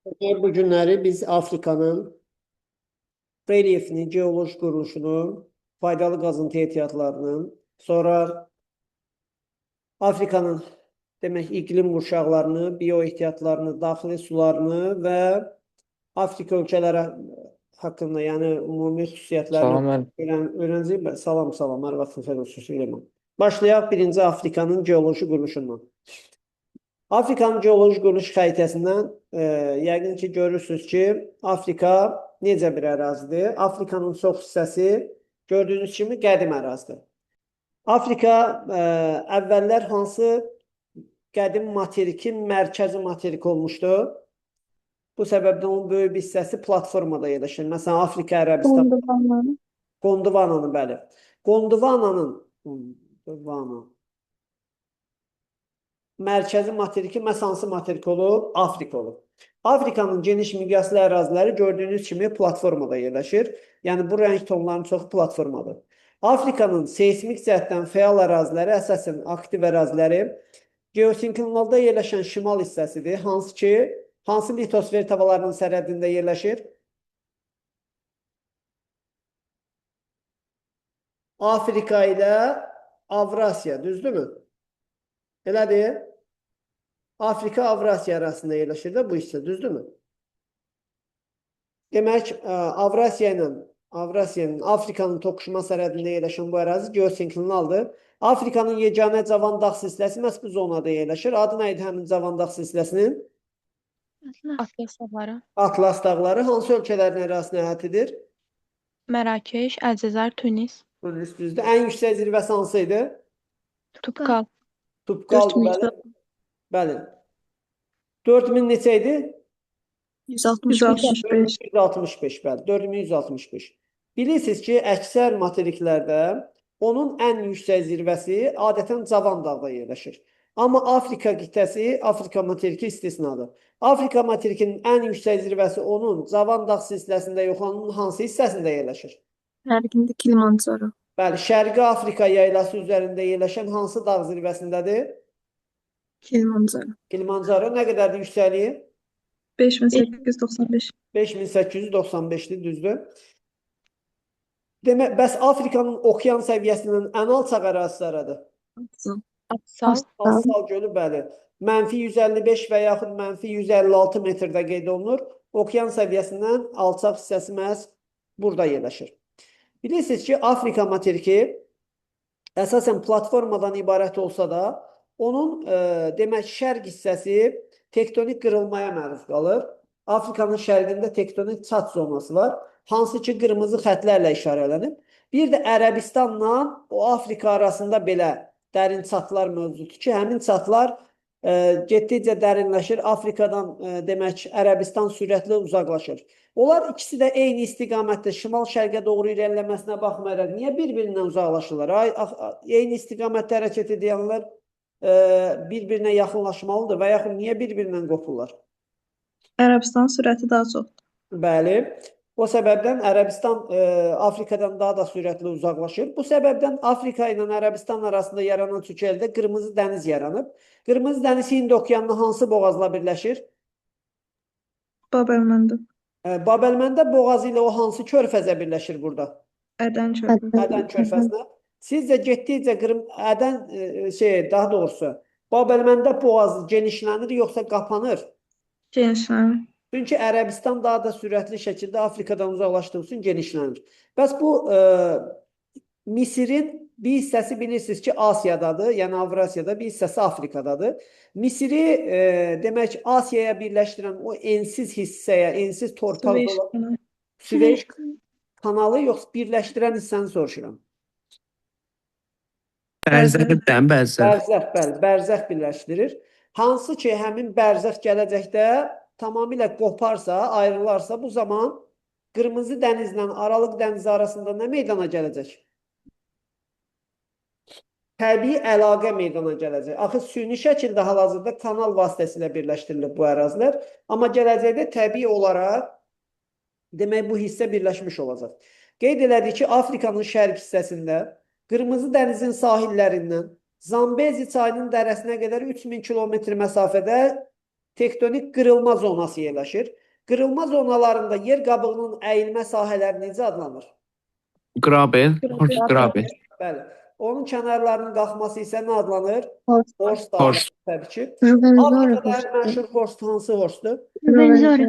Bu günləri biz Afrikanın relyefini, geoloji quruluşunu, faydalı qazıntı ehtiyatlarının, sonra Afrikanın demək iqlim qurşaqlarını, bioehtiyatlarını, daxili sularını və Afrika ölkələri haqqında, yəni ümumi xüsusiyyətlərini Salam müəllim. öyrənəcəyik. Salam, salam, hər vaxtın xeyir olsun Süleyman. Başlayaq birinci Afrikanın geoloji quruluşundan. Afrikanın geoloji quruluş xəritəsindən yəqin ki, görürsünüz ki, Afrika necə bir ərazidir? Afrikanın çox hissəsi gördüyünüz kimi qədim ərazidir. Afrika əvvəllər hansı qədim materikin mərkəzi materik olmuşdu? Bu səbəbdən onun böyük bir hissəsi platformada yerləşir. Məsələn, Afrika, Ərəbistan. Gondovanın. Gondvananın, bəli. Gondvananın mərkəzi materiki məhz hansı materik olub? Afrika olub. Afrikanın geniş miqyaslı əraziləri gördüyünüz kimi platformada yerləşir. Yəni bu rəng tonlarının çoxu platformadır. Afrikanın seismik cəhətdən fəal əraziləri, əsasən aktiv əraziləri geosinklinalda yerləşən şimal hissəsidir. Hansı litosfer tavalarının sərhədində yerləşir? Afrika ilə Avrasiya, düzdürmü? Elədir. Afrika, Avrasiya arasında yerləşir də bu hissə, düzdürmü? Demək, Avrasiyanın, Afrikanın toqquşma sərhədində yerləşən bu ərazi geosinklinaldır. Afrikanın yeganə cavan dağ silsiləsi məhz bu zonada yerləşir. Adı nə idi həmin cavan dağ silsiləsinin? Atlas dağları. Atlas dağları hansı ölkələrin ərazisini əhatə edir? Mərakeş, Əlcəzair, Tunis. Tunis, düzdür. Ən yüksək zirvəsi hansı idi? Tupkal. Tupkal, 4000 bəli. Bəli. 4000 neçə idi? 165. 4165, bəli. 4165. Bilirsiniz ki, əksər materiklərdə onun ən yüksək zirvəsi adətən cavan dağda yerləşir. Amma Afrika qitəsi, Afrika materiki istisnadır. Afrika materikinin ən yüksək zirvəsi onun cavan dağ silsiləsində yox, onun hansı hissəsində yerləşir? Şərqində Kilimanjaro. Bəli, Şərqi Afrika yaylası üzərində yerləşən hansı dağ zirvəsindədir? Kilimanjaro. Kilimanjaro nə qədərdir yüksəkliyi? 5895. 5895-dir, düzdür. Demək, bəs Afrikanın okean səviyyəsinin ən alçaq ərazisi haradır? Assal gölü, bəli. -155 və yaxud -156 metrdə qeyd olunur. Okean səviyyəsindən alçaq hissəsi məhz burada yerləşir. Bilirsiniz ki, Afrika materiki əsasən platformadan ibarət olsa da, onun demək şərq hissəsi tektonik qırılmaya məruz qalır. Afrikanın şərqində tektonik çat zonası var. Hansı ki, qırmızı xətlərlə işarələnib. Bir də Ərəbistanla o Afrika arasında belə dərin çatlar mövcuddur ki, həmin çatlar getdikcə dərinləşir. Afrikadan demək Ərəbistan sürətlə uzaqlaşır. Onlar ikisi də eyni istiqamətdə şimal-şərqə doğru irəliləməsinə baxmayaraq niyə bir-birindən uzaqlaşırlar? Eyni istiqamətdə hərəkət edənlər bir-birinə yaxınlaşmalıdır və yaxud niyə bir-birindən qopurlar? Ərəbistan sürəti daha çoxdur. Bəli. O səbəbdən Ərəbistan Afrikadan daha da sürətli uzaqlaşır. Bu səbəbdən Afrika ilə Ərəbistan arasında yaranan çökəkdə Qırmızı dəniz yaranıb. Qırmızı dəniz Hind okeanına hansı boğazla birləşir? Bab-el-Məndəb. Bab-el-Məndəb boğazı ilə o hansı körfəzə birləşir burada? Ədən körfəzi. Ədən körfəzinə. Sizcə getdikcə daha doğrusu Bab-el-Məndəb boğazı genişlənir yoxsa qapanır? Genişlənir. Çünki Ərəbistan daha da sürətli şəkildə Afrikadan uzaqlaşdığı üçün genişlənir. Bəs bu Misirin bir hissəsi bilirsiniz ki, Asiyadadır, yəni Avrasiyada, bir hissəsi Afrikadadır. Misiri demək Asiyaya birləşdirən o ensiz hissəyə, ensiz torpaqda Süveyş kanalı yoxsa birləşdirən hissəni soruşuram. Bərzəxdən bərzəx. Bərzəx, bəli, bərzəx birləşdirir. Hansı ki, həmin bərzəx gələcəkdə tamamilə qoparsa, ayrılarsa, bu zaman Qırmızı dənizlə Aralıq dənizi arasında nə meydana gələcək? Təbii əlaqə meydana gələcək. Axı, süni şəkildə hal-hazırda kanal vasitəsilə birləşdirilib bu ərazilər. Amma gələcəkdə təbii olaraq demək bu hissə birləşmiş olacaq. Qeyd elədik ki, Afrikanın şərq hissəsində Qırmızı dənizin sahillərindən Zambezi çayının dərəsinə qədər 3000 kilometr məsafədə tektonik qırılma zonası yerləşir. Qırılma zonalarında yer qabığının əyilmə sahələri necə adlanır? Graben. Horst Graben. Bəli. Onun kənarlarının qalxması isə nə adlanır? Horst. Horst Horst. adlanır təbii ki. Ruvenzori Afrikada ən məşhur horst hansı horstdur? Ruvenzori.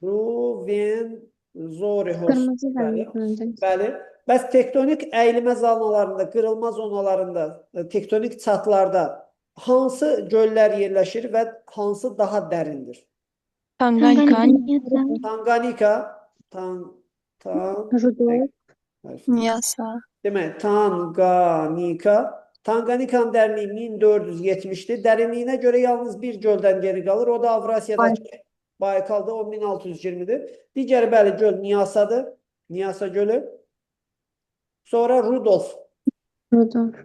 Ruvenzori horst. Kırmızı Bəli. rengli. Bəli. Bəs tektonik əyilmə zonalarında, qırılma zonalarında, tektonik çatlarda hansı göllər yerləşir və hansı daha dərindir? Tanganyika, Tanganika, Rudolf. Nyasa. demək, Tanganikanın dərinliyi 1470-dir. Dərinliyinə görə yalnız bir göldən geri qalır. O da Avrasiyadakı Baykalda, o 1620-dir. Digəri bəli göl Nyasadır. Nyasa gölü. Sonra Rudolf. Rudolf.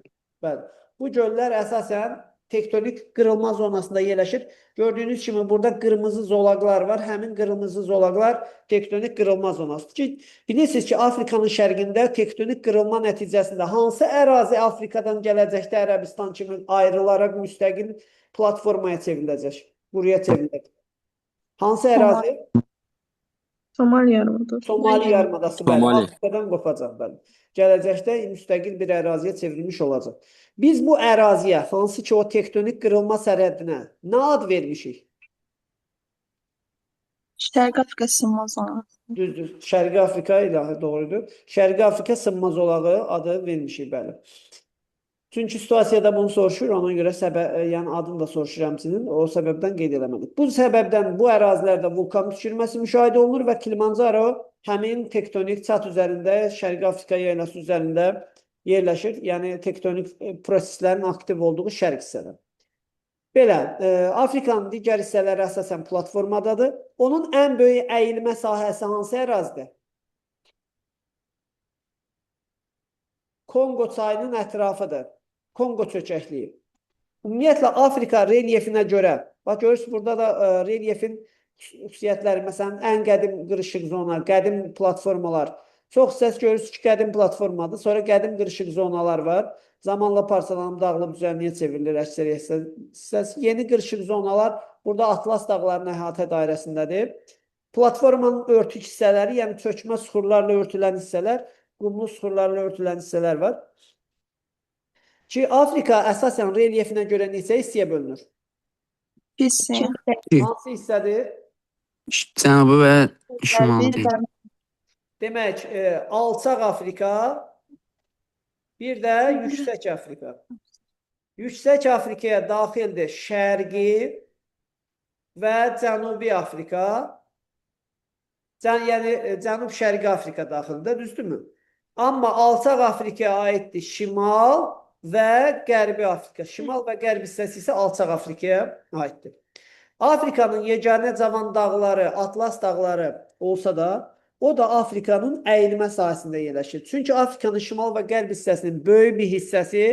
Bəli. Bu göllər əsasən tektonik qırılma zonasında yerləşir. Gördüyünüz kimi burada qırmızı zolaqlar var. Həmin qırmızı zolaqlar tektonik qırılma zonasıdır ki, bilirsiniz ki, Afrikanın şərqində tektonik qırılma nəticəsində hansı ərazi Afrikadan gələcəkdə Ərəbistan kimi ayrılaraq müstəqil platformaya çevriləcək? Buraya çevriləcək. Hansı ərazi? Somali yarımadası. Somali yarımadası, bəli, Somali. Afrikadan qopacaq, bəli. Gələcəkdə müstəqil bir əraziyə çevrilmiş olacaq. Biz bu əraziyə, hansı ki o tektonik qırılma sərhədinə nə ad vermişik? Şərqi Afrika sınma zonası. Düzdür. Şərqi Afrika ilahi doğrudur. Şərqi Afrika sınma zolağı adı vermişik, bəli. Çünki situasiyada bunu soruşur, ona görə yəni adını da soruşur həmçinin, o səbəbdən qeyd eləmədik. Bu səbəbdən bu ərazilərdə vulkan püskürməsi müşahidə olunur və Kilimanjaro həmin tektonik çat üzərində, Şərqi Afrika yaylası üzərində yerləşir. Yəni tektonik proseslərin aktiv olduğu şərq hissədə. Belə, Afrikanın digər hissələri əsasən platformadadır. Onun ən böyük əyilmə sahəsi hansı ərazidir? Kongo çayının ətrafıdır. Kongo çökəkliyi. Ümumiyyətlə, Afrika relyefinə görə, bax görürsünüz, burada da relyefin xüsusiyyətləri, məsələn, ən qədim qırışıq zona, qədim platformalar. Çox hissəsi görürsünüz ki, qədim platformadır. Sonra qədim qırışıq zonalar var. Zamanla parçalanıb dağılıb düzənliyə çevrilir əksəriyyət hissəsi. Yeni qırışıq zonalar burada Atlas dağlarının əhatə dairəsindədir. Platformanın örtük hissələri, yəni çökmə süxurlarla örtülən hissələr, qumlu süxurlarla örtülən hissələr var. Ki, Afrika əsasən relyefinə görə neçə hissəyə bölünür? Hissi. Hansı hissədir? Cənubi və şimali. Demək, alçaq Afrika, bir də yüksək Afrika. Yüksək Afrikaya daxildir Şərqi və Cənubi Afrika. Yəni, Cənub-Şərqi Afrika daxilində, düzdürmü? Amma alçaq Afrikaya aiddir Şimal və Qərbi Afrika. Şimal və Qərb hissəsi isə alçaq Afrikaya aiddir. Afrikanın yeganə cavan dağları, Atlas dağları olsa da, o da Afrikanın əyilmə sahəsində yerləşir. Çünki Afrikanın şimal və qərb hissəsinin böyük bir hissəsi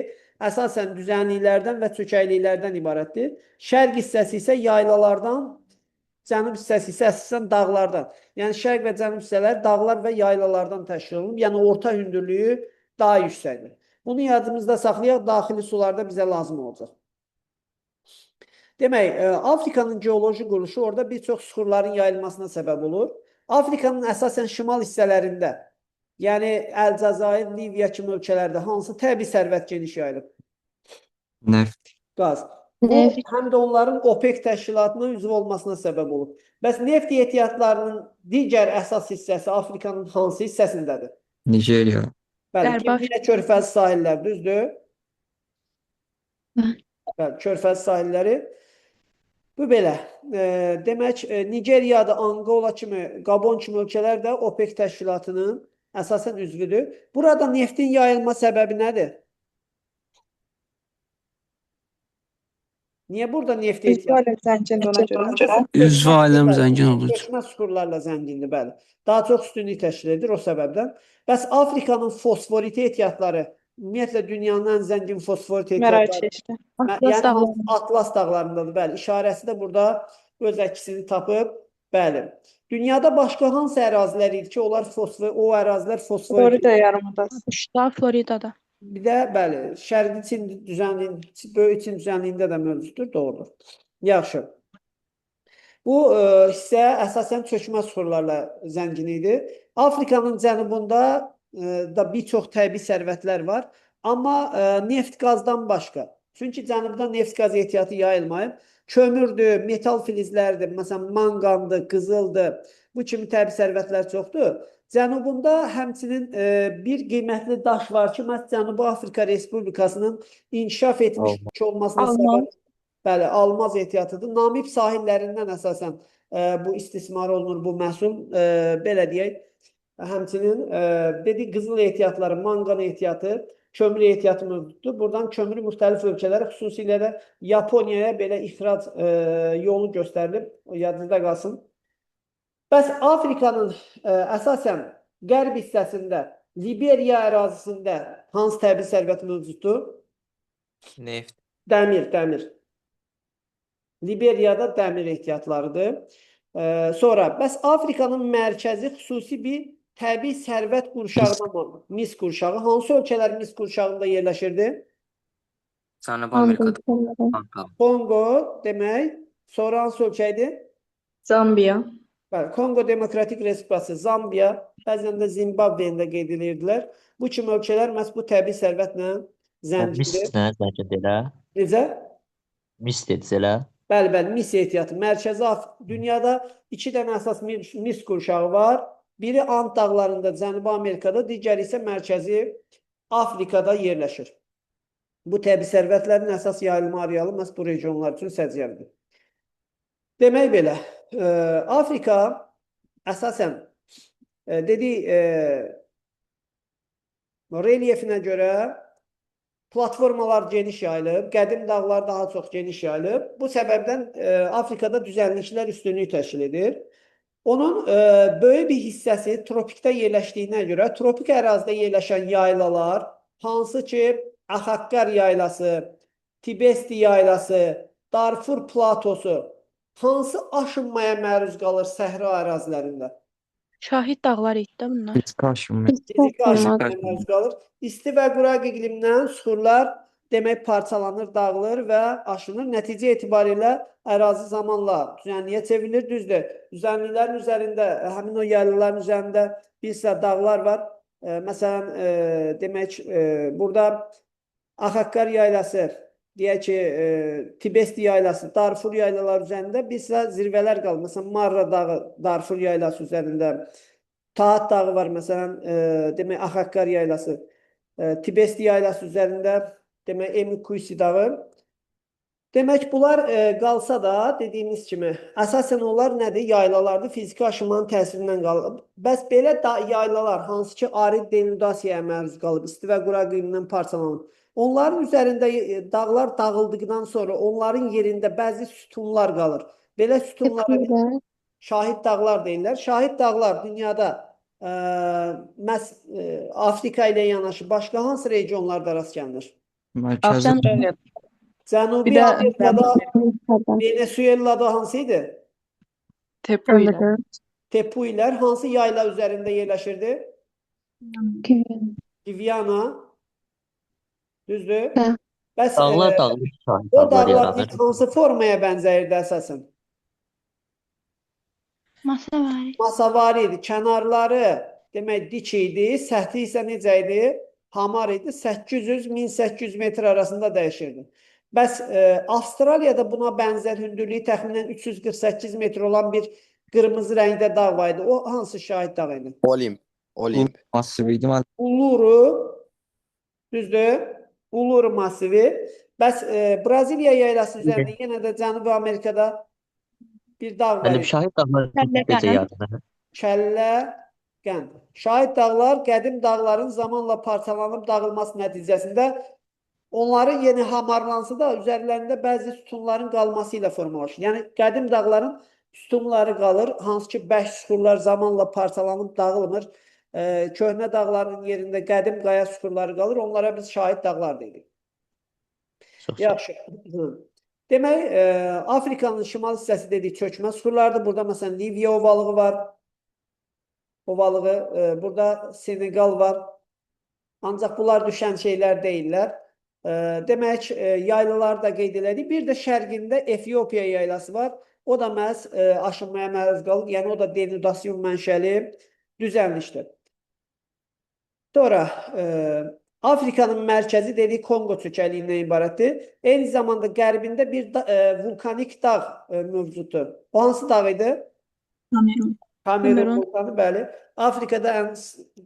əsasən düzənliklərdən və çökəkliklərdən ibarətdir. Şərq hissəsi isə yaylalardan, cənub hissəsi isə əsasən dağlardan. Yəni şərq və cənub hissələr dağlar və yaylalardan təşkil olunub. Yəni orta hündürlüyü daha yüksəkdir. Bunu yadımızda saxlayaq, daxili sularda bizə lazım olacaq. Demək, Afrikanın geoloji quruluşu orada bir çox süxurların yayılmasına səbəb olur. Afrikanın əsasən şimal hissələrində, yəni Əlcəzair, Liviya kimi ölkələrdə hansı təbii sərvət geniş yayılıb? Neft. Qaz. Bu, həm də onların OPEC təşkilatına üzv olmasına səbəb olub. Bəs neft ehtiyatlarının digər əsas hissəsi Afrikanın hansı hissəsindədir? Nigeriya. Bəli, Kenya körfəzi sahilləri, düzdür? Bəli, körfəzi sahilləri. Bu belə. Demək, Nigeriyada, Angola kimi, Gabon kimi ölkələr də OPEC təşkilatının əsasən üzvüdür. Burada neftin yayılma səbəbi nədir? Niyə burada neft ehtiyatı? Üzv aləm zəngin olur. Çökmə süxurlarla zəngindir, bəli. Daha çox üstünlük təşkil edir o səbəbdən. Bəs Afrikanın fosforit ehtiyatları, ümumiyyətlə dünyanın ən zəngin fosforit ehtiyatları, yəni Atlas dağlarındadır, bəli. İşarəsi də burada öz əksini tapıb, bəli. Dünyada başqa hansı ərazilər idi ki, o ərazilər fosforit. Florida yarımadası. Floridada. Bir də, bəli, Şərqi Çin düzənliyində, böyük Çin düzənliyində də mövcuddur, doğrudur. Yaxşı. Bu hissə əsasən çökmə suxurlarla zəngin idi. Afrikanın cənubunda da bir çox təbii sərvətlər var. Amma neft qazdan başqa. Çünki cənubda neft qaz ehtiyatı yayılmayıb. Kömürdür, metal filizlərdir, məsələn manqandır, qızıldır. Bu kimi təbii sərvətlər çoxdur. Cənubunda həmçinin bir qiymətli daş var ki, məhz Cənubi Afrika Respublikasının inkişaf etmiş olmasına səbəb bəli, almaz ehtiyatıdır. Namib sahillərindən əsasən bu istismar olunur, bu məhsul. Belə deyək, həmçinin dedik, qızıl ehtiyatları, manqan ehtiyatı, kömür ehtiyatı mövcuddur. Buradan kömürü müxtəlif ölkələrə, xüsusilə də Yaponiyaya belə ixrac yolu göstərilib, yadınızda qalsın. Bəs Afrikanın əsasən qərb hissəsində, Liberiya ərazisində hansı təbii sərvət mövcuddur? Neft. Dəmir. Liberiyada dəmir ehtiyatlarıdır. Sonra, bəs Afrikanın mərkəzi xüsusi bir təbii sərvət qurşağına mı? Mis qurşağı. Hansı ölkələr mis qurşağında yerləşirdi? Cənubi Amerikada. Kongo. Kongo demək. Sonra hansı ölkəydi? Zambiya. Bəli, Kongo Demokratik Respublikası, Zambiya, bəzən də Zimbabve'ni də qeyd edirdilər. Bu kimi ölkələr məhz bu təbii sərvətlə zəngindir. Necə? Mis dediniz elə. Bəli, mis ehtiyatı. Mərkəzi dünyada 2 dənə əsas mis qurşağı var. Biri Ant dağlarında, Cənubi Amerikada, digəri isə mərkəzi Afrikada yerləşir. Bu təbii sərvətlərin əsas yayılma arealı məhz bu regionlar üçün səciyyəlidir. Demək belə, Afrika əsasən dedik, relyefinə görə platformalar geniş yayılıb, qədim dağlar daha çox geniş yayılıb. Bu səbəbdən Afrikada düzənliklər üstünlük təşkil edir. Onun böyük bir hissəsi tropikdə yerləşdiyinə görə, tropik ərazidə yerləşən yaylalar, hansı ki, Axaqqar yaylası, Tibesti yaylası, Darfur platosu, hansı aşınmaya məruz qalır səhra ərazilərində? Şahid dağlar idi də bunlar. Fiziki aşınma. Fiziki aşınmaya məruz qalır. İsti və quraq iqlimdən suxurlar demək parçalanır, dağılır və aşınır. Nəticə etibarilə ərazi zamanla düzənliyə çevrilir, düzdür. Düzənliklərin üzərində, həmin o yaylaların üzərində bir sıra dağlar var. Məsələn, demək, burada Axaqqar yaylası, deyək ki, Tibesti yaylası, Darfur yaylaları üzərində bir sıra zirvələr qalır. Məsələn, Marra dağı Darfur yaylası üzərində, Tahat dağı var, məsələn, demək, Axaqqar yaylası, Tibesti yaylası üzərində, demək, Emikuisi dağı. Demək, bunlar qalsa da, dediyimiz kimi, əsasən onlar nədir? Yaylalardır, fiziki aşınmanın təsirindən qalıb. Bəs belə yaylalar, hansı ki, arid denudasiyaya məruz qalıb, isti və quraq iqlimindən parçalanıb, onların üzərində dağlar dağıldıqdan sonra onların yerində bəzi sütunlar qalır. Belə sütunlara şahid dağlar deyirlər. Şahid dağlar dünyada Afrika ilə yanaşı başqa hansı regionlarda rast gəlinir? Mərkəzi Cənubi Amerikada, Venezuela'da hansı idi? Tepu ilə. Tepu ilər hansı yayla üzərində yerləşirdi? Giviana. Düzdür? Bəs Dağlar dağılmış şahid o dağlar dağlar yaranır. hansı formaya bənzəyirdi əsasən? Masavari. Masavari idi. Kənarları demək dik idi, səthi isə necə idi? Hamar idi. 800-1800 metr arasında dəyişirdi. Bəs Avstraliyada buna bənzər hündürlüyü təxminən 348 metr olan bir qırmızı rəngdə dağ var idi. O hansı şahid dağ idi? Olimp. massiviydi. Uluru, düzdür? Uluru masivi. Bəs Braziliya yaylası üzərində yenə də Cənubi Amerikada bir dağ var Bəli, idi. şahid dağlar necə yaranır? Kəllə, Qənd. Şahid dağlar qədim dağların zamanla parçalanıb dağılması nəticəsində onların yeni hamarlansa da üzərlərində bəzi sütunların qalması ilə formalaşır. Yəni qədim dağların sütunları qalır, hansı ki bərk süxurlar zamanla parçalanıb dağılmır. Köhnə dağların yerində qədim qaya süxurları qalır. Onlara biz şahid dağlar deyirik. Yaxşı. Demək, Afrikanın şimal hissəsi dedik çökmə süxurlardır. Burada məsələn Liviya ovalığı var. Ovalığı, burada Senegal var. Ancaq bunlar düşən şeylər deyirlər. Demək, yaylaları da qeyd elədik. Bir də şərqində Efiopiya yaylası var. O da məhz aşınmaya məruz qalır. Yəni o da denudasyon mənşəli düzənlikdir. Sonra Afrikanın mərkəzi dedik Kongo çökəliyindən ibarətdir. Eyni zamanda qərbində bir vulkanik dağ mövcuddur. O hansı dağ idi? Kamerun. Kamerun Kamerun. vulkanı, bəli. Afrikada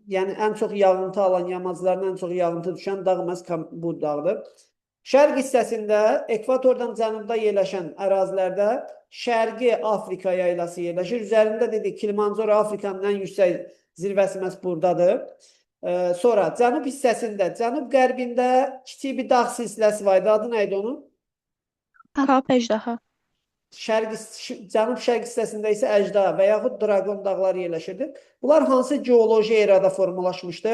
ən çox yağıntı alan, yamaclarına ən çox yağıntı düşən dağ məhz bu dağdır. Şərq hissəsində ekvatordan cənubda yerləşən ərazilərdə Şərqi Afrika yaylası yerləşir. Üzərində dedik Kilimanjaro Afrikanın ən yüksək zirvəsi məhz buradadır. Sonra cənub hissəsində, cənub-qərbində kiçik bir dağ silsiləsi var idi. Adı nə idi onun? Kap əjdaha. Cənub-şərq hissəsində isə Əjda və yaxud Draqon dağları yerləşirdi. Bunlar hansı geoloji erada formalaşmışdı?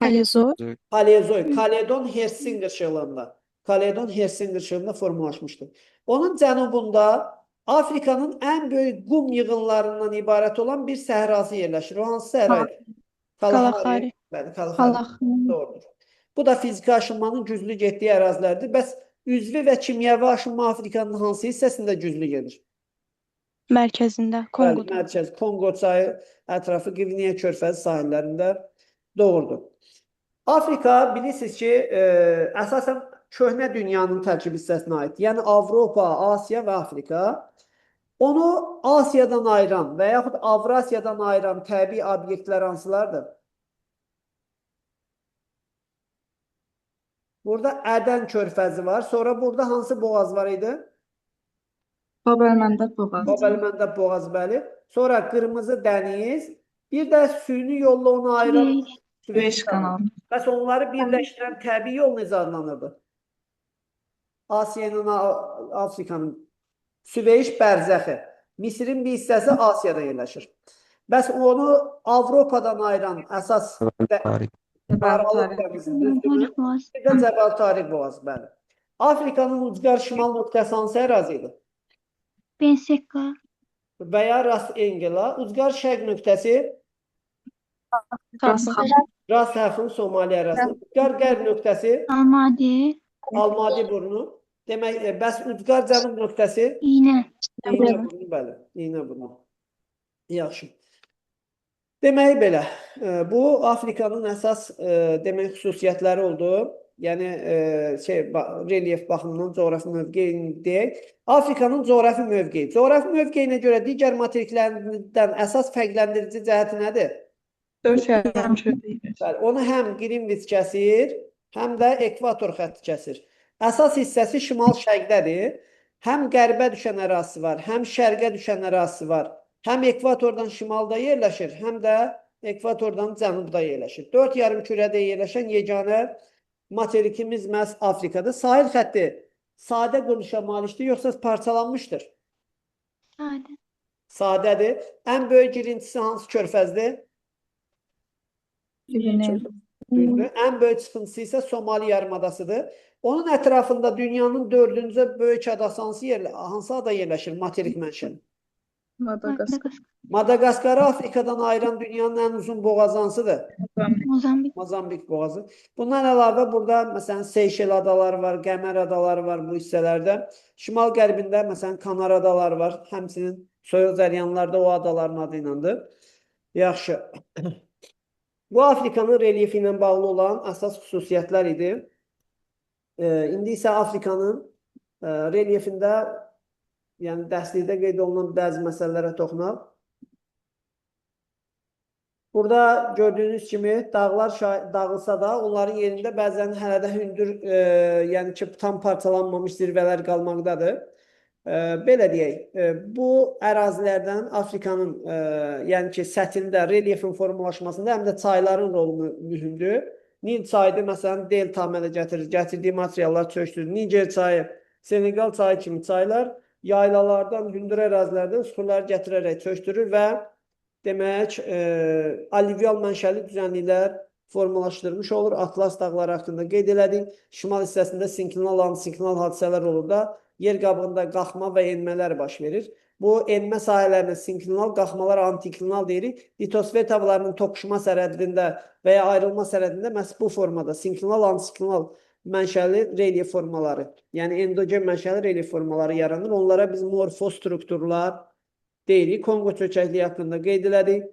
Paleozoy. Paleozoy, Kaledon-Hersinger şığılığında. Kaledon-Hersinger şığılığında formalaşmışdı. Onun cənubunda Afrikanın ən böyük qum yığınlarından ibarət olan bir səhrası yerləşir. O hansı səhraydı? Kalahari. Bəli, Kalahari. Doğrudur. Bu da fiziki aşınmanın güclü getdiyi ərazilərdir. Bəs üzvi və kimyəvi aşınma Afrikanın hansı hissəsində güclü gedir? Mərkəzində. Kongoda. Bəli, mərkəz Kongo çayı ətrafı Qvineya körfəzi sahillərində doğrudur. Afrika bilirsiniz ki, əsasən köhnə dünyanın tərkib hissəsinə aid. Yəni Avropa, Asiya və Afrika. Onu Asiyadan ayıran və yaxud Avrasiyadan ayıran təbii obyektlər hansılardır? Burada Ədən körfəzi var. Sonra burada hansı boğaz var idi? Bab-el-Məndəb boğazı. Bab-el-Məndəb boğazı, bəli. Sonra Qırmızı dəniz. Bir də süni yolla onu ayıran Süveyş kanalı. Bəs onları birləşdirən təbii yol necə adlanırdı? Asiyanın, Afrikanın Süveyş bərzəxi. Misirin bir hissəsi Asiyada yerləşir. Bəs onu Avropadan ayıran əsas Aralıq dənizi, düzdürmü? Bir də Cəbal Tariq boğazı, bəli. Afrikanın ucqar şimal nöqtəsi hansı ərazi idi? Penseka. Və ya Ras Engela. Ucqar şərq nöqtəsi Ras Həfin Somali ərazisi. Ucqar qərb nöqtəsi Almadi. Almadi burnu. Demək, bəs ucqar cənub nöqtəsi İğne. İğnə burnu, bəli. İğnə burnu. Yaxşı. Demək belə, bu Afrikanın əsas demək xüsusiyyətləri oldu. Yəni relyef baxımından coğrafi mövqeyini deyək. Afrikanın coğrafi mövqeyi. Coğrafi mövqeyinə görə digər materiklərdən əsas fərqləndirici cəhəti nədir? Dörd yarımkürə. Bəli, onu həm Qrinviç kəsir, həm də ekvator xətti kəsir. Əsas hissəsi şimal-şərqdədir. Həm qərbə düşən ərazisi var, həm şərqə düşən ərazisi var. Həm ekvatordan şimalda yerləşir, həm də ekvatordan cənubda yerləşir. 4 yarımkürədə yerləşən yeganə materikimiz məhz Afrikadır. Sahil xətti sadə quruluşa malikdir, yoxsa parçalanmışdır? Sade. Sadədir. Ən böyük girintisi hansı körfəzdir? Düzdür. Ən böyük çıxıntısı isə Somali yarımadasıdır. Onun ətrafında dünyanın 4-cü böyük adası hansı ada yerləşir? Materik mənşəli. Madagaskar. Madaqaskarı Afrikadan ayıran dünyanın ən uzun boğazı hansıdır? Mozambik. Mozambik boğazı. Bundan əlavə burada məsələn Seyşel adaları var, Qəmər adaları var bu hissələrdə. Şimal-qərbində məsələn Kanar adaları var. Həmçinin soyuq cəryanlarda o adaların adı iləndir. Yaxşı. Bu Afrikanın relyefi ilə bağlı olan əsas xüsusiyyətlər idi. İndi isə Afrikanın relyefində, yəni dərslikdə qeyd olunan bəzi məsələlərə toxunaq. Burada gördüyünüz kimi dağlar dağılsa da onların yerində bəzən hələ də hündür, yəni ki, tam parçalanmamış zirvələr qalmaqdadır. Belə deyək, bu ərazilərdən Afrikanın yəni ki, səthində, relyefin formalaşmasında həm də çayların rolu mühümdür. Nil çayı məsələn delta əmələ gətirir, gətirdiyi materiallar çökdürür. Niger çayı, Senegal çayı kimi çaylar yaylalardan, hündür ərazilərdən suları gətirərək çökdürür və demək, alluvial mənşəli düzənliklər formalaşdırmış olur. Atlas dağları haqqında qeyd elədik. Şimal hissəsində sinklinal, antisinklal hadisələr olur da yer qabığında qalxma və enmələr baş verir. Bu enmə sahələrinə sinklinal, qalxmalar antiklinal deyirik. Litosfer tabalarının toqquşma sərhədində və ya ayrılma sərhədində məhz bu formada sinklinal, antisinklal mənşəli relyef formaları, yəni endogen mənşəli relyef formaları yaranır. Onlara biz morfostrukturlar deyirik. Kongo çökəkliyi haqqında qeyd elədik.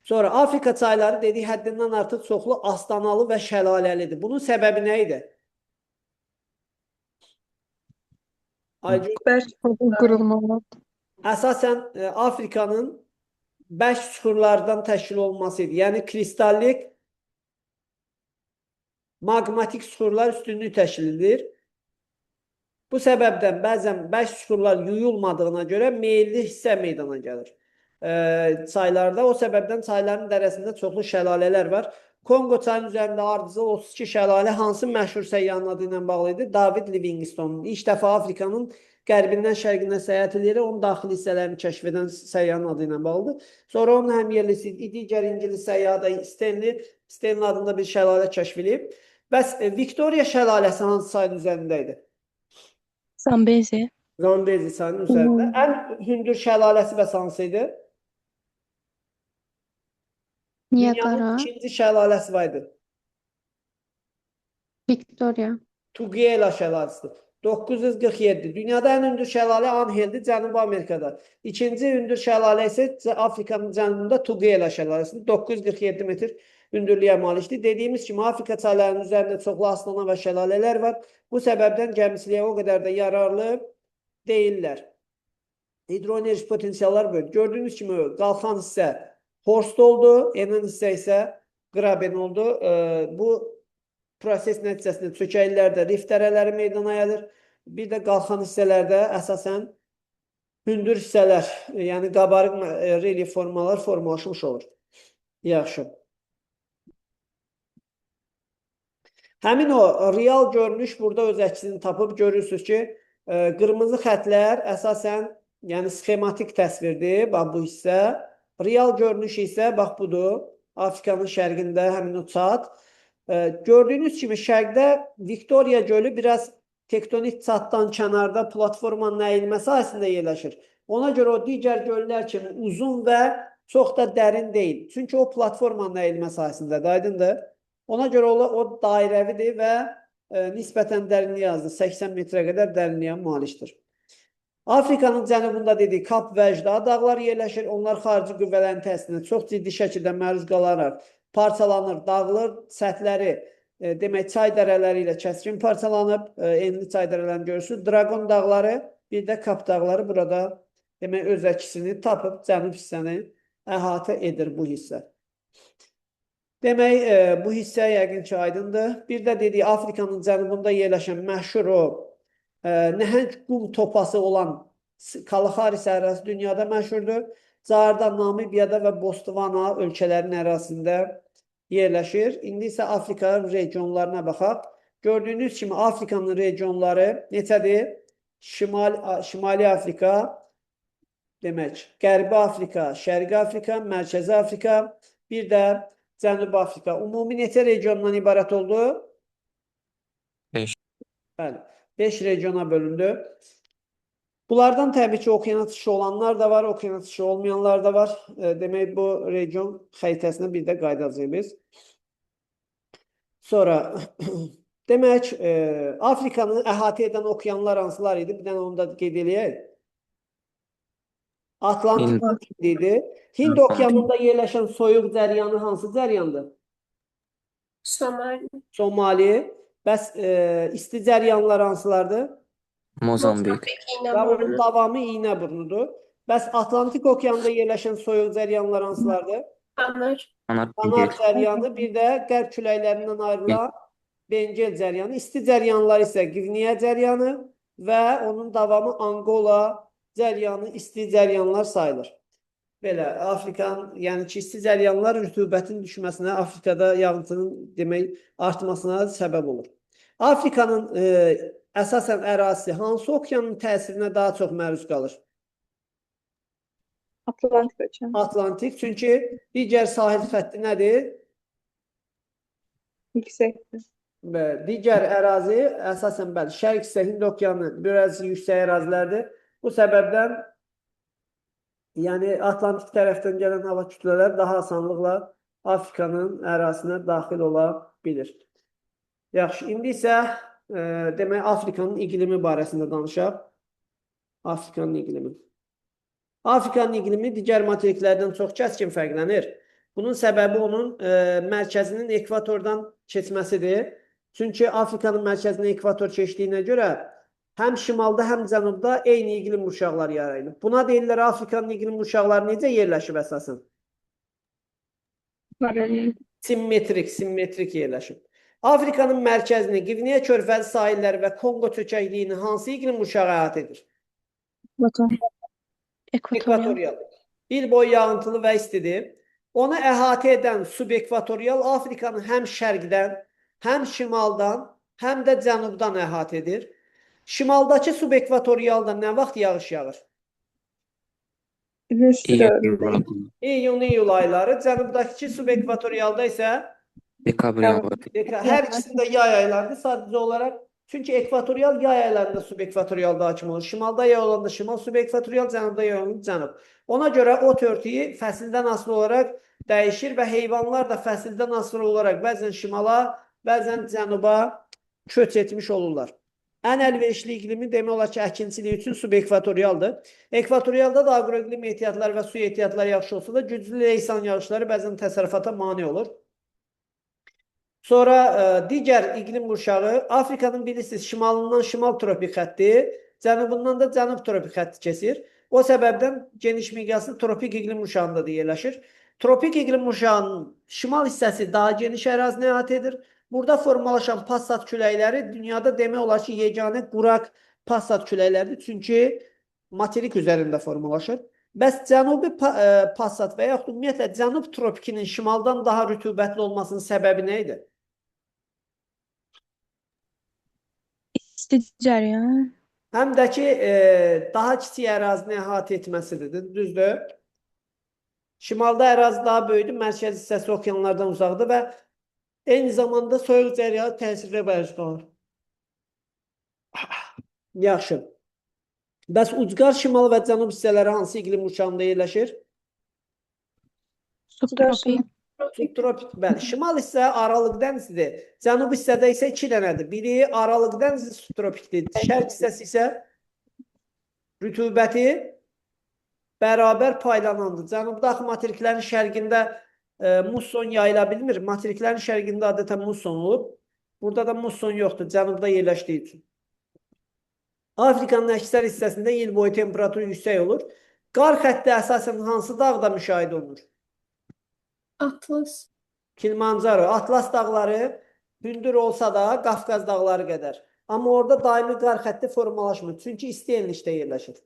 Sonra Afrika çayları dedik həddindən artıq çoxlu astanalı və şəlaləlidir. Bunun səbəbi nə idi? Aygün, Bərk Qurulmalar. əsasən Afrikanın bərk süxurlardan təşkil olunması idi. Yəni kristallik maqmatik süxurlar üstünlük təşkil edir. Bu səbəbdən bəzən bərk süxurlar yuyulmadığına görə meyilli hissə meydana gəlir. Çaylarda o səbəbdən çayların dərəsində çoxlu şəlalələr var. Kongo çayının üzərində ardıcıl 32 şəlalə hansı məşhur səyyahın adı ilə bağlı idi? David Livingstone'un. İlk dəfə Afrikanın qərbindən şərqindən səyahət edir, onun daxili hissələrini kəşf edən səyyahın adı ilə bağlıdır. Sonra onun həmyerlisi digər İngilis səyyahı da Stanley adında bir şəlalə kəşf edib. Bəs Victoria şəlaləsi hansı çayın üzərində idi? Zambezi. Zambezi çayının üzərində. Ən hündür şəlaləsi bəs hansı idi? Dünyanın Niagara. ikinci şəlaləsi var idi. Victoria. Tugela şəlaləsidir. 947. Dünyada ən hündür şəlalə Anheldir, Cənubi Amerikada. İkinci hündür şəlalə isə Afrikanın cənubunda Tugela şəlaləsidir. 947 metr hündürlüyə malikdir. Dediyimiz kimi Afrika çaylarının üzərində çoxlu aslana və şəlalələr var. Bu səbəbdən gəmisiliyə o qədər də yararlı deyirlər. Hidroenerji potensiallar böyük. Gördüyünüz kimi qalxan hissə Horst oldu, enan hissə isə Graben oldu. Bu proses nəticəsində çökəklərdə rift dərələri meydana gəlir. Bir də qalxan hissələrdə əsasən hündür hissələr, yəni qabarıq relyef formalar formalaşmış olur. Yaxşı. Həmin o real görünüş burada öz əksini tapıb görürsünüz ki, qırmızı xətlər əsasən yəni sxematik təsvirdir, bax bu hissə. Real görünüş isə bax budur. Afrikanın şərqində həmin o çat. Gördüyünüz kimi şərqdə Victoria gölü biraz tektonik çatdan kənarda platformanın əyilməsi sayəsində yerləşir. Ona görə o digər göllər kimi uzun və çox da dərin deyil. Çünki o platformanın əyilməsi sayəsindədir, aydındır. Ona görə o dairəvidir və nisbətən dərinliyə azdır. 80 metrə qədər dərinliyə malikdir. Afrikanın cənubunda dedik, Kap və Əcda dağlar yerləşir. Onlar xarici qüvvələrin təsirinə çox ciddi şəkildə məruz qalaraq parçalanır, dağılır, səthləri demək çay dərələri ilə kəskin parçalanıb, enli çay dərələrini görürsünüz. Dragon dağları, bir də Kap dağları burada demək öz əksini tapıb cənub hissəni əhatə edir bu hissə. Demək, bu hissə yəqin ki, aydındır. Bir də dedik, Afrikanın cənubunda yerləşən məşhur o nəhəng qum topası olan Kalahari səhrası dünyada məşhurdur. Caarda, Namibiyada və Botswana ölkələrinin ərazisində yerləşir. İndi isə Afrika regionlarına baxaq. Gördüyünüz kimi Afrikanın regionları neçədir? Şimali Afrika, demək, Qərbi Afrika, Şərqi Afrika, Mərkəzi Afrika, bir də Cənubi Afrika. Ümumi neçə regiondan ibarət oldu? 5. Bəli, 5 regiona bölündü. Bunlardan təbii ki, okeanatışı olanlar da var, okeanatışı olmayanlar da var. Demək, bu region xəritəsinə bir də qaydacağıq biz. Sonra, demək, Afrikanı əhatə edən okeanlar hansılar idi? Bir dənə onu da qeyd eləyək. Atlantik idi. Hind okeanında yerləşən soyuq cəryanı hansı cəryandır? Somali. Bəs isti cəryanlar hansılardır? Mozambik. Və onun davamı İynəburnudur. Bəs Atlantik okeanında yerləşən soyuq cəryanlar hansılardır? Kanar cəryanı, bir də qərb küləklərindən ayrılan Bengel cəryanı. İsti cəryanlar isə Qviniya cəryanı və onun davamı Angola cəryanı isti cəryanlar sayılır. Belə, Afrikanın, yəni ki, isti cəryanlar rütubətin düşməsinə, Afrikada yağıntının demək artmasına səbəb olur. Afrikanın əsasən ərazisi hansı okeanın təsirinə daha çox məruz qalır? Atlantik okeanı. Atlantik, çünki digər sahil xətti nədir? Yüksəkdir. Digər ərazi əsasən bəli, şərq isə Hind okeanı biraz yüksək ərazilərdir. Bu səbəbdən yəni Atlantik tərəfdən gələn hava kütlələri daha asanlıqla Afrikanın ərazisinə daxil ola bilir. Yaxşı, indi isə demək Afrikanın iqlimi barəsində danışaq. Afrikanın iqlimi. Afrikanın iqlimi digər materiklərdən çox kəskin fərqlənir. Bunun səbəbi onun mərkəzinin ekvatordan keçməsidir. Çünki Afrikanın mərkəzinə ekvator keçdiyinə görə həm şimalda, həm cənubda eyni iqlim uşaqları yayılır. Buna deyirlər Afrikanın iqlim uşaqları necə yerləşib əsasən? Simmetrik yerləşib. Afrikanın mərkəzini Qvineya körfəzi sahilləri və Kongo çökəkliyini hansı iqlim uşağı əhatə edir? Ekvatorial. İl boyu yağıntılı və istidir. Onu əhatə edən subekvatorial Afrikanı həm şərqdən, həm şimaldan, həm də cənubdan əhatə edir. Şimaldakı subekvatorialda nə vaxt yağış yağır? İyun-iyul ayları. Cənubdakı subekvatorialda isə Dekabr yanvarı. hər ikisində yay aylardır sadəcə olaraq. Çünki ekvatorial yay aylarında subekvatorialda hakim olur. Şimalda yay olanda şimal subekvatorial, cənubda yay olanda cənub. Ona görə ot örtüyü fəsildən asılı olaraq dəyişir və heyvanlar da fəsildən asılı olaraq bəzən şimala, bəzən cənuba köç etmiş olurlar. Ən əlverişli iqlimi demək olar ki, əkinçilik üçün subekvatorialdır. Ekvatorialda da aqroiqlim ehtiyatları və su ehtiyatları yaxşı olsa da güclü leysan yağışları bəzən təsərrüfata mane olur. Sonra digər iqlim qurşağı Afrikanın bilirsiniz şimalından şimal tropik xətti, cənubundan da cənub tropik xətti keçir. O səbəbdən geniş miqyaslı tropik iqlim qurşağında da yerləşir. Tropik iqlim qurşağının şimal hissəsi daha geniş ərazini əhatə edir. Burada formalaşan passat küləkləri dünyada demək olar ki, yeganə quraq passat küləkləridir. Çünki materik üzərində formalaşır. Bəs cənubi passat və yaxud ümumiyyətlə cənub tropikinin şimaldan daha rütubətli olmasının səbəbi nə idi? İsti cəryan. Həm də ki, daha kiçik ərazini əhatə etməsidir, düzdür? Şimalda ərazi daha böyüdür, mərkəz hissəsi okeanlardan uzaqdır və eyni zamanda soyuq cəryanı təsirə məruz qalır. Yaxşı. Bəs ucqar şimal və cənub hissələri hansı iqlim qurşağında yerləşir? Subtropik. Subtropik, bəli. Şimal hissə Aralıq dənizidir. Cənub hissədə isə iki dənədir. Biri Aralıq dənizi subtropikdir. Şərq hissəsi isə rütubəti bərabər paylanandır. Cənubdakı materiklərin şərqində musson yayıla bilmir. Materiklərin şərqində adətən musson olub. Burada da musson yoxdur. Cənubda yerləşdiyi üçün. Afrikanın əksər hissəsində il boyu temperatur yüksək olur. Qar xətti əsasən hansı dağda müşahidə olunur? Atlas. Kilimanjaro. Atlas dağları hündür olsa da Qafqaz dağları qədər. Amma orada daimi qar xətti formalaşmır. Çünki isti enlikdə yerləşir.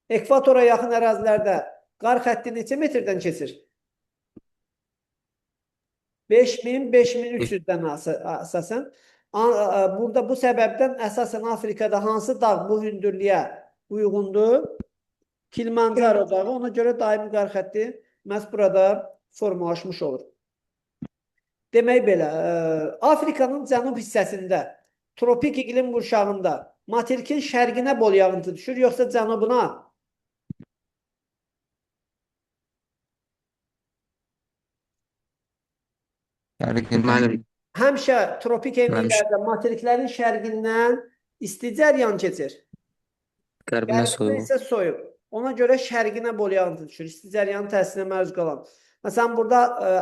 Ekvatora yaxın ərazilərdə qar xətti neçə metrdən keçir? 5000-5300-dən əsasən. Burada bu səbəbdən əsasən Afrikada hansı dağ bu hündürlüyə uyğundur? Kilimanjaro dağı. Ona görə daimi qar xətti məhz burada formalaşmış olur. Demək belə, Afrikanın cənub hissəsində, tropik iqlim qurşağında materikin şərqinə bol yağıntı düşür, yoxsa cənubuna? Müəllim, Həmişə tropik enliklərdə materiklərin şərqindən isti cəryan keçir. Qərbinə Qərbində soyuq. isə soyuq. Ona görə şərqinə bol yağıntı düşür. İsti cəryanın təsirinə məruz qalan. Məsələn, burada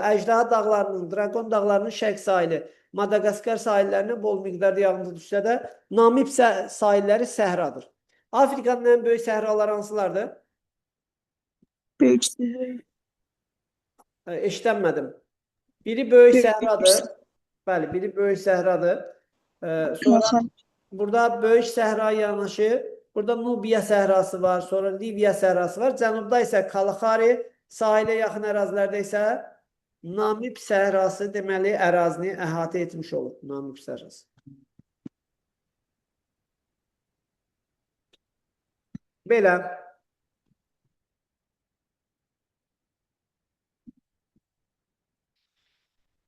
Əjdaha dağlarının, Dragon dağlarının şərq sahili, Madagaskar sahillərinə bol miqdarda yağıntı düşsə də, Namib sahilləri səhradır. Afrikanın ən böyük səhraları hansılardır? Böyük səhra. Eşitənmədim. Biri böyük səhradır. Bəli, biri böyük səhradır. Sonra burada böyük səhra yanaşı, burada Nubiya səhrası var, sonra Liviya səhrası var. Cənubda isə Kalahari, sahilə yaxın ərazilərdə isə Namib səhrası deməli ərazini əhatə etmiş olur. Namib səhrası. Belə.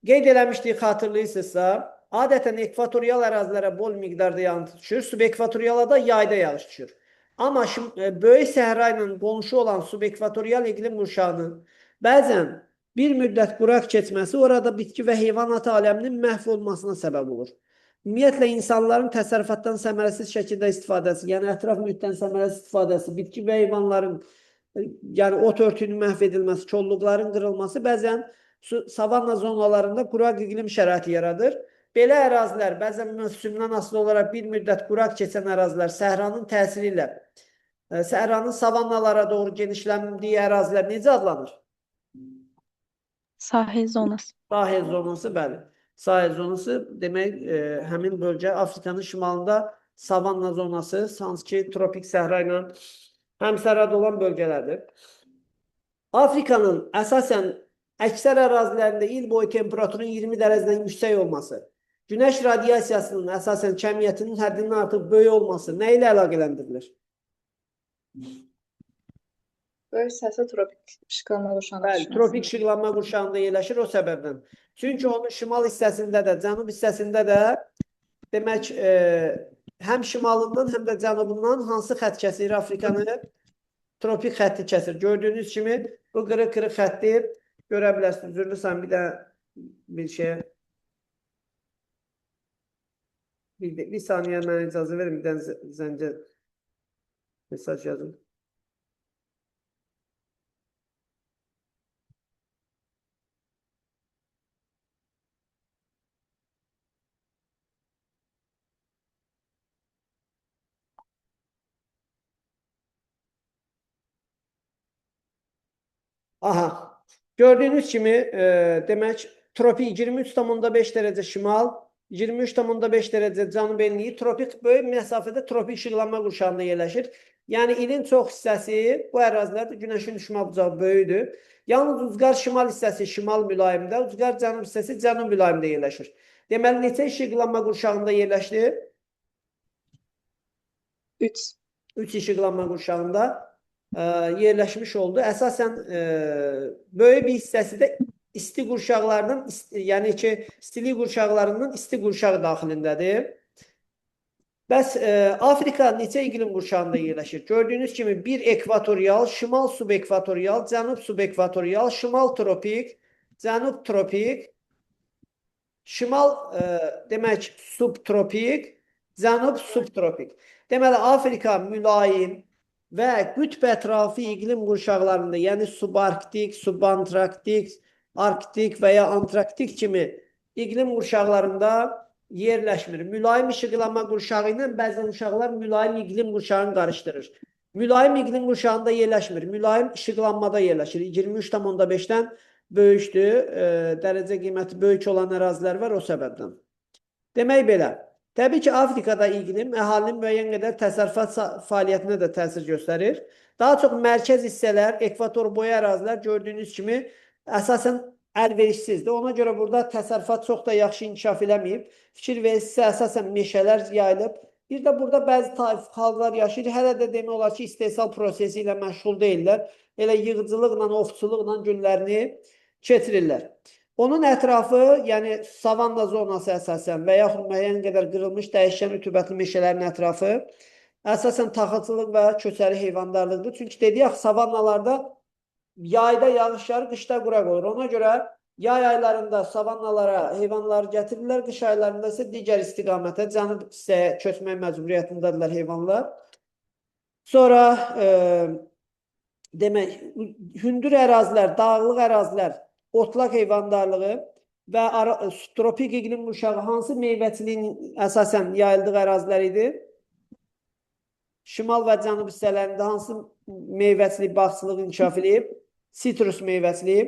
Qeyd eləmişdik, xatırlayırsınızsa, adətən ekvatorial ərazilərə bol miqdarda yağıntı düşür, subekvatoriala da yayda yağış düşür. Amma böyük səhra ilə qonşu olan subekvatorial iqlim qurşağının bəzən Bir müddət quraq keçməsi orada bitki və heyvanat aləminin məhv olmasına səbəb olur. Ümumiyyətlə, insanların təsərrüfatdan səmərəsiz şəkildə istifadəsi, yəni ətraf mühitdən səmərəsiz istifadəsi, bitki və heyvanların, yəni ot örtüyünün məhv edilməsi, kolluqların qırılması bəzən savanna zonalarında quraq iqlim şəraiti yaradır. Belə ərazilər, bəzən mövsümdən asılı olaraq bir müddət quraq keçən ərazilər səhranın təsiri ilə, səhranın savannalara doğru genişləndiyi ərazilər necə adlanır? Sahil zonası. Sahil zonası, bəli. Sahil zonası demək, həmin bölgə Afrikanın şimalında savanna zonası, hansı ki, tropik səhra ilə həmsərhəd olan bölgələrdir. Afrikanın əsasən əksər ərazilərində il boyu temperaturun 20 dərəcədən yüksək olması, günəş radiasiyasının əsasən kəmiyyətinin həddindən artıq böyük olması nə ilə əlaqələndirilir? Böyük hissəsi tropik işıqlanma qurşağında Bəli, düşməsi. tropik işıqlanma qurşağında yerləşir o səbəbdən. Çünki onun şimal hissəsində də, cənub hissəsində də demək, həm şimalından, həm də cənubundan hansı xətt kəsir Afrikanı? Tropik xətti kəsir. Gördüyünüz kimi bu qırıq-qırıq xətti görə bilərsiniz. Üzürlüsən bir də bir şey. Bir saniyə mənə icazə verin, bir dənə zəncə mesaj yazın. Aha. Gördüyünüz kimi demək tropik 23,5 dərəcə şimal, 23,5 dərəcə cənub enliyi tropik böyük məsafədə tropik işıqlanma qurşağında yerləşir. Yəni ilin çox hissəsi bu ərazilərdə günəşin düşmə bucağı böyükdür. Yalnız ucqar şimal hissəsi şimal mülayimdə, ucqar cənub hissəsi cənub mülayimdə yerləşir. Deməli neçə işıqlanma qurşağında yerləşir? 3. 3 işıqlanma qurşağında yerləşmiş oldu. Əsasən böyük bir hissəsi də isti qurşaqlarının, yəni ki, istilik qurşaqlarının isti qurşaq daxilindədir. Bəs Afrika neçə iqlim qurşağında yerləşir? Gördüyünüz kimi bir ekvatorial, şimal subekvatorial, cənub subekvatorial, şimal tropik, cənub tropik, şimal demək subtropik, cənub subtropik. Deməli, Afrika mülayim və qütb ətrafı iqlim qurşaqlarında, yəni subarktik, subantarktik, arktik və ya antraktik kimi iqlim qurşaqlarında yerləşmir. Mülayim işıqlanma qurşağı ilə bəzən uşaqlar mülayim iqlim qurşağını qarışdırır. Mülayim iqlim qurşağında yerləşmir. Mülayim işıqlanmada yerləşir. 23,5-dən böyükdür. Dərəcə qiyməti böyük olan ərazilər var o səbəbdən. Demək belə. Təbii ki, Afrikada iqlim əhalinin müəyyən qədər təsərrüfat fəaliyyətinə də təsir göstərir. Daha çox mərkəz hissələr, ekvator boyu ərazilər gördüyünüz kimi əsasən əlverişsizdir. Ona görə burada təsərrüfat çox da yaxşı inkişaf eləməyib. Fikir verirsə, əsasən meşələr yayılıb. Bir də burada bəzi taif xalqlar yaşayır. Hələ də demək olar ki, istehsal prosesi ilə məşğul deyirlər. Elə yığıcılıqla, ovçuluqla günlərini keçirirlər. Onun ətrafı, yəni savanna zonası əsasən və yaxud müəyyən qədər qırılmış dəyişkən rütubətli meşələrin ətrafı əsasən taxılçılıq və köçəri heyvandarlıqdır. Çünki dedik axı, savannalarda yayda yağış yağır, qışda quraq olur. Ona görə yay aylarında savannalara heyvanları gətirirlər, qış aylarında isə digər istiqamətə, cənub hissəyə köçmək məcburiyyətindədirlər heyvanlar. Sonra demək, hündür ərazilər, dağlıq ərazilər, otlaq heyvandarlığı və tropik iqlim qurşağı hansı meyvəçiliyin əsasən yayıldığı ərazilər idi? Şimal və cənub hissələrində hansı meyvəçilik, bağçılıq inkişaf edib? Sitrus meyvəçiliyi.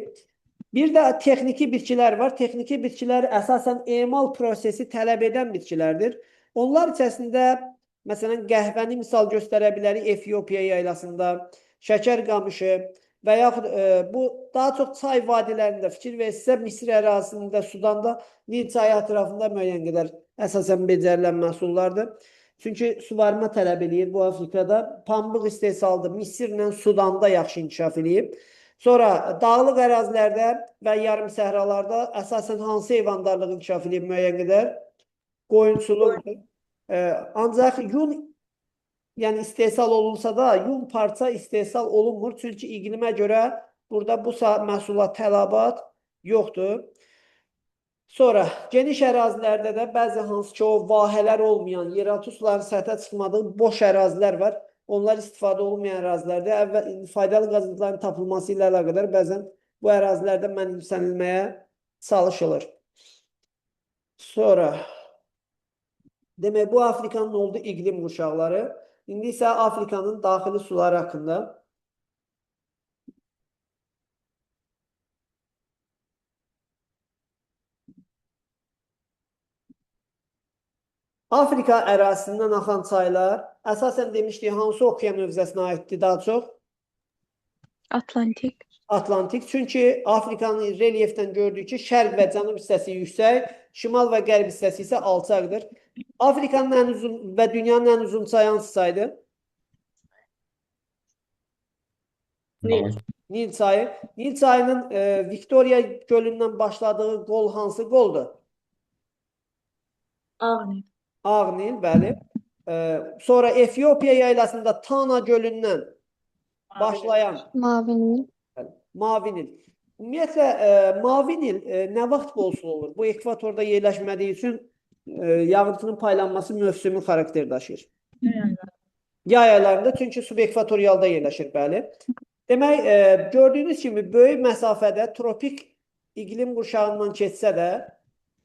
Bir də texniki bitkilər var. Texniki bitkilər əsasən emal prosesi tələb edən bitkilərdir. Onlar içərisində, məsələn, qəhvəni misal göstərə bilərik Efiopiya yaylasında, şəkər qamışı və yaxud bu daha çox çay vadilərində fikir versə, Misir ərazisində, Sudanda, Nil çayı ətrafında müəyyən qədər əsasən becərilən məhsullardır. Çünki suvarma tələb edir bu Afrikada. Pambıq istehsalıdır. Misirlə Sudanda yaxşı inkişaf edib. Sonra dağlıq ərazilərdə və yarım səhralarda əsasən hansı heyvandarlıq inkişaf edib müəyyən qədər? Qoyunçuluqdur. Ancaq yun yəni istehsal olunsa da yun parça istehsal olunmur. Çünki iqlimə görə burada bu məhsula tələbat yoxdur. Sonra geniş ərazilərdə də bəzi hansı ki o vahələr olmayan, yeraltı suların səthə çıxmadığı boş ərazilər var. Onlar istifadə olunmayan ərazilərdə faydalı qazıntıların tapılması ilə əlaqədar bəzən bu ərazilərdə mənimsənilməyə çalışılır. Sonra demək, bu Afrikanın olduğu iqlim qurşaqları. İndi isə Afrikanın daxili suları haqqında. Afrika ərazisindən axan çaylar əsasən demişdik, hansı okean hövzəsinə aiddir daha çox? Atlantik. Atlantik. Çünki Afrikanın relyefdən gördük ki, şərq və cənub hissəsi yüksək, şimal və qərb hissəsi isə alçaqdır. Afrikanın ən uzun və dünyanın ən uzun çayı hansı çaydır? Nil çayı. Nil çayının Victoria gölündən başladığı qol hansı qoldur? Ağnil. Ağ Nil, bəli. Sonra Efiopiya yaylasında Tana gölündən başlayan Mavi Nil. Mavi Nil. Ümumiyyətlə, Mavi Nil nə vaxt bolsul olur? Bu ekvatorda yerləşmədiyi üçün yağıntının paylanması mövsümi xarakter daşıyır. Yay aylarında, çünki subekvatorialda yerləşir, bəli. Demək, gördüyünüz kimi böyük məsafədə tropik iqlim qurşağından keçsə də,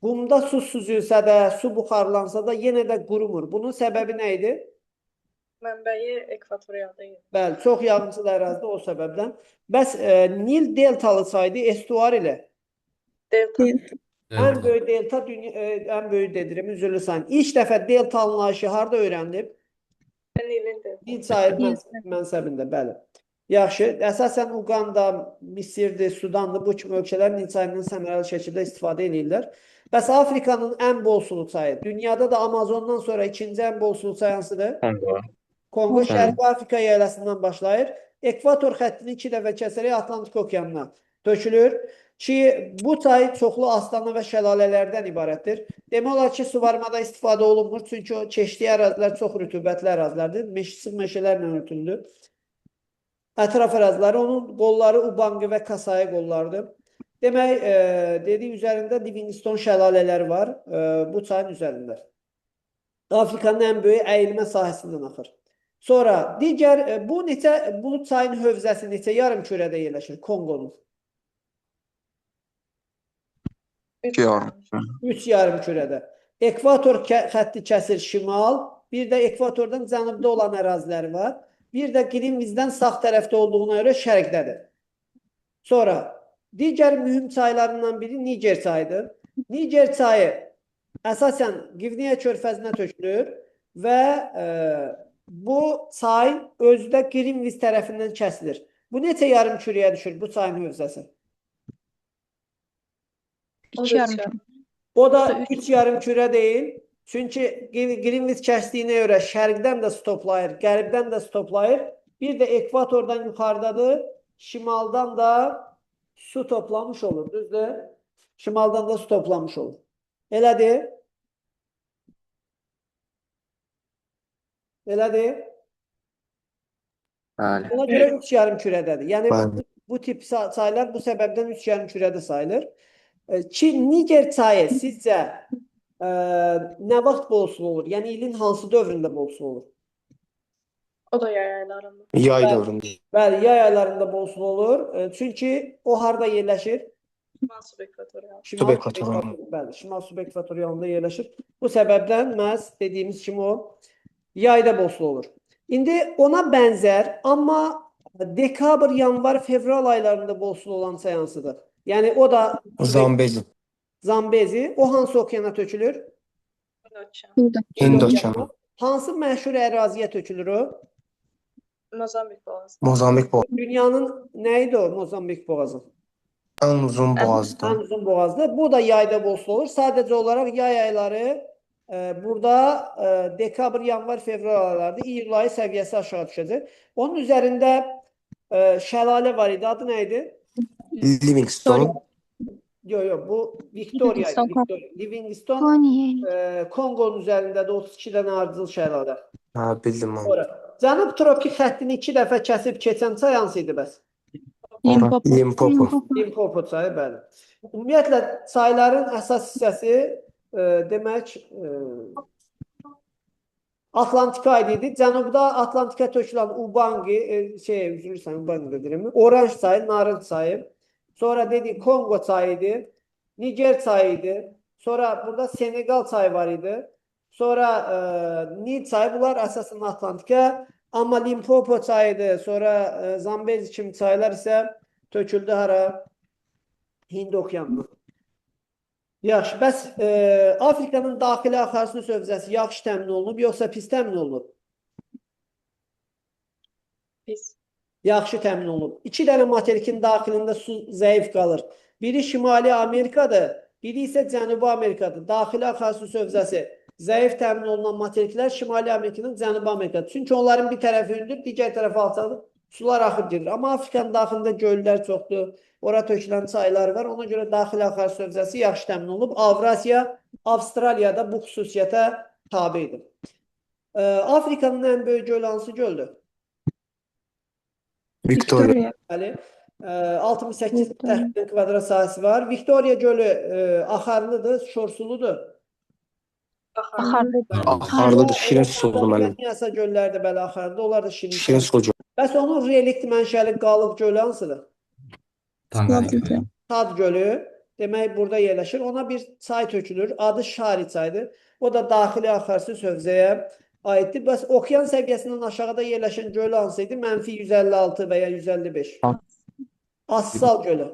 qumda su süzülsə də, su buxarlansa da yenə də qurumur. Bunun səbəbi nə idi? Mənbəyi ekvatorialda yer. Bəli, çox yağıntılı ərazidə o səbəbdən. Bəs Nil deltalı çaydı, estuar ilə. Delta. Ən böyük delta, ən böyük dedirəm, üzrlü sayın. İlk dəfə delta anlayışı harda öyrənilib? Nilin delta. Nil çayı mənsəbində, bəli. Yaxşı, əsasən Uganda, Misirdir, Sudandır, bu kimi ölkələr Nil çayından səmərəli şəkildə istifadə edirlər. Bəs Afrikanın ən bol sulu çayı, dünyada da Amazondan sonra ikinci ən bol sulu çay hansıdır? Kongo Şərqi Afrika yaylasından başlayır. Ekvator xəttini 2 dəfə kəsərək Atlantik okeanına tökülür ki, bu çay çoxlu astana və şəlalələrdən ibarətdir. Demək olar ki, suvarmada istifadə olunmur, çünki o keçdiyi ərazilər çox rütubətli ərazilərdir. Sıx meşələrlə örtülüdür. Ətraf əraziləri, onun qolları Ubangi və Kasai qollarıdır. Demək, dedik, üzərində Livingstone şəlalələri var bu çayın üzərində. Afrikanın ən böyük əyilmə sahəsindən axır. Sonra digər, bu çayın hövzəsi neçə yarım kürədə yerləşir? Konqonun. 3 yarım kürədə. Ekvator xətti kəsir şimal, bir də ekvatordan cənubda olan əraziləri var. Bir də Greenwich'dən sağ tərəfdə olduğuna görə şərqdədir. Sonra digər mühüm çaylarından biri Niger çayıdır. Niger çayı əsasən Qivneya körfəzinə tökülür və bu çay özdə Greenwich tərəfindən kəsilir. Bu neçə yarım kürəyə düşür bu çayın hövzəsi? 2 yarım. O da 3 yarım kürə deyil. Çünki Greenwich kəsdiyinə görə şərqdən də stoplayır, qərbdən də stoplayır. Bir də ekvatordan yuxarıdadır, şimaldan da su toplamış olur, düzdür? Şimaldan da su toplamış olur. Elədir? Elədir? Bəli. Ona görə 3 yarım kürədədir. Yəni bu tip çaylar bu səbəbdən 3 yarım kürədə sayılır. Ki Niger çayı sizcə nə vaxt bolsul olur? Yəni ilin hansı dövründə bolsul olur? O da yay aylarında. Yay dövründə. Bəli, yay aylarında bolsul olur. Çünki o harda yerləşir? Şimal subekvatorial. Bəli, şimal subekvatorialında yerləşir. Bu səbəbdən məhz dediyimiz kimi o yayda bolsul olur. İndi ona bənzər, amma dekabr, yanvar, fevral aylarında bolsul olan çay hansıdır? Yəni o da Zambezi. Zambezi. O hansı okeana tökülür? Hind okeanı. Hansı məşhur əraziyə tökülür o? Mozambik boğazı. Mozambik boğazı. Dünyanın nə idi o Mozambik boğazı? Ən uzun boğazdır. Ən uzun boğazdır. Bu da yayda bolsul olur. Sadəcə olaraq yay ayları burada dekabr, yanvar, fevral aylarında iyul ayı səviyyəsi aşağı düşəcək. Onun üzərində şəlalə var idi. Adı nə idi? Livingstone. Yox, bu Victoria idi. Livingstone Konqonun üzərindədir 32 dənə ardıcıl şəlalə. Bildim onu. Cənub tropik xəttini 2 dəfə kəsib keçən çay hansı idi bəs? Limpopo. Limpopo. Limpopo çayı, bəli. Ümumiyyətlə çayların əsas hissəsi demək Atlantika idi. Cənubda Atlantika tökülən Ubangi, üzülürsən, Ubangi dedim. Oranj çayı, narınc çayı. Sonra dedik Kongo çayıydı. Niger çayıydı. Sonra burada Senegal çayı var idi. Sonra Nil çayı, bunlar əsasən Atlantika. Amma Limpopo çayıydı. Sonra Zambezi kimi çaylar isə töküldü hara? Hind okeanına. Yaxşı, bəs Afrikanın daxili axarsu hövzəsi yaxşı təmin olunub, yoxsa pis təmin olunub? Pis. Yaxşı təmin olunub. İki dənə materikin daxilində su zəif qalır. Biri Şimali Amerikadır, biri isə Cənubi Amerikadır. Daxili axarsu hövzəsi zəif təmin olunan materiklər Şimali Amerikanın Cənubi Amerikadır. Çünki onların bir tərəfi hündür, digər tərəfi alçaldır. Sular axıb gedir. Amma Afrikanın daxilində göllər çoxdur. Ora tökülən çaylar var. Ona görə daxili axarsu hövzəsi yaxşı təmin olunub. Avrasiya, Avstraliyada bu xüsusiyyətə tabedir. Afrikanın ən böyük gölü hansı göldür? Victoria. Bəli. 68 təxminən kvadrat sahəsi var. Victoria gölü axarlıdır, şorsuludur. Axarlı. Axarlıdır. Şirin sudur mənim. Niyasa göllər də bəli axarlıdır. Onlar da şirin. Şirin su göl. Bəs onun relikt mənşəli qalıq gölü hansıdır? Tanganyika. Tad gölü. Demək burada yerləşir. Ona bir çay tökülür. Adı Şari çayıdır. O da daxili axarsu hövzəyə aiddir. Bəs okean səviyyəsindən aşağıda yerləşən gölü hansıydı? -156 və ya 155. Assal gölü.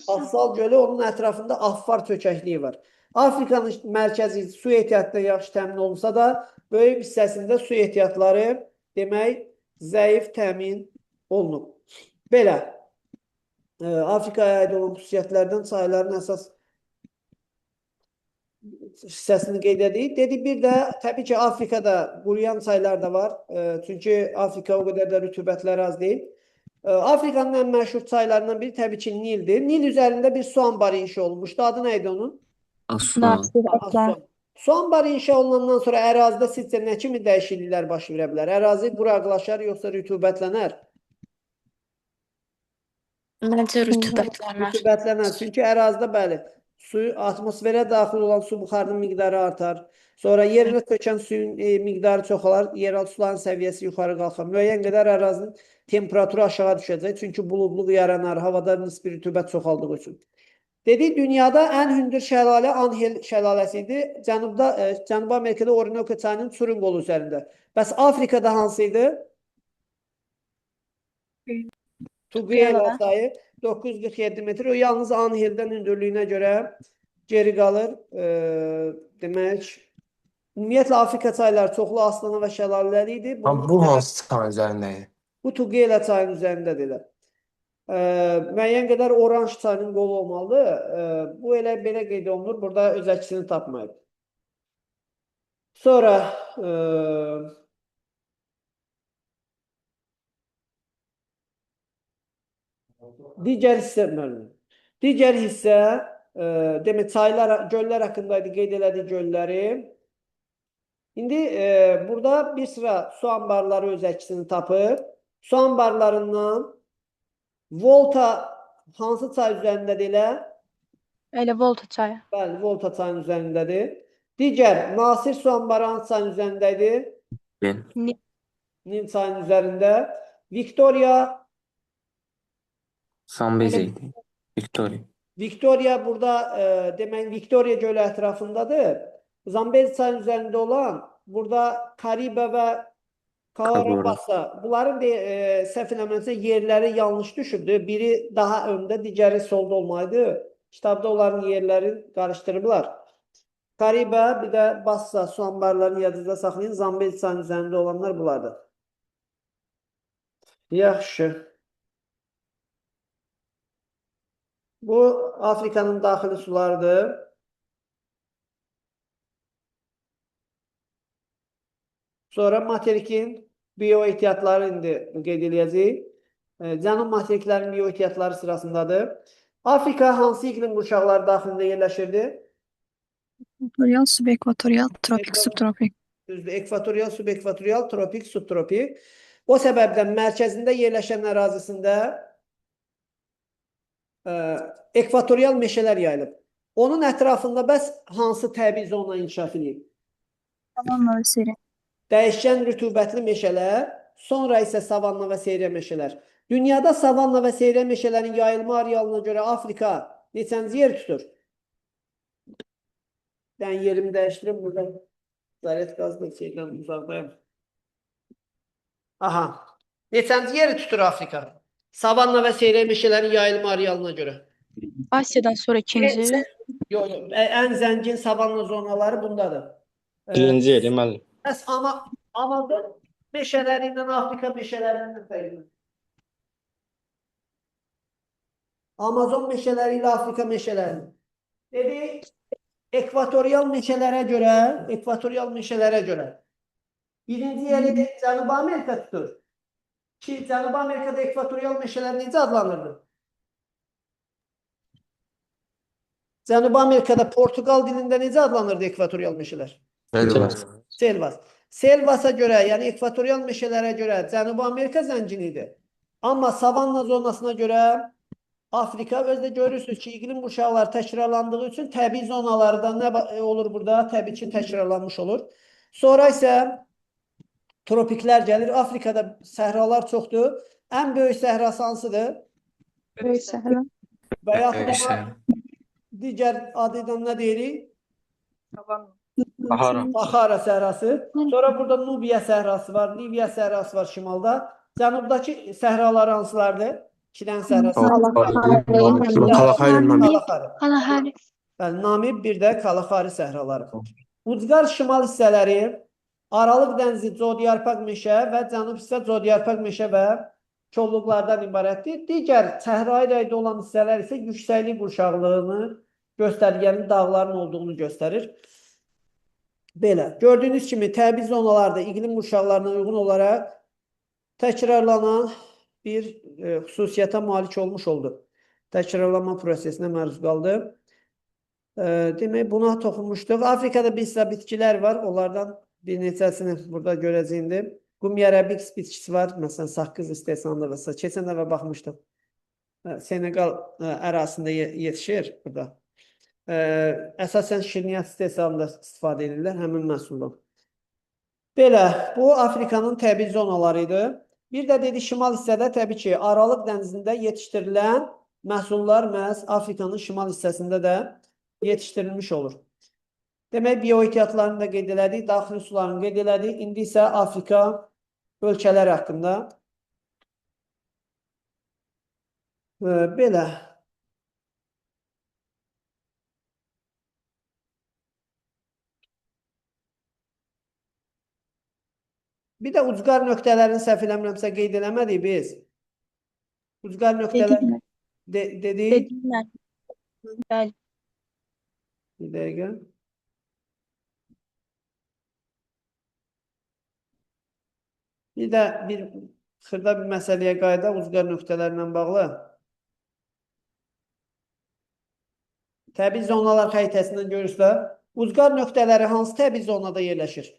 Assal gölü, onun ətrafında Affar çökəkliyi var. Afrikanın mərkəzi su ehtiyatı yaxşı təmin olunsa da, böyük hissəsində su ehtiyatları demək zəif təmin olunub. Belə, Afrikaya aid olan xüsusiyyətlərdən çayların əsas hissəsini qeyd edik. Dedik, bir də təbii ki, Afrikada quruyan çaylar da var. Çünki Afrika o qədər də rütubətləri az deyil. Afrikanın ən məşhur çaylarından biri təbii ki, Nildir. Nil üzərində bir su anbarı inşa olunmuşdu. Adı nə idi onun? Assuan. Assuan. Su anbarı inşa olunandan sonra ərazidə sizcə nə kimi dəyişikliklər baş verə bilər? Ərazi quraqlaşar, yoxsa rütubətlənər? Məncə rütubətlənər. Rütubətlənər. Çünki ərazidə bəli, atmosferə daxil olan su buxarının miqdarı artar. Sonra yerinə tökən suyun miqdarı çoxalar, yeraltı suların səviyyəsi yuxarı qalxar. Müəyyən qədər ərazinin temperaturu aşağı düşəcək. Çünki buludluq yaranar, havada nisbi rütubət çoxaldığı üçün. Dedik, dünyada ən hündür şəlalə Anhel şəlaləsi idi. Cənubi Amerikada Orinoco çayının Çurin qolu üzərində. Bəs Afrikada hansı idi? Tuguela çayı 947 metr. O yalnız Anheldən hündürlüyünə görə geri qalır. Demək, ümumiyyətlə Afrika çayları çoxlu aslana və şəlalələri idi. Bu hansı çayın üzərindədir? Bu Tuguela çayının üzərindədir. Müəyyən qədər oranj çayının qolu olmalıdır. Bu elə belə qeyd olunur. Burada öz əksini tapmayıb. Sonra digər hissə demək çaylar, göllər haqqındaydı, qeyd elədik gölləri. İndi burada bir sıra su anbarları öz əksini tapır. Su anbarlarından Volta hansı çay üzərindədir elə? Elə Volta çayı. Bəli, Volta çayının üzərindədir. Digər Nasir su anbarı hansı çayın üzərindədir? Nil çayının üzərində. Victoria Zambezi idi. Victoria. Victoria burada demək Victoria gölü ətrafındadır. Zambezi çayının üzərində olan burada Karibe və Kavarabasa. Bunların səhv eləmirəmsə yerləri yanlış düşübdü. Biri daha öndə, digəri solda olmalıydı. Kitabda onların yerlərini qarışdırıblar. Karibe, bir də Bassa su anbarlarını yadınızda saxlayın. Zambezi çayının üzərində olanlar bunlardır. Yaxşı. Bu Afrikanın daxili sularıdır. Sonra materikin bioehtiyatları indi qeyd edəcəyik. Cənub materiklərin bioehtiyatları sırasındadır. Afrika hansı iqlim qurşaqları daxilində yerləşirdi? Ekvatorial, subekvatorial, tropik, subtropik. Düzdür. Ekvatorial, subekvatorial, tropik, subtropik. O səbəbdən mərkəzində yerləşən ərazisində ekvatorial meşələr yayılıb. Onun ətrafında bəs hansı təbii zona inkişaf edib? Savanna ve seri. Dəyişkən rütubətli meşələr, sonra isə savanna və seyriyə meşələr. Dünyada savanna və seyriyə meşələrin yayılma arealına görə Afrika neçənci yer tutur? Ben yerimi dəyişdirəm burada. Zaret qazda şeydən uzaqdayım. Aha. Neçənci yeri tutur Afrika? Savanna və seyriyə meşələrin yayılma arealına görə. Asiyadan sonra ikinci. Yox, ən zəngin savanna zonaları bundadır. Birinci yeri müəllim. Bəs Amazon meşələri ilə Afrika meşələrindən fərqli. Amazon meşələri ilə Afrika meşələri. Dedik, ekvatorial meşələrə görə birinci yeri Cənubi Amerika tutur. Ki, Cənubi Amerikada ekvatorial meşələr necə adlanırdı? Cənubi Amerikada Portugal dilində necə adlanırdı ekvatorial meşələr? Selvas. Selvasa görə, yəni ekvatorial meşələrə görə Cənubi Amerika zəngin idi. Amma savanna zonasına görə Afrika, özdə görürsünüz ki, iqlim qurşaqları təkrarlandığı üçün təbii zonalarda nə olur burada? Təbii ki, təkrarlanmış olur. Sonra isə tropiklər gəlir. Afrikada səhralar çoxdur. Ən böyük səhrası hansıdır? Böyük səhra. Və yaxud digər adıyla nə deyirik? Sahara səhrası. Sonra burada Nubiya səhrası var, Liviya səhrası var şimalda. Cənubdakı səhralar hansılardır? İki dənə səhrası. Kalahari. Namib, bir də Kalahari səhraları. Ucqar şimal hissələri Aralıq dənizi Zodiyarpak meşə və cənub hissə Zodiyarpak meşə və kolluqlardan ibarətdir. Digər səhrai rəydə olan hissələr isə yüksəklik qurşaqlığını göstərgənin dağların olduğunu göstərir. Belə. Gördüyünüz kimi təbii zonalarda iqlim qurşaqlarına uyğun olaraq təkrarlanan bir xüsusiyyətə malik olmuş oldu. Təkrarlanma prosesinə məruz qaldı. Demək, buna toxunmuşduq. Afrikada bir sıra bitkilər var. Onlardan bir neçəsini burada görəcəyindir. Qumyarabix bitkisi var. Məsələn, saqqız istehsalında və s. Keçən dəfə baxmışdım. Senegal ərazisində yetişir burada. Əsasən şirniyyat istehsalında istifadə edirlər həmin məhsuldan. Belə, bu Afrikanın təbii zonaları idi. Bir də dedi, şimal hissədə təbii ki, Aralıq dənizində yetişdirilən məhsullar məhz Afrikanın şimal hissəsində də yetişdirilmiş olur. Demək, bioehtiyatlarını da qeyd elədik, daxili sularını qeyd elədik. İndi isə Afrika ölkələri haqqında. Belə. Bir də ucqar nöqtələrini səhv eləmirəmsə qeyd eləmədik biz. Ucqar nöqtələr dedik. Dedilər. Bəli. Bir dəqiqə. Bir də xırda bir məsələyə qayıdaq ucqar nöqtələrlə bağlı. Təbii zonalar xəritəsindən görürsünüz. Ucqar nöqtələri hansı təbii zonada yerləşir?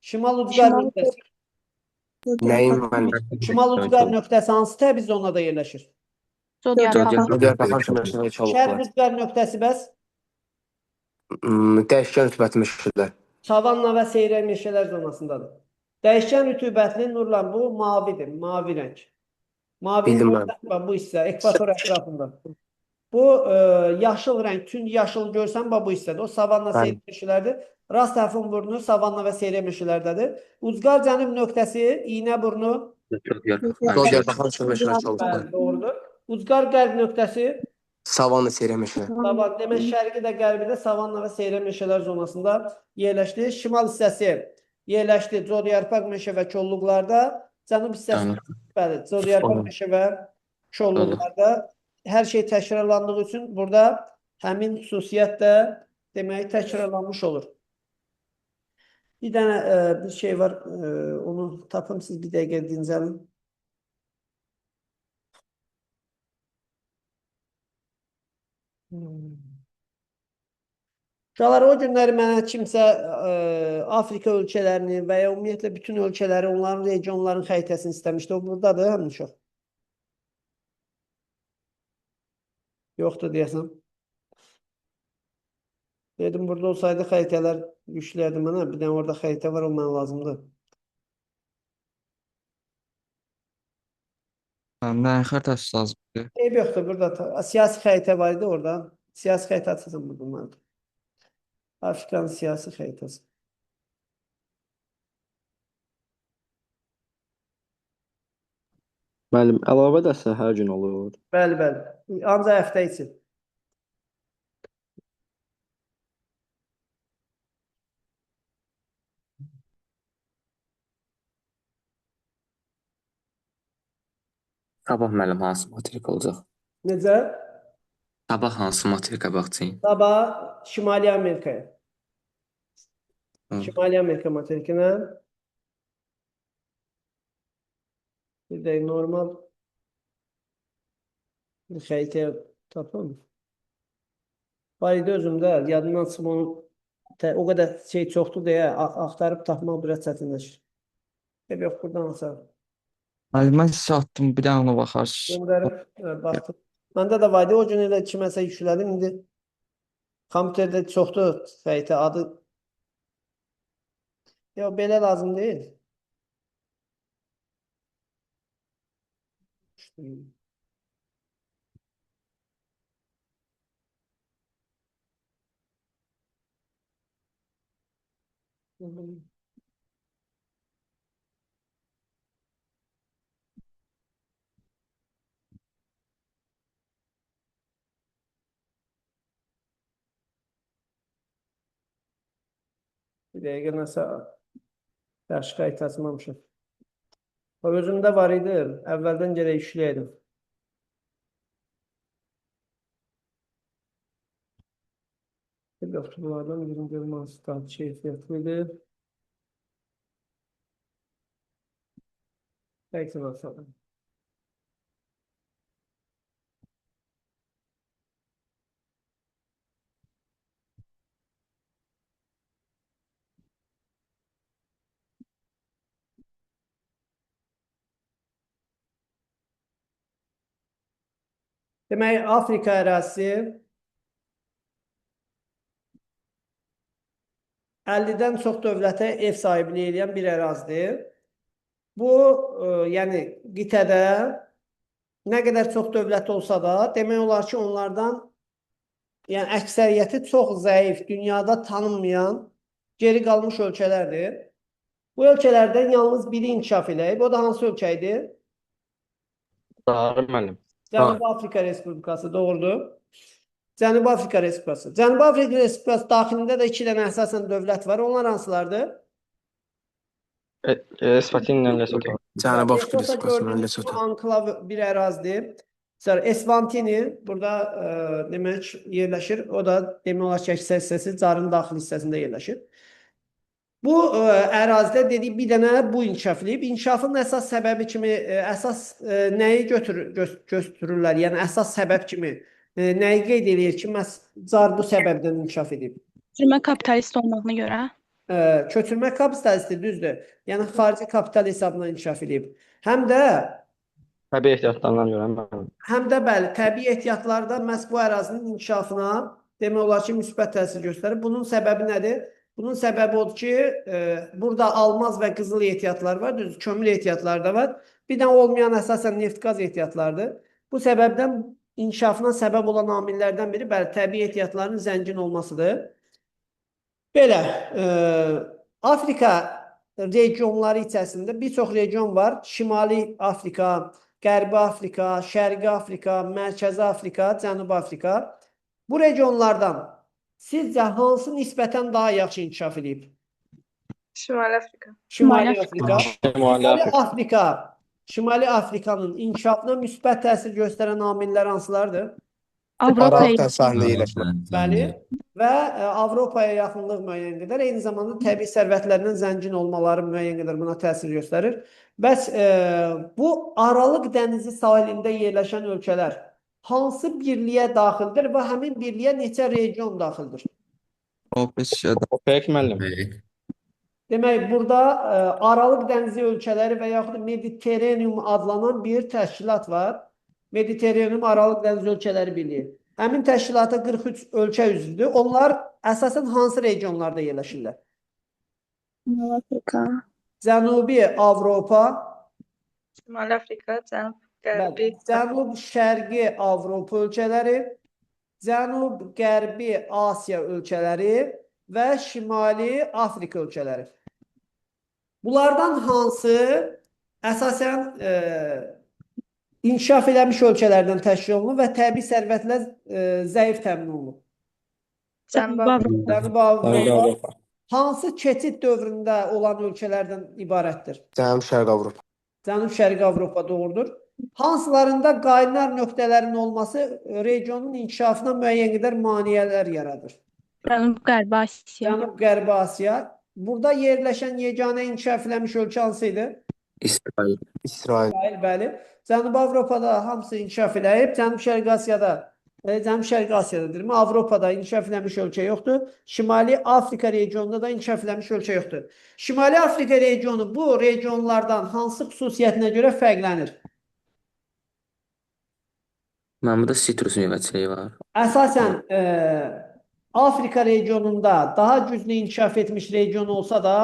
Şimal ucqar nöqtəsi. Nəyin müəllim? Şimal ucqar nöqtəsi hansı təbii zonada yerləşir? Zodiyarpak. Şərq ucqar nöqtəsi bəs? Dəyişkən rütubətli meşələr. Savanna və seyriyə meşələr zonasındadır. Dəyişkən rütubətli Nurlan, bu mavidir, mavi rəng. Mavi bu hissə, ekvator ətrafında. Bu yaşıl rəng, tünd yaşıl görsən, bu hissədir. O savanna seyriyə meşələrdir. Rast tərəfin burnu savanna və seyriyə meşələrdədir. Ucqar cənub nöqtəsi, iynə burnu. Doğrudur. Ucqar qərb nöqtəsi. Savanna seyriyə meşələr. Demək, şərqi də qərbi də savanna və seyriyə meşələr zonasında yerləşdi. Şimal hissəsi yerləşdi Zodiyarpak meşə və kolluqlarda. Cənub hissəsi Zodiyarpak meşə və kolluqlarda. Hər şey təkrarlandığı üçün burada həmin xüsusiyyət də demək təkrarlanmış olur. Bir dənə bir şey var, onu tapım, siz bir dəqiqə dincəlin. Uşaqlar, o günləri mənə kimsə Afrika ölkələrini və ya ümumiyyətlə bütün ölkələri, onların regionların xəritəsini istəmişdi. O buradadır, həmin uşaq. Yoxdur deyəsən. Dedim burada olsaydı xəritələr yüklərdim mənə. Bir dənə orada xəritə var, o mənə lazımdır. Nə xəritəsi lazımdır? Eyb yoxdur burada. Siyasi xəritə var idi orada. Siyasi xəritə açacağım bunlar. Afrikanın siyasi xəritəsi. Müəllim, əlavə dəsə hər gün olur. Bəli, bəli. Ancaq həftə içi. Sabah müəllim hansı materik olacaq? Necə? Sabah hansı materikə baxacağıq? Sabah Şimali Amerikaya. Hı. Şimali Amerika materikinə. Bir də normal bir xəritə tapım. Var idi özümdə. Yadımdan çıxıb onu o qədər şey çoxdur deyə axtarıb tapmaq biraz çətinləşir. Yox, buradan asarım. Müəllim, mən sizə atdım, bir dənə ona baxarsınız. Göndərib, baxdım. Məndə də var idi. O gün elə kiməsə yüklədim. İndi kompüterdə çoxdur xəritə adı. Yox, belə lazım deyil. Bir dəqiqə nəsə yaxşı xəritə açmamışım. O özümdə var idi. Əvvəldən gərək yükləyəydim. Yoxdur, bunlardan birini görmək istəyirəm. Keyfiyyətlidir. Bəlkə nasıl? Demək, Afrika ərazisi 50-dən çox dövlətə ev sahibliyi edən bir ərazidir. Bu, yəni qitədə nə qədər çox dövlət olsa da, demək olar ki, onlardan yəni əksəriyyəti çox zəif, dünyada tanınmayan, geri qalmış ölkələrdir. Bu ölkələrdən yalnız biri inkişaf eləyib. O da hansı ölkə idi? Doğru müəllim. Cənubi Afrika Respublikası, doğrudur. Cənubi Afrika Respublikası. Cənubi Afrika Respublikası daxilində də 2 dənə əsasən dövlət var. Onlar hansılardır? Eswatini ilə Lesotho. Cənubi Afrika Lesotho Respublikası ilə gördüyünüz Lesotho. bu anklav bir ərazidir. Sonra Eswatini burada demək yerləşir. O da demək olar ki, əksər hissəsi Carın daxili hissəsində yerləşir. Bu ərazidə dedik bir dənə bu inkişaf edib. İnkişafın əsas səbəbi kimi əsas nəyi götürürlər? Yəni əsas səbəb kimi nəyi qeyd edir ki, məhz Car bu səbəbdən inkişaf edib? Köçürmə kapitalist olmağına görə. Köçürmə kapitalisti düzdür. Yəni xarici kapital hesabına inkişaf edib. Həm də Təbii ehtiyatlarından görə müəllim. Həm də bəli, təbii ehtiyatlarda məhz bu ərazinin inkişafına demək olar ki, müsbət təsir göstərir. Bunun səbəbi nədir? Bunun səbəbi odur ki, burada almaz və qızıl ehtiyatlar var, düzdür, kömür ehtiyatları da var. Bir də olmayan əsasən neft-qaz ehtiyatlardır. Bu səbəbdən inkişafına səbəb olan amillərdən biri bəli, təbii ehtiyatların zəngin olmasıdır. Belə, Afrika regionları içərisində bir çox region var. Şimali Afrika, Qərbi Afrika, Şərqi Afrika, Mərkəzi Afrika, Cənubi Afrika. Bu regionlardan sizcə hansı nisbətən daha yaxşı inkişaf edib? Şimali Afrika. Şimali Afrika. Şimali Afrika. Şimali Afrikanın inkişafına müsbət təsir göstərən amillər hansılardır? Avropa Araq sahilində yerləşmə. Bəli. Və Avropaya yaxınlıq müəyyən qədər, eyni zamanda təbii sərvətlərindən zəngin olmaları müəyyən qədər buna təsir göstərir. Bəs bu Aralıq dənizi sahilində yerləşən ölkələr hansı birliyə daxildir və həmin birliyə neçə region daxildir? OPEC müəllim. Demək, burada Aralıq dənizi ölkələri və yaxud Mediterraneum adlanan bir təşkilat var. Mediterraneum Aralıq dənizi ölkələri birliyi. Həmin təşkilata 43 ölkə üzvdür. Onlar əsasən hansı regionlarda yerləşirlər? Şimal Afrika. Cənubi Avropa, Şimali Afrika, Cənub-Qərbi bəli, Cənub-Şərqi Avropa ölkələri, Cənub-Qərbi Asiya ölkələri və Şimali Afrika ölkələri. Bunlardan hansı əsasən inkişaf eləmiş ölkələrdən təşkil olunur və təbii sərvətlə zəif təmin olunur? Cənubi Avropa. Cənubi Avropa Avropa. hansı keçid dövründə olan ölkələrdən ibarətdir? Cənub-Şərq Avropa. Cənub-Şərqi Avropa doğrudur. Hansılarında qaynar nöqtələrin olması regionun inkişafına müəyyən qədər maneələr yaradır? Cənub-Qərbi Asiya. Cənub-Qərbi Asiya. Burada yerləşən yeganə inkişaf eləmiş ölkə hansı idi? İsrail. İsrail. İsrail, bəli. Cənubi Avropada hamısı inkişaf eləyib. Cənub-Şərqi Asiyada, Cənub-Şərqi Asiyada deyirəm, Avropada inkişaf eləmiş ölkə yoxdur. Şimali Afrika regionunda da inkişaf eləmiş ölkə yoxdur. Şimali Afrika regionu bu regionlardan hansı xüsusiyyətinə görə fərqlənir? Məndə sitrus meyvəçiliyi var. Əsasən Afrika regionunda daha güclü inkişaf etmiş region olsa da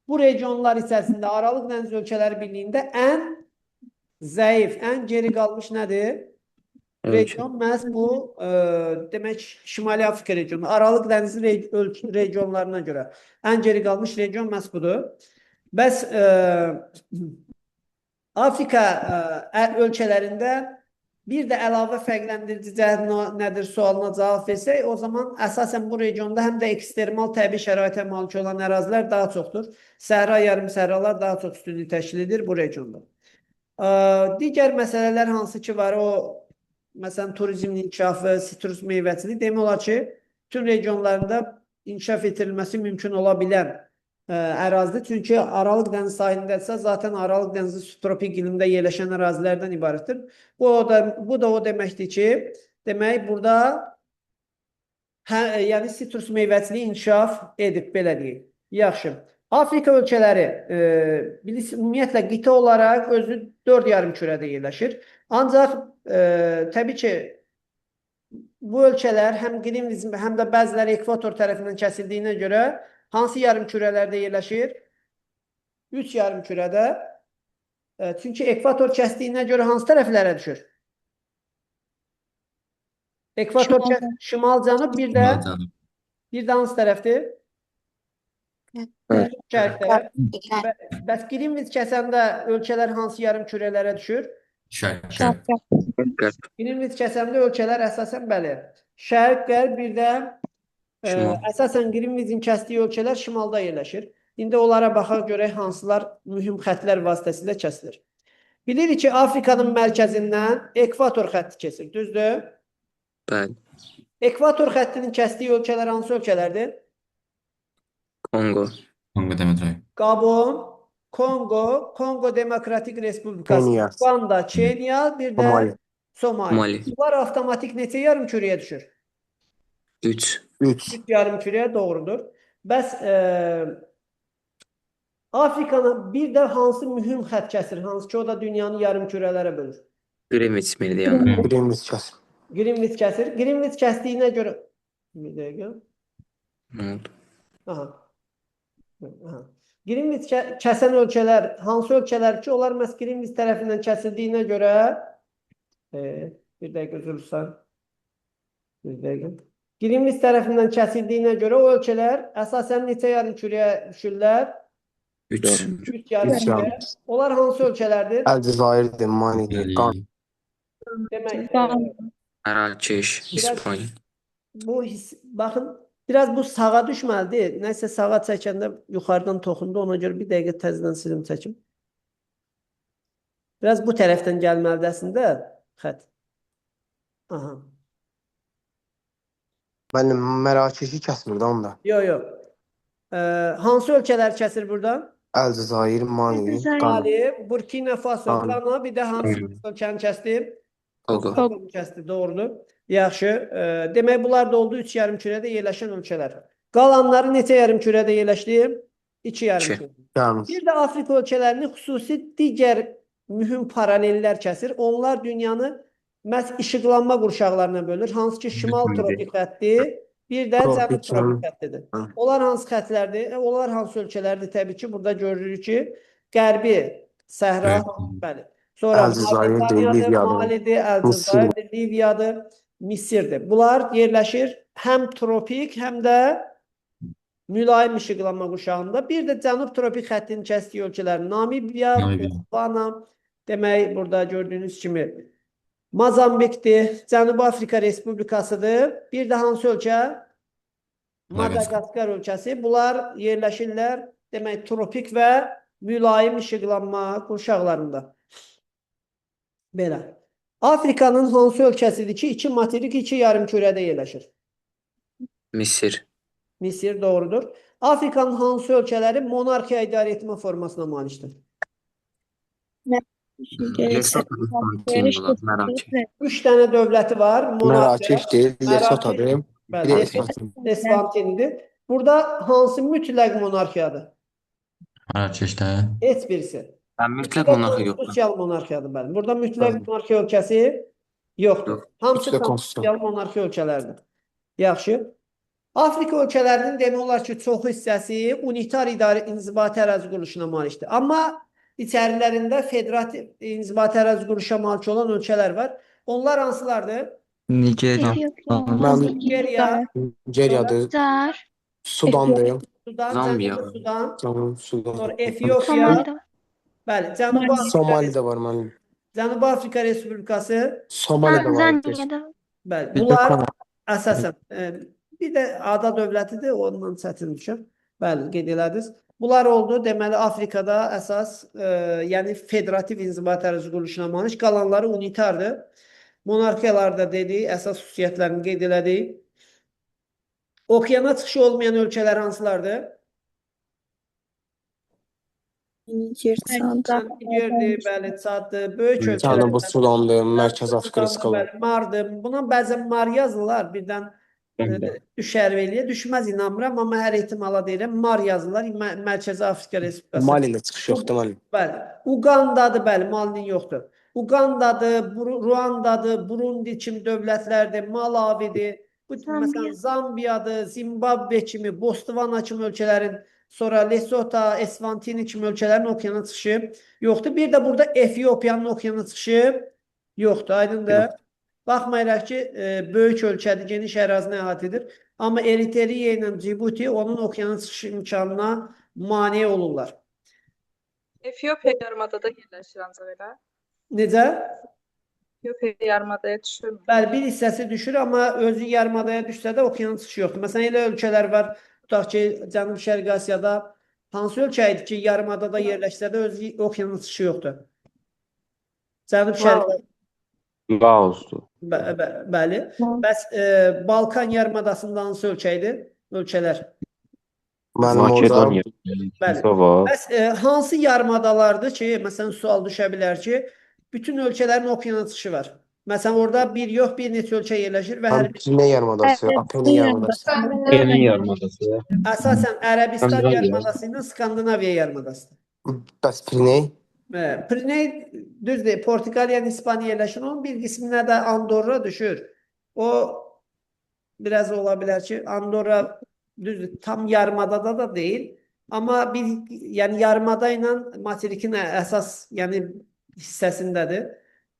bu regionlar içərisində Aralıq Dəniz Ölkələri Birliyində ən zəif, ən geri qalmış nədir? Region məhz bu demək Şimali Afrika regionu. Aralıq Dənizi regionlarına görə ən geri qalmış region məhz budur. Bəs Afrika ölkələrində bir də əlavə fərqləndirici cəhət nədir sualına cavab versək, o zaman əsasən bu regionda həm də ekstremal təbii şəraitə malik olan ərazilər daha çoxdur. Səhra, yarım səhralar daha çox üstünlük təşkil edir bu regionda. Digər məsələlər hansı ki var, o məsələn turizmin inkişafı, sitrus meyvəçiliyi demək olar ki, bütün regionlarında inkişaf etdirilməsi mümkün ola bilən ərazidir. Çünki Aralıq dənizi sahilindədirsə, zaten Aralıq dənizi subtropik iqlimdə yerləşən ərazilərdən ibarətdir. Bu da o deməkdir ki, demək burada yəni sitrus meyvəçiliyi inkişaf edib, belə deyək. Yaxşı. Afrika ölkələri ümumiyyətlə qitə olaraq özü 4 yarımkürədə yerləşir. Ancaq təbii ki, bu ölkələr həm Qrinviç, həm də bəziləri ekvator tərəfindən kəsildiyinə görə hansı yarımkürələrdə yerləşir? 3 yarımkürədə. Çünki ekvator kəsdiyinə görə hansı tərəflərə düşür? Ekvator şimal cənub, bir də hansı tərəfdir? Şərq tərəf. Bəs Qrinviç kəsəndə ölkələr hansı yarımkürələrə düşür? Şərq. Qrinviç kəsəndə ölkələr əsasən bəli. Şərq, qərb, bir də əsasən Qrinviçin kəsdiyi ölkələr şimalda yerləşir. İndi onlara baxaq görək hansılar mühüm xəttlər vasitəsilə kəsilir. Bilirik ki, Afrikanın mərkəzindən ekvator xətti keçir, düzdür? Bəli. Ekvator xəttinin kəsdiyi ölkələr hansı ölkələrdir? Kongo. Gabon, Kongo Demokratik Respublikası, Uganda, Kenya, bir də Somali. Bunlar avtomatik neçə yarımkürəyə düşür? 3. 3 yarımkürəyə doğrudur. Bəs Afrikanın bir də hansı mühüm xətt kəsir? Hansı ki, o da dünyanı yarımkürələrə bölür? Qrinviç meridianı. Qrinviç kəsir. Qrinviç kəsir. Qrinviç kəsdiyinə görə... Bir dəqiqə. Nə oldu? Aha. Qrinviç kəsən ölkələr hansı ölkələr ki, onlar məhz Qrinviç tərəfindən kəsildiyinə görə bir dəqiqə üzülürsən. Bir dəqiqə. Qrinviç tərəfindən kəsildiyinə görə o ölkələr əsasən neçə yarımkürəyə düşürlər? 3. 3 yarımkürəyə. Onlar hansı ölkələrdir? Əlcəzairdir, Malidir, Qan. Demək, Mərakeş, İspanya. baxın, biraz bu sağa düşməlidir. Nəsə sağa çəkəndə yuxarıdan toxundu. Ona görə bir dəqiqə təzədən silim çəkim. Biraz bu tərəfdən gəlməlidir əslində xətt. Aha. Müəllim, Mərakeşi kəsmir də onda. Yox. Hansı ölkələr kəsir buradan? Əlcəzair, Mali, Qan. Mali, Burkina Faso, Qana, bir də hansı ölkəni kəsdi? Togo. Togo kəsdi, doğrudur. Yaxşı. Demək, bunlar da oldu 3 yarımkürədə yerləşən ölkələr. Qalanları neçə yarımkürədə yerləşdi? 2 yarımkürədə. Bir də Afrika ölkələrini xüsusi digər mühüm paralellər kəsir. Onlar dünyanı məhz işıqlanma qurşaqlarına bölünür. Hansı ki şimal Düzdür. tropik xətti, bir də cənub Tropik, tropik cənub. xəttidir. Hı. Onlar hansı xəttlərdir? Onlar hansı ölkələrdir? Təbii ki, burada görürük ki, Qərbi Səhra, bəli. Sonra Əlcəzairdir, Mavritaniyadır, Liviyadır, Malidir, Əlcəzairdir, Liviyadır, Misirdir. Bunlar yerləşir həm tropik, həm də mülayim işıqlanma qurşağında. Bir də cənub tropik xəttinin kəsdiyi ölkələr Namibiya, Botswana, demək burada gördüyünüz kimi Mozambikdir, Cənubi Afrika Respublikasıdır. Bir də hansı ölkə? Madagaskar ölkəsi. Bunlar yerləşirlər demək tropik və mülayim işıqlanma qurşaqlarında. Belə. Afrikanın hansı ölkəsidir ki, iki materik, iki yarımkürədə yerləşir? Misir. Misir doğrudur. Afrikanın hansı ölkələri monarxiya idarə etmə formasına malikdir? Lesotho, Eswatini, Mərakeş. 3 dənə dövləti var. Monarxiya, Mərakeşdir, Lesotodur. bəli, Bir də Eswatini. Eswatinidir. Burada hansı mütləq monarxiyadır? Mərəkəşdə. Heç birisi. Mütləq monarxiya yoxdur. Konstitusiya monarxiyadır, bəli. Burada mütləq Bəli. monarxiya ölkəsi yoxdur. Yox. Hamısı Mütləq konstitusiya monarxiya ölkələrdir. Yaxşı. Afrika ölkələrinin demək olar ki, çox hissəsi unitar idarə inzibati ərazi quruluşuna malikdir. Amma içərilərində federativ inzibati ərazi quruluşuna malik olan ölkələr var. Onlar hansılardır? Nigeriya. Mən Nigeriya, Nigeriyadır, Car. Sudandır, Sudan, Zambiya. Cənubi Sudan, Cənub Sudan. sonra Efiopiya, Somali'de. bəli, Cənubi Afrika, Somali də var mənim. Cənubi Afrika Respublikası, Somali də var. Tanzanya'da. bəli. Bir də Bunlar Kongo. əsasən bir də ada dövlətidir, ondan çətin düşür. Bəli, qeyd elədiniz. Bunlar oldu. Deməli Afrikada əsas yəni federativ inzibati ərazi quruluşuna malik, qalanları unitardır. Monarxiyalarda dedik, əsas xüsusiyyətlərini qeyd elədik. Okeana çıxışı olmayan ölkələr hansılardır? Niger, Çad. Nigerdir, bəli, Çaddır, böyük Cənubi ölkələr. Sudandır, Mərkəzi Afrika Respublikası. Bəli, Mardır. Buna bəzən Mar yazırlar, birdən düşər eləyə. Düşməz inanmıram, amma hər ehtimala deyirəm, Mar yazırlar. Mərkəzi Afrika Respublikası. Mali ilə çıxış yoxdur Mali. Bəli. Ugandadır, bəli, Malinin yoxdur. Ugandadır, Ruandadır, Burundi kimi dövlətlərdir, Malavidir. Bu məsələn Zambiyadır, Zimbabve kimi, Botswana kimi ölkələrin, sonra Lesotho, Eswatini kimi ölkələrin okeana çıxışı yoxdur. Bir də burada Efiopiyanın okeana çıxışı yoxdur, aydındır. Baxmayaraq ki, böyük ölkədir, geniş ərazini əhatə edir. Amma Eritreya ilə Cibuti onun okeana çıxış imkanına mane olurlar. Efiopiya yarımadada yerləşir ancaq elə. Necə? Efiopiya yarımadaya düşürmür. Bəli, bir hissəsi düşür, amma özü yarımadaya düşsə də okeana çıxışı yoxdur. Məsələn, elə ölkələr var, tutaq ki, Cənub-Şərqi Asiyada hansı ölkə idi ki, yarımadada yerləşsə də özü okeana çıxışı yoxdur? Cənub-Şərqi Laosdur. Bəli. Bəs Balkan yarımadasında hansı ölkə idi? Ölkələr. Mənim orada Bəli. Bəs hansı yarımadalardır ki, məsələn, sual düşə bilər ki, bütün ölkələrin okeana çıxışı var. Məsələn, orada bir yox, bir neçə ölkə yerləşir və hər bir Apene yarımadası, Apene yarımadası. Yenin yarımadası. əsasən Ərəbistan Skandinaviya. yarımadası ilə Skandinaviya yarımadasıdır. Bəs Piriney? Piriney düzdür, Portuqaliya, İspaniya yerləşir. Onun bir qisminə də Andorra düşür. O biraz ola bilər ki, Andorra düzdür, tam yarımadada da deyil. Amma bir yəni yarımada ilə materikin əsas yəni hissəsindədir.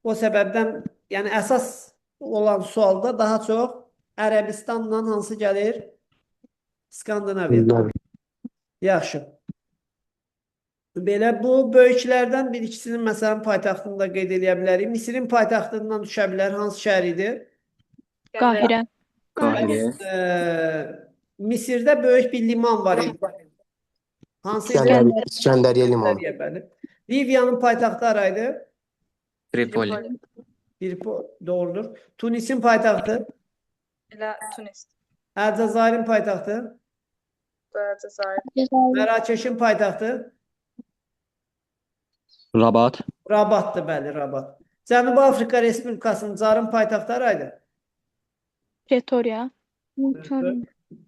O səbəbdən yəni əsas olan sualda daha çox Ərəbistanla hansı gəlir? Skandinaviya. Yaxşı. Belə bu böyüklərdən bir ikisinin məsələn paytaxtını da qeyd edə bilərik. Misirin paytaxtından düşə bilər. Hansı şəhər idi? Qahirə. Misirdə böyük bir liman var idi. Hansı idi? İskəndəriyyə limanı. Bəli. Liviyanın paytaxtı haraydı? Tripoli. Doğrudur. Tunisin paytaxtı? Elə Tunis. Əlcəzairin paytaxtı? Cəzair. Mərakeşin paytaxtı? Rabat. Rabatdır, bəli, Rabat. Cənubi Afrika Respublikasının Carın paytaxtı haraydı? Pretoriya.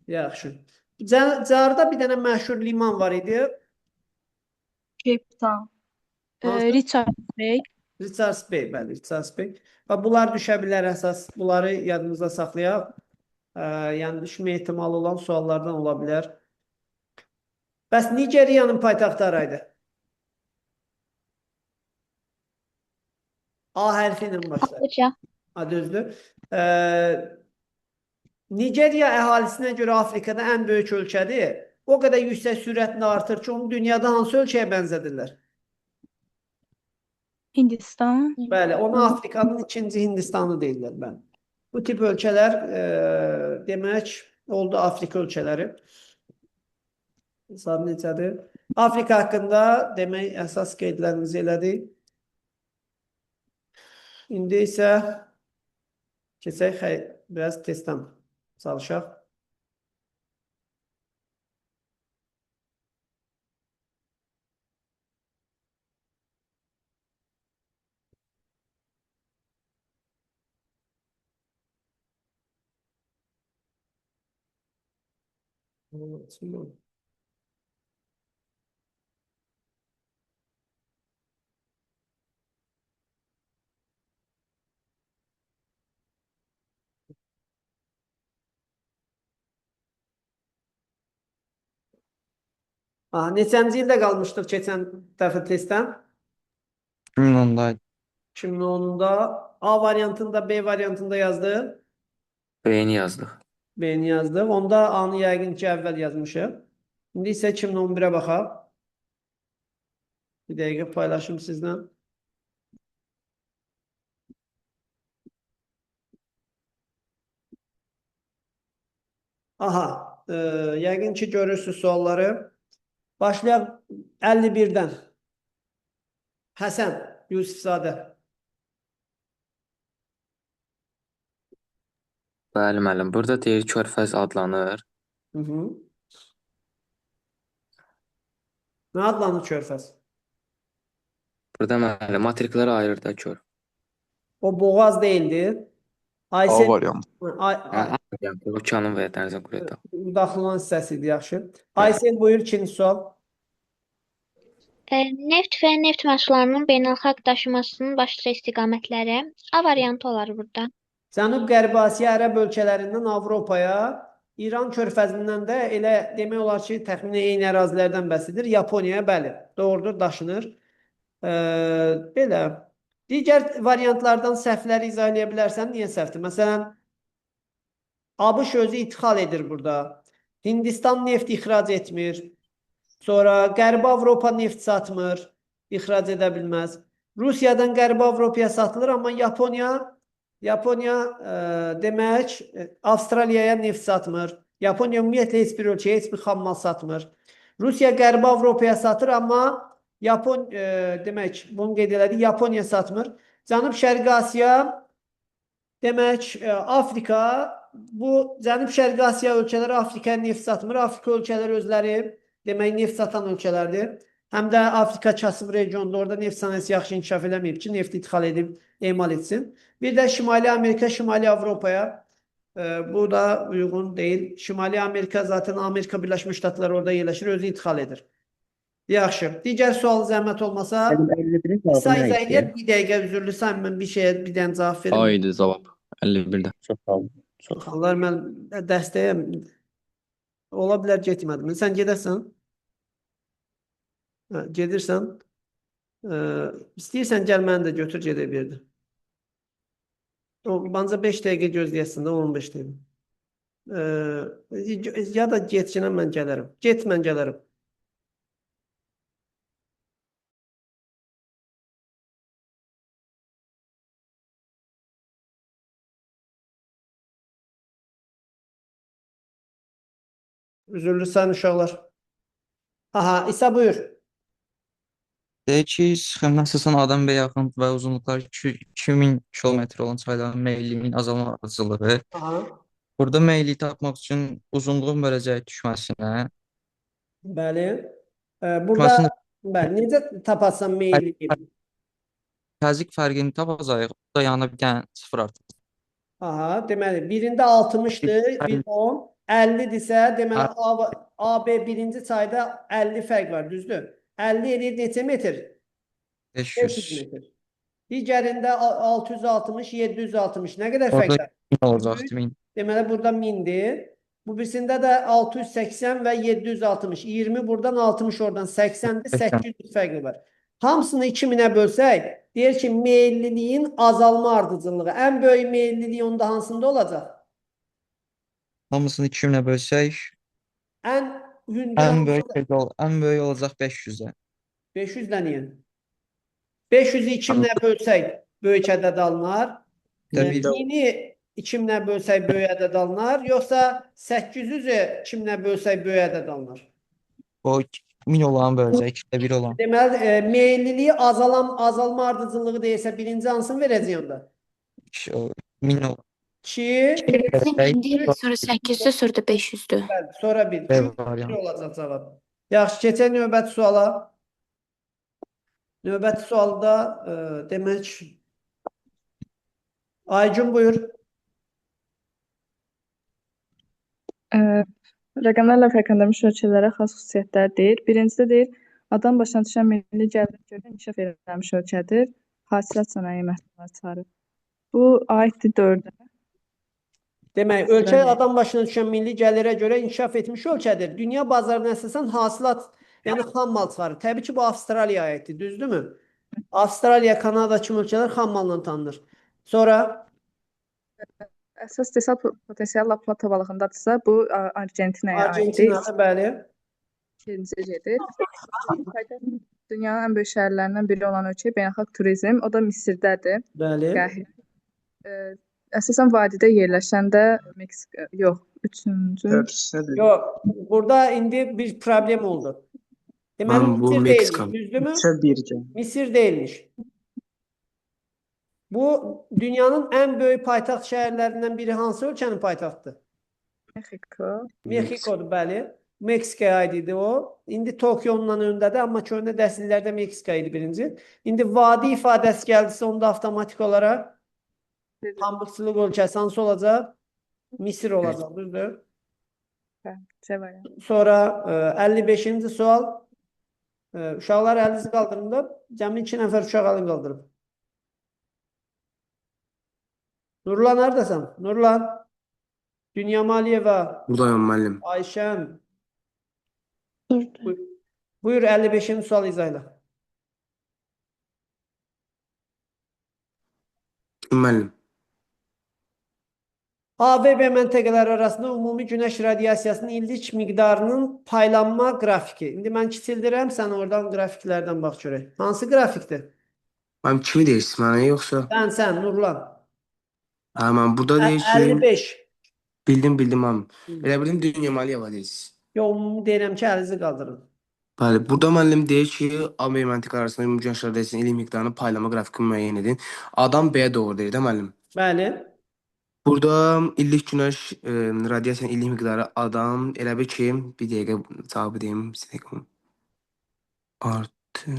Yaxşı. Carda bir dənə məşhur liman var idi. Cape Town. Richard Bey. Richards Bay, bəli, Richards Bay. Və bunlar düşə bilər əsas. Bunları yadımızda saxlayaq. Yəni düşmə ehtimalı olan suallardan ola bilər. Bəs Nigeriyanın paytaxtı haraydı? A hərfi ilə başlar. Abuja. Ha, düzdür. Nigeriya əhalisinə görə Afrikada ən böyük ölkədir. O qədər yüksək sürətlə artır ki, onu dünyada hansı ölkəyə bənzədirlər? Hindistan. Bəli, ona Afrikanın ikinci Hindistanı deyirlər. Bəli. Bu tip ölkələr demək oldu Afrika ölkələri. Hesab necədir? Afrika haqqında demək əsas qeydlərimizi elədik. İndi isə keçək biraz testdən çalışaq. Neçənci ildə qalmışdıq keçən dəfə testdən? 2010'daydı. 2010'da A variantında, B variantında yazdı. B-ni yazdıq. B-ni yazdıq. Onda A-nı yəqin ki, əvvəl yazmışıq. İndi isə 2011-ə baxaq. Bir dəqiqə paylaşım sizlə. Aha, yəqin ki, görürsünüz sualları. Başlayaq 51-dən. Həsən Yusifzadə. Bəli, müəllim. Burada deyir körfəz adlanır. Nə adlanır körfəz? Burada müəllim materikləri ayırır da kör. O boğaz değildi. Aysel variant. Okeanın və ya dənizin quruydu. müdaxilə hissəsidir, yaxşı. Aysel buyur ikinci sual. Neft və neft məhsullarının beynəlxalq daşımasının başlıca istiqamətləri A variantı olar burada. Cənub-Qərbi Asiya ərəb ölkələrindən Avropaya, İran körfəzindən də elə demək olar ki, təxminən eyni ərazilərdən bəhsedilir. Yaponiyaya, bəli, doğrudur, daşınır. Belə. Digər variantlardan səhvləri izah edə bilərsən, niyə səhvdir? Məsələn, ABŞ özü ithal edir burada. Hindistan neft ixrac etmir. Sonra Qərbi Avropa neft satmır, ixrac edə bilməz. Rusiyadan Qərbi Avropaya satılır, amma Yaponiya demək Avstraliyaya neft satmır. Yaponiya ümumiyyətlə heç bir ölkəyə heç bir xammal satmır. Rusiya Qərbi Avropaya satır, amma demək, bunu qeyd elədik, Yaponiya satmır. Cənub-Şərqi Asiya, demək, Afrika, bu Cənub-Şərqi Asiya ölkələri Afrikaya neft satmır. Afrika ölkələri özləri, demək, neft satan ölkələrdir. Həm də Afrika kasıb regionunda orada neft sənayesi yaxşı inkişaf eləməyib ki, nefti ixal edib, emal etsin. Bir də Şimali Amerika, Şimali Avropaya bu da uyğun deyil. Şimali Amerika zaten Amerika Birləşmiş Ştatları orada yerləşir, özü ixal edir. Yaxşı. Digər sual zəhmət olmasa izah edir. Bir dəqiqə üzürlü sən mən bir şeyə bir dənə cavab verim. Aydı cavab. 51'də. Çox sağ olun. Çox Allah mən dəstəyəm. Ola bilər getmədim. Sən gedəsən? Gedirsən? İstəyirsən gəl məni də götür gedə birdi. Bence 5 dəqiqə gözləyəsən də 15 dəqiqə. Ya da getçinə mən gələrəm. Get mən gələrəm. Üzürlü sən uşaqlar. Aha, İsa buyur. Deyir ki, sxemə əsasən adam və yaxın və uzunluqları 2000 kilometr olan çayların meylliyinin azalma ardıcılığı. Aha. Burada meyilliyi tapmaq üçün uzunluğun böləcəyi düşməsinə. Bəli. Burada bəli, necə tapasan meyilliyi? Təzyiq fərqini tapacağıq. Burada yanına bir dənə sıfır artıq. Aha, deməli, birində 60-dır, bir 10, 50-dirsə, deməli AB birinci çayda 50 fərq var, düzdür? 50 eləyir neçə metr? 500 500. metr. Digərində 660, 760. Nə qədər Orada fərq var? 1000 olacaqdı 1000. Deməli burada 1000'dir. Bu birisində də 680 və 760. 20 buradan 60 oradan 80'dir. 80. 800 fərqi var. Hamısını 2000'ə bölsək, deyir ki, meyilliliyin azalma ardıcıllığı. Ən böyük meyillilik onda hansında olacaq? Hamısını 2000-ə bölsək, Ən hündür ən böyük hansıdır? ən böyük olacaq 500-ə. 500 ilə niyə? 500'ü 2000'ə bölsək böyük ədəd alınar. Təbii. 1000'i 2000'ə bölsək böyük ədəd alınar. Yoxsa 800'ü 2000'ə bölsək böyük ədəd alınar. O 1000 olanı böləcək, 2/1 olan. Deməli, meyilliliyi azalma ardıcıllığı deyilsə birinci hansını verəcək onda? 1000 olan. 2, Sonra 800'dür, sonra da 500'dür. sonra 1. B 2 variantı. olacaq cavab. Yaxşı, keçək növbəti suala. Növbəti sualda demək Aycun buyur. Rəqəmlərlə fərqləndirilmiş ölçülərə xas xüsusiyyətlər deyir. Birincisi deyir, adam başına düşən milli gəlirə görə inkişaf edilmiş ölkədir. Hasilat sənaye məhsulları. Bu aiddir 4-ə. Demək, ölkə adam başına düşən milli gəlirə görə inkişaf etmiş ölkədir. Dünya bazarına əsasən hasilat, yəni xam mal çıxarır. Təbii ki, bu Avstraliyaya aiddir, düzdürmü? Avstraliya, Kanada kimi ölkələr xam malla tanınır. Sonra Əsas istehsal potensialı plato balığındadırsa, bu Argentinaya aiddir. Argentinada, bəli. İkinci gedir. Dünyanın ən böyük şəhərlərindən biri olan ölkə beynəlxalq turizm, o da Misirdədir. Bəli. Qahirə. Əsasən vadidə yerləşən də Meksika, yox, üçüncü. Yox, burada indi bir problem oldu. Deməli, Mən bu Misir Meksika. değilmiş, düzdürmü? Misir değilmiş. Bu dünyanın ən böyük paytaxt şəhərlərindən biri hansı ölkənin paytaxtıdır? Meksika. Meksikodur, bəli. Meksikaya aid idi o. İndi Tokyo ondan öndədir, amma köhnə dəsillərdə Meksika idi birinci. İndi vadi ifadəsi gəldisə onda avtomatik olaraq pambıqçılıq ölkəsi hansı olacaq? Misir olacaq, düzdür? C variantı. Sonra 55-ci sual. Uşaqlar əlinizi qaldırın da. Cəmi 2 nəfər uşaq əlini qaldırıb. Nurlan neredesin? Nurlan. Dünya Maliyeva. Buradayım müəllim. Ayşən. Buyur 55'in sual izahla. Müəllim. ABB məntəqələri arasında ümumi günəş radiasiyasının illik miqdarının paylanma qrafiki. İndi mən kiçildirəm, sən oradan qrafiklərdən bax görək. Hansı qrafikdir? Mənim kimi deyirsiniz mənə yoxsa? Sən Nurlan. Hə, mən burada deyir ki, 55. bildim mənim. Elə bildim Dünya Maliyeva deyirsiniz. Yox, ümumi deyirəm ki, əlinizi qaldırın. Bəli, burada müəllim deyir ki, ABB məntəqələri arasında ümumi günəş radiasiyasının illik miqdarını paylama qrafiki müəyyən edin. Adam B-yə doğru deyir də müəllim. Bəli. Burada illik günəş radiasiyanın illik miqdarı adam elə bil ki, bir dəqiqə cavabı deyim, bir dəqiqə. Artı.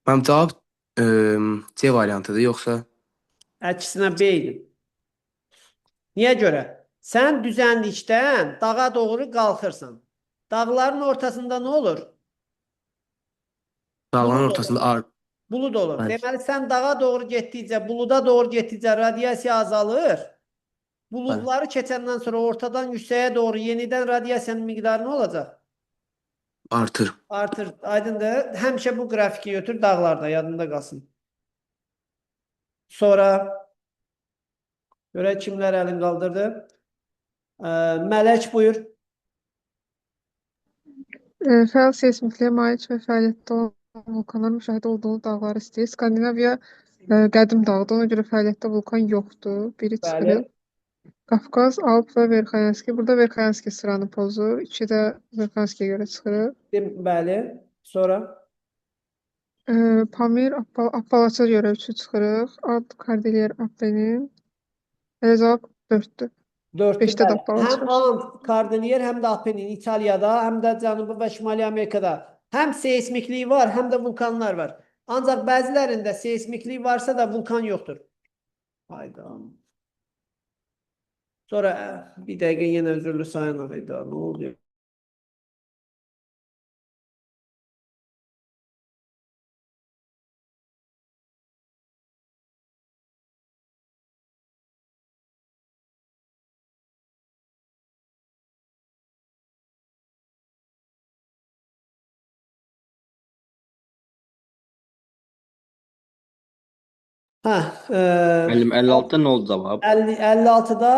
Mənim cavab C variantıdır, yoxsa? Əksinə B idi. Niyə görə? Sən düzənlikdən dağa doğru qalxırsan. Dağların ortasında nə olur? Dağların ortasında Bulud olur. Bəli. Deməli, sən dağa doğru getdikcə, buluda doğru getdikcə radiasiya azalır. Buludları keçəndən sonra ortadan yüksəyə doğru yenidən radiasiyanın miqdarı nə olacaq? artır. Artır. Aydındır. Həmişə bu qrafiki götür dağlarda, yadında qalsın. Sonra görək kimlər əlini qaldırdı. Mələk buyur. Fəal seysmikliyə malik və fəaliyyətdə olan vulkanların müşahidə olduğu dağları istəyir. Skandinaviya qədim dağdır, ona görə fəaliyyətdə vulkan yoxdur. Biri çıxırıq. Qafqaz, Alp və Verxanski. Burada Verxanski sıranı pozur. 2 də Verxanskiyə görə çıxırıq. Bəli. Sonra? Pamir, Appalaça görə 3-ü çıxırıq. Ad, Kordilyer, Appenin. Elə cavab 4-dür. 5-də də Appalaça. Həm Ant, Kordilyer, həm də Appenin İtaliyada, həm də Cənubi və Şimali Amerikada. Həm seysmikliyi var, həm də vulkanlar var. Ancaq bəzilərində seysmikliyi varsa da vulkan yoxdur. Hayda. Sonra bir dəqiqə yenə özürlü sayın hayda. Ne oluyor? Hə, Müəllim 56-da nə oldu cavab? 56'da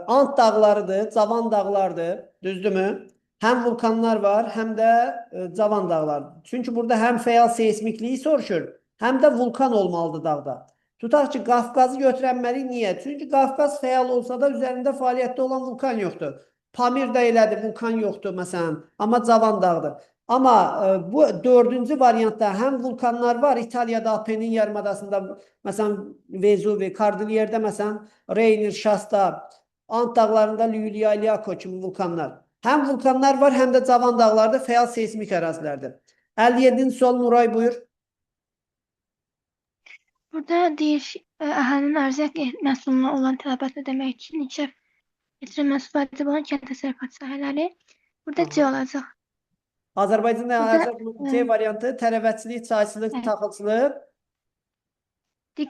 Ant dağlarıdır, Cavan dağlardır. Düzdürmü? Hem vulkanlar var hem de Cavan dağlar. Çünkü burada hem fəal seismikliyi soruşur, hem de vulkan olmalıdır dağda. Tutaq ki, Qafqazı götürənməli niye? Çünkü Qafqaz fəal olsa da üzerinde fəaliyyətdə olan vulkan yoktur. Pamirdə elədir, vulkan yoktur məsələn, amma Cavan dağdır. Ama bu dördüncü variantda hem vulkanlar var, İtalya'da Apennin yarımadasında mesela Vezuvi, Kordilyer'de mesela Rainier, Shasta, Ant dağlarında Liulia, Iliako kimi vulkanlar. Hem vulkanlar var hem de Cavan dağlarda fəal seismik ərazilərdir. 57. sual Nuray buyur. Burada deyir, əhalinin ərzaq məhsuluna olan tələbatını demək üçün inkişaf etdirilən məhsul olan kənd təsərrüfatı sahələri. Burada C olacaq. Azərbaycanda Burada, ərzaq C variantı tərəvətçilik, çayçılıq, Evet. taxılçılıq.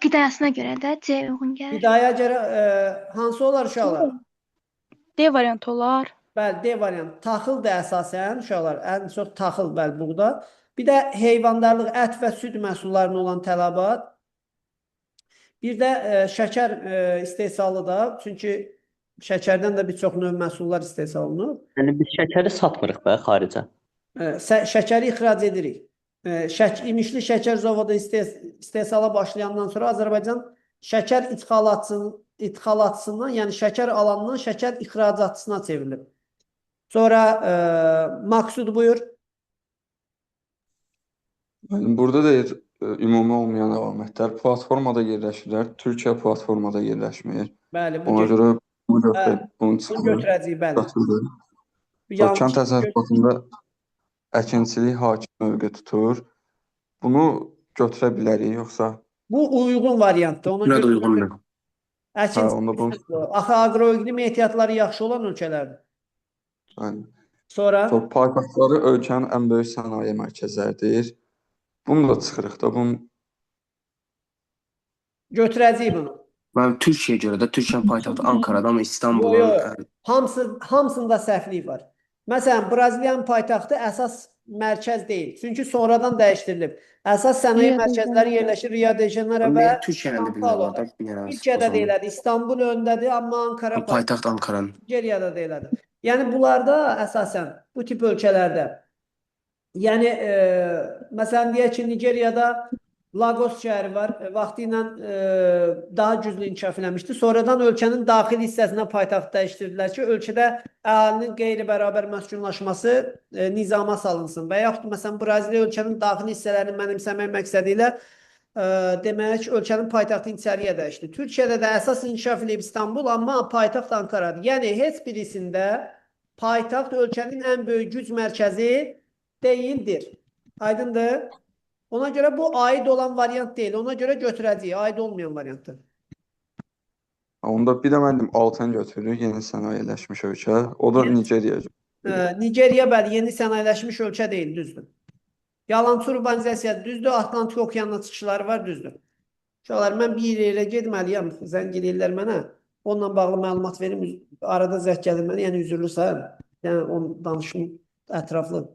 Qidayasına görə də C uyğun gəlir. Qidaya görə hansı olar uşaqlar? D variantı olar. Bəli, D variant. Taxıl da əsasən uşaqlar, ən çox taxıl, bəli, buğda. Bir də heyvandarlıq, ət və süd məhsullarına olan tələbat. Bir də şəkər istehsalı da, çünki şəkərdən də bir çox növ məhsullar istehsal olunur. Yəni biz şəkəri satmırıq da xaricə. Şəkəri ixrac edirik. İmişli şəkər zavodu istehsala başlayandan sonra Azərbaycan şəkər ixalatçısından, yəni şəkər alanından şəkər ixracatçısına çevrilib. Sonra Maksud buyur. Burada deyir ümumi olmayan əlamətlər platformada yerləşirlər. Türkiyə platformada yerləşmir. Bəli, bu Ona görə bunu Bəli, bunu bunu çıxırıq. götürəcəyik, bəli. Götürürük. Yanlış Kənd təsərrüfatında əkinçilik hakim mövqe tutur. Bunu götürə bilərik, yoxsa? Bu uyğun variantdır. Ona Buna da görə uyğundur. onda bunu axı aqroiqlim ehtiyatları yaxşı olan ölkələrdir. yəni, Sonra paytaxtları ölkənin ən böyük sənaye mərkəzləridir. Bunu da çıxırıq da. Bunu götürəcəyik bunu. Mən Türkiyəyə görə də Türkiyənin paytaxtı Ankara'da amma Yo, İstanbulun yo. Hamısında səhvlik var. Məsələn, Braziliyanın paytaxtı əsas mərkəz deyil. Çünki sonradan dəyişdirilib. Əsas sənaye Rio de mərkəzləri yerləşir Rio de Janeiro və Türkiyənin də São bilirlər Paulo'da. da. bilirəm, Türkiyədə o zaman. deyilədi, İstanbul öndədir, amma Ankara Paytaxt Ankara'nın. Nigeriyada deyilədi. Yəni bunlarda əsasən bu tip ölkələrdə yəni məsələn deyək ki, Nigeriyada Lagos şəhəri var. Vaxtı ilə daha güclü inkişaf eləmişdi. Sonradan ölkənin daxili hissəsinə paytaxt dəyişdirdilər ki, ölkədə əhalinin qeyri-bərabər məskunlaşması nizama salınsın. Və yaxud məsələn Braziliya ölkənin daxili hissələrini mənimsəmək məqsədi ilə demək ölkənin paytaxtı içəriyə dəyişdi. Türkiyədə də əsas inkişaf edib İstanbul, amma paytaxt Ankaradır. Yəni heç birisində paytaxt ölkənin ən böyük güc mərkəzi deyildir. Aydındır? Ona görə bu aid olan variant deyil. Ona görə götürəcəyik. Aid olmayan variantdır. onda bir də mənim altını götürürük, yeni sənayeləşmiş ölkə. O da Yeni- Nigeriya. Nigeriya bəli, yeni sənayeləşmiş ölkə deyil, düzdür. Yalançı urbanizasiya düzdür, Atlantik okeanına çıxışları var, düzdür. Uşaqlar, mən bir yerə getməliyəm, zəng edirlər mənə. Onunla bağlı məlumat verim, arada zəng gəlir mənə, yəni üzürlüsən. Yəni onu danışım ətraflı.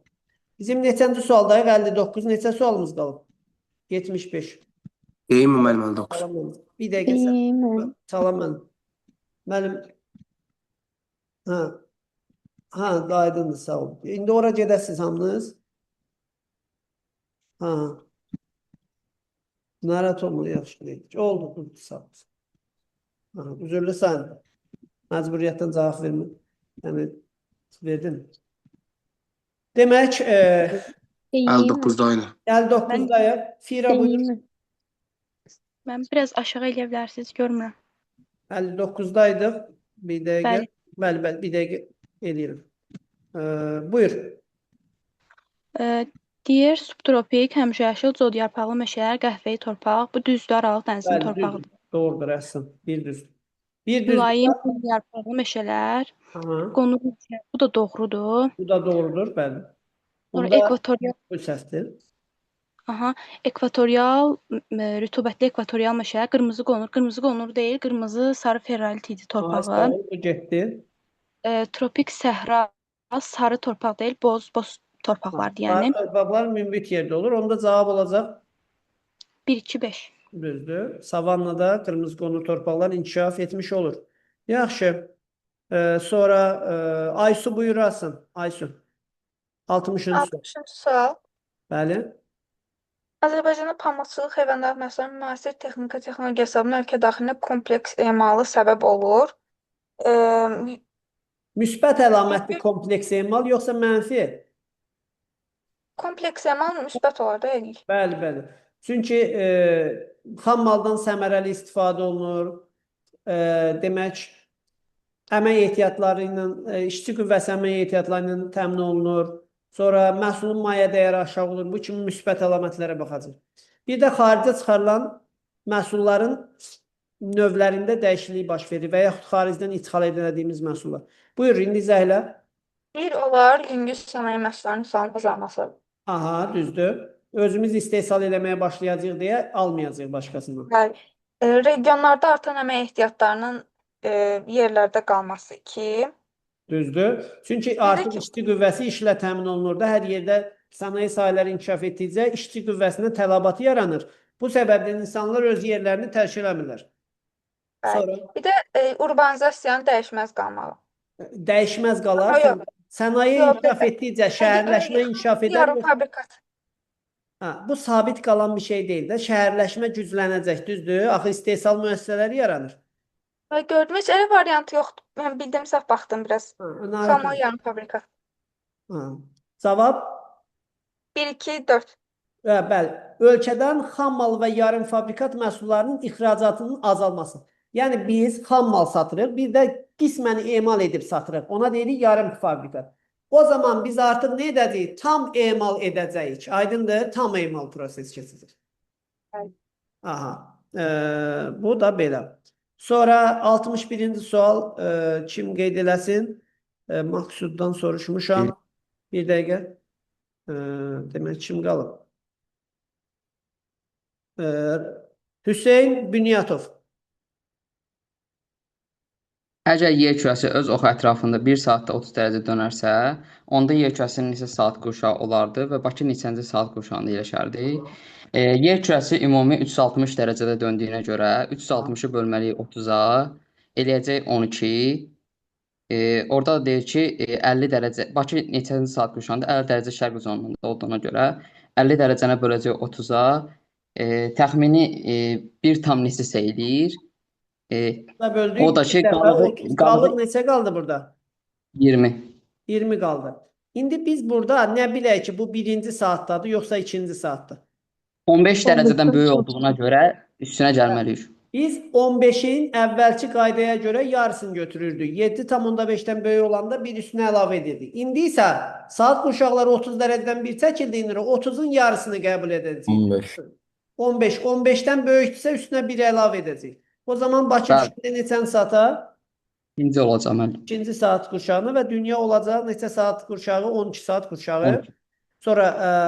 Bizim neçənci sualdayıq? 59. Neçə sualımız qalıb? 75. Deyim mi müəllim 59? Salam mənim. Bir dəqiqə sən. Salam mənim. Mənim. Aydındır, sağ ol. İndi ora gedəsiniz hamınız. Narahat olma, yaxşı deyil. Oldu, sağ ol. Üzürlü sən. Məcburiyyətdən cavab vermə. Yəni, verdin. Demək, 59'daydı. 59'dayıq. Fira buyur. Mən biraz aşağı eləyə bilərsiniz, görmürəm. 59'daydıq. Bir dəqiqə. Bəli. Bəli, bir dəqiqə eləyirəm. Buyur. Deyir, subtropik, həmişəyaşıl, codyarpaqlı meşələr, qəhvəyi torpaq. Bu düzdür, Aralıq dənizinin Bəli, torpağıdır. düzdür. Doğrudur, əslən. Bir düzdür. Bir düzdür. Mülayim, codyarpaqlı meşələr, Aha, qonur meşələr. Bu da doğrudur. bu da doğrudur, bəli. Sonra Bunda ekvatorial, bu səhvdir. ekvatorial, rütubətli ekvatorial meşələr, qırmızı qonur. Qırmızı qonur deyil, qırmızı sarı ferralit idi Sağ torpağı. ol, bu getdi. Tropik səhra, sarı torpaq deyil, boz torpaqlardır yəni. Torpaqlar münbit yerdə olur. Onda cavab olacaq 1, 2, 5. Düzdür. Savannada qırmızı qonur torpaqlar inkişaf etmiş olur. Yaxşı. Sonra Aysu buyurasın. Aysu. 60-cı sual. 60-cı sual. Bəli. Azərbaycanda pambıqçılıq heyvandarlıq məhsullarının müasir texnika texnologiya hesabına ölkə daxilinə kompleks emalı səbəb olur. Müsbət əlamətli kompleks emal yoxsa mənfi? Kompleks emal müsbət olar da yəqin. Bəli, bəli. Çünki xam maldan səmərəli istifadə olunur. Demək, əmək ehtiyatları ilə, işçi qüvvəsi əmək ehtiyatları ilə təmin olunur. Sonra məhsulun maya dəyəri aşağı olur. Bu kimi müsbət əlamətlərə baxacaq. Bir də xaricə çıxarılan məhsulların növlərində dəyişiklik baş verir və yaxud xaricdən ixal edilədiyimiz məhsullar. Buyur, indi izah elə. Bir olar yüngül sənaye məhsullarının salınma azalması. Aha, düzdür. Özümüz istehsal eləməyə başlayacağıq deyə almayacağıq başqasından. Bəli. Regionlarda artan əmək ehtiyatlarının yerlərdə qalması 2. Düzdür. Çünki artıq işçi qüvvəsi işlə təmin olunur da, hər yerdə sənaye sahələri inkişaf etdikcə işçi qüvvəsinin tələbatı yaranır. Bu səbəbdən insanlar öz yerlərini tərk eləmirlər. Sonra Bir də urbanizasiyanın dəyişməz qalmağı. dəyişməz qalar. Sənaye inkişaf etdikcə şəhərləşmə inkişaf edər. Yarım fabrikat. Bu sabit qalan bir şey deyil də. Şəhərləşmə güclənəcək, düzdür? Axı istehsal müəssisələri yaranır. Gördüm, heç elə variantı yoxdur. Mən bildim, səhv baxdım biraz. Xamal yarım fabrikat. Cavab? 1, 2, 4. Bəli. Ölkədən xam mal və yarım fabrikat məhsullarının ixracatının azalması. Yəni biz xam mal satırıq, bir də qismən emal edib satırıq. Ona deyirik yarım fabrikat. O zaman biz artıq nə edəcəyik? Tam emal edəcəyik. Aydındır? Tam emal prosesi keçəcək. Aha. Bu da belə. Sonra 61-ci sual kim qeyd eləsin? Maqsuddan soruşmuşam. Bir dəqiqə. Demək kim qalıb? Hüseyn Bünyatov. Əgər yer kürəsi öz oxu ətrafında 1 saatda 30 dərəcə dönərsə, onda yer kürəsinin neçə saat qurşağı olardı və Bakı neçənci saat qurşağında yerləşərdi? Yer kürəsi ümumi 360 dərəcədə döndüyünə görə 360-ı bölməliyik 30-a, eləyəcək 12. Orada da deyir ki, 50 dərəcə, Bakı neçənci saat qurşağında 50 dərəcə şərq zonunda olduğuna görə 50 dərəcəni böləcək 30-a, təxmini 1 tam neçəsə eləyir. O da ki, qalıq neçə qaldı burada? 20. 20 qaldı. İndi biz burada nə bilək ki, bu birinci saatdadır, yoxsa ikinci saatdır? 15 dərəcədən böyük olduğuna görə üstünə gəlməliyik. Biz 15-in əvvəlki qaydaya görə yarısını götürürdük. 7,5-dən böyük olanda bir üstünə əlavə edirdik. İndi isə saat qurşaqları 30 dərəcədən bir çəkildiyinə 30-un yarısını qəbul edəcəyik. 15. 15-dən böyükdürsə üstünə bir əlavə edəcəyik. O zaman Bakı düşəndə neçən saata? İkinci olacaq mən. İkinci saat qurşağını və dünya olacaq neçə saat qurşağı? 12 saat qurşağı. Sonra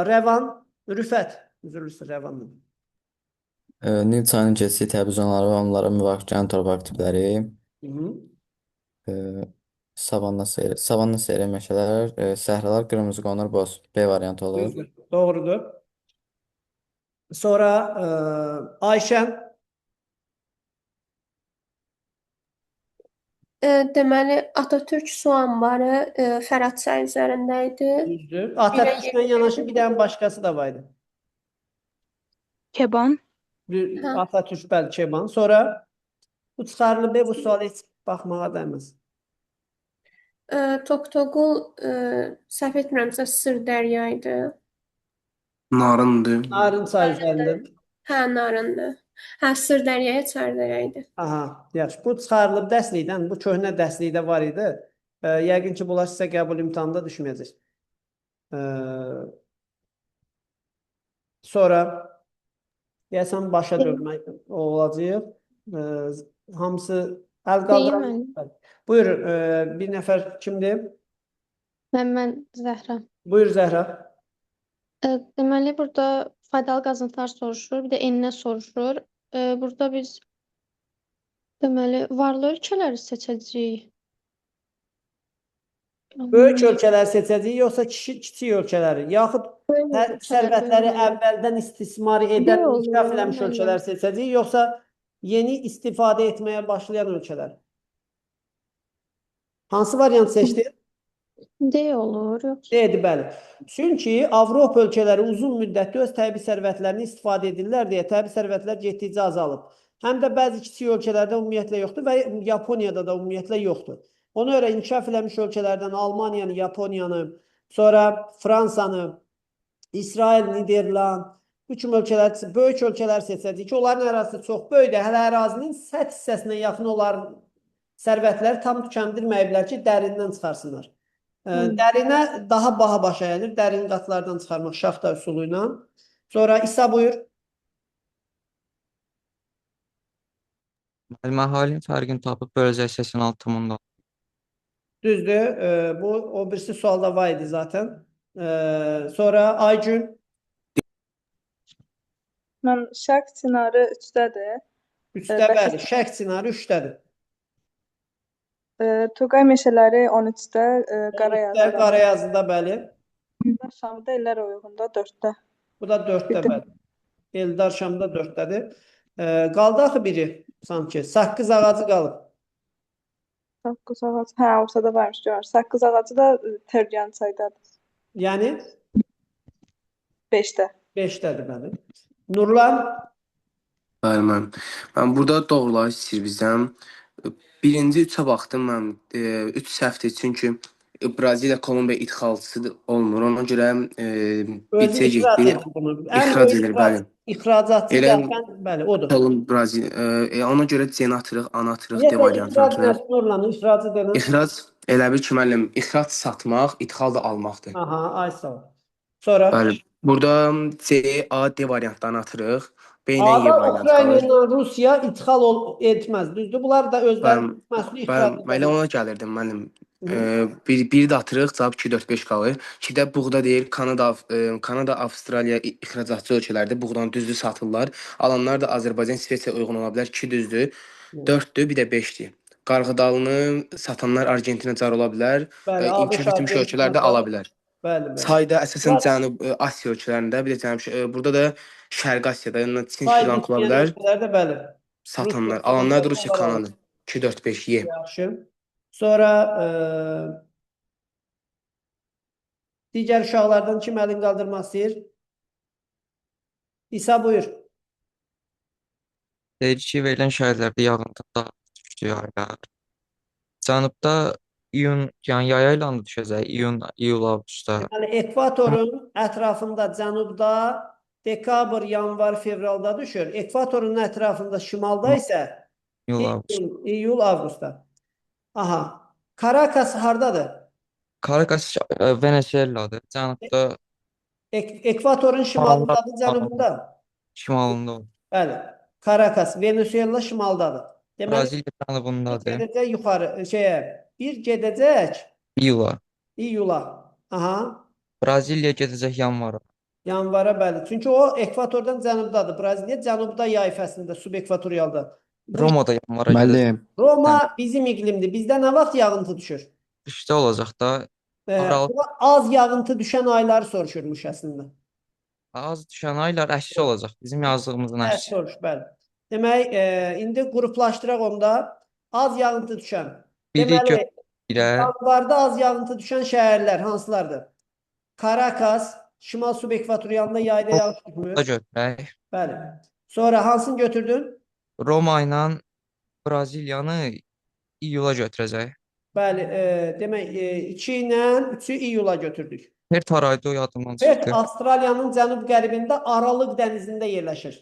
Rəvan, Rüfət. Üzürlüsü Rəvanın. Nil çayının keçdiyi Təbriz zonları və onlara müvafiq gələn torpaq tipləri. Savanna seyri meşələr, səhralar, qırmızı qonur, boz. B variantı olur. Doğrudur. Sonra Ayşən. Deməli, Atatürk su anbarı Fərad çayı üzərində idi. Düzdür. Atatürklə yanaşı bir dənə başqası da var idi. Keban. Atatürk, bəli, Keban. Sonra bu çıxarılıb, bu sual heç baxmağa dəyməz. Toqtoqul, səhv etmirəmsə, Sırdərya idi. Narındır. Narın çayı üzərində. Hə, Narındır. Hə, Sırdəryaya Çardərya idi. Aha, yaxşı. Bu çıxarılıb dərslikdən, bu köhnə dərslikdə var idi. Yəqin ki, bunlar sizə qəbul imtahanında düşməyəcək. Sonra deyəsən başa dönmək olacaq. Hamısı əl qaldıran. Buyur, bir nəfər kimdir? Mən Zəhra. Buyur Zəhra. Deməli, burada faydalı qazıntılar soruşur, bir də enine soruşur. Burada biz deməli, varlı ölkələri seçəcəyik. Böyük ölkələri seçəcəyik, yoxsa kiçik ölkələri? Yaxud Tərbi sərvətləri əvvəldən istismar edən, Deyil, inkişaf eləmiş müəllim. ölkələr seçəcəyik, yoxsa yeni istifadə etməyə başlayan ölkələr? Hansı variant seçdin? D olur, yoxsa? Deyildi, bəli. Çünki Avropa ölkələri uzun müddətli öz təbii sərvətlərini istifadə edirlər deyə təbii sərvətlər getdikcə azalıb. Həm də bəzi kiçik ölkələrdə ümumiyyətlə yoxdur və Yaponiyada da ümumiyyətlə yoxdur. Ona görə inkişaf eləmiş ölkələrdən Almaniyanı, Yaponiyanı, sonra Fransanı, İsrail, Niderland, bu kimi ölkələr, böyük ölkələr seçəcəyik ki, onların ərazisi çox böyükdür. Hələ ərazinin səth hissəsinə yaxın onların sərvətləri tam tükəndirməyiblər ki, dərindən çıxarsınlar. Dərinə daha baha başa gəlir. Dərin qatlardan çıxarmaq şaxta üsulu ilə. Sonra İsa buyur. Müəllim, əhalinin fərqini tapıb böləcək 86,6. Düzdür. Bu o birisi sualda var idi zaten. Sonra Aygün. Mən şərq çinarı 3-dədir. 3-də bəli. Şərq çinarı 3-dədir. Tuğay meşələri 13-də, Qarayazı. Qarayazıda bəli. Eldar Şamda illər uyğunda 4-də. Bu da 4-də bəli. Eldar Şamda 4-dədir. Qaldı axı biri sanki. Saqqız ağacı qalıb. Saqqız ağacı. Hə, ortada varmış gör. Saqqız ağacı da Tərgənçaydadır. Yəni 5-də. 5-dədir bəli. Nurlan? Bəli, mən burada doğruları istəyir bizdən. Birinci 3-ə baxdım mən. 3 səhvdir çünki Braziliya Kolumbiya idxalçısı olmur. Ona görə Özü ixrac edir bunu. İxrac edir, bəli. İxracatçı dərkən, bəli, odur. Ona görə C-ni atırıq, A-nı atırıq, D İxrac variantına. nədir Nurlan? İxracı denən? İxrac elə bil ki, müəllim, ixrac satmaq, idxal da almaqdır. Aha, ay sağ ol. Sonra? Bəli. Burada C, A, D variantlarını atırıq. B ilə Y A-da variantı Ukrayna qalır. ilə Rusiya idxal etməz, düzdür? Bunlar da özlərinin məhsulu ixrac edir. Mən elə ona gəlirdim, müəllim. Biri də atırıq, cavab 2, 4, 5 qalır. 2-də buğda deyir, Kanada, Avstraliya ixracatçı ölkələrdir. Buğdanı düzdür satırlar. Alanlar da Azərbaycan, Şvesiya uyğun ola bilər. 2 düzdür, 4-dür, bir də 5-dir. Qarğıdalını satanlar Argentina car ola bilər. İnkişaf etmiş ölkələr də ala bilər. Çayda əsasən Cənub Asiya ölkələrində, bir də burada da Şərqi Asiyada, Çin, Şri Lanka ola bilər. Satanlar, alanlar da Rusiya, Kanada. 2, 4, 5, Y. Yaxşı. Sonra digər uşaqlardan kim əlin qaldırmaq istəyir? İsa buyur. Deyir ki, verilən şəhərlərdə yağıntı daha düşdü yaylar. Cənubda iyun, yəni yay aylarında düşəcək, iyul, avqustda. Yəni ekvatorun ətrafında cənubda dekabr, yanvar, fevralda düşür. Ekvatorun ətrafında şimalda isə iyul, avqustda. Aha. Caracas hardadır? Caracas Venezueladır. Cənubda ekvatorun şimalındadır, cənubunda. Şimalında olur. Bəli. Caracas, Venezuela şimaldadır. Deməli, Braziliya cənubundadır. gedəcək yuxarı bir gedəcək iyula. Aha. Braziliya gedəcək yanvara. Yanvara, bəli. Çünki o ekvatordan cənubdadır. Braziliya cənubda yay fəslində, subekvatorialda. Romada yanvara gedəcək. Roma bizim iqlimdir. Bizdə nə vaxt yağıntı düşür? Qışda olacaq da. Az yağıntı düşən ayları soruşurmuş əslində. Az düşən aylar əksi olacaq. Bizim yazdığımızın əksi. Soruş, bəli. Demək, indi qruplaşdıraq onda. Az yağıntı düşən. Deməli, yanvarda az yağıntı düşən şəhərlər hansılardır? Caracas, Şimal subekvatorialında yayda yağış düşmür. Götürək. Bəli. Sonra hansını götürdün? Roma ilə Braziliyanı iyula götürəcək. Bəli, demək 2 ilə 3-ü iyula götürdük. Perth arayda o yadımdan Perth çıxdı. Avstraliyanın cənub-qərbində Aralıq dənizində yerləşir.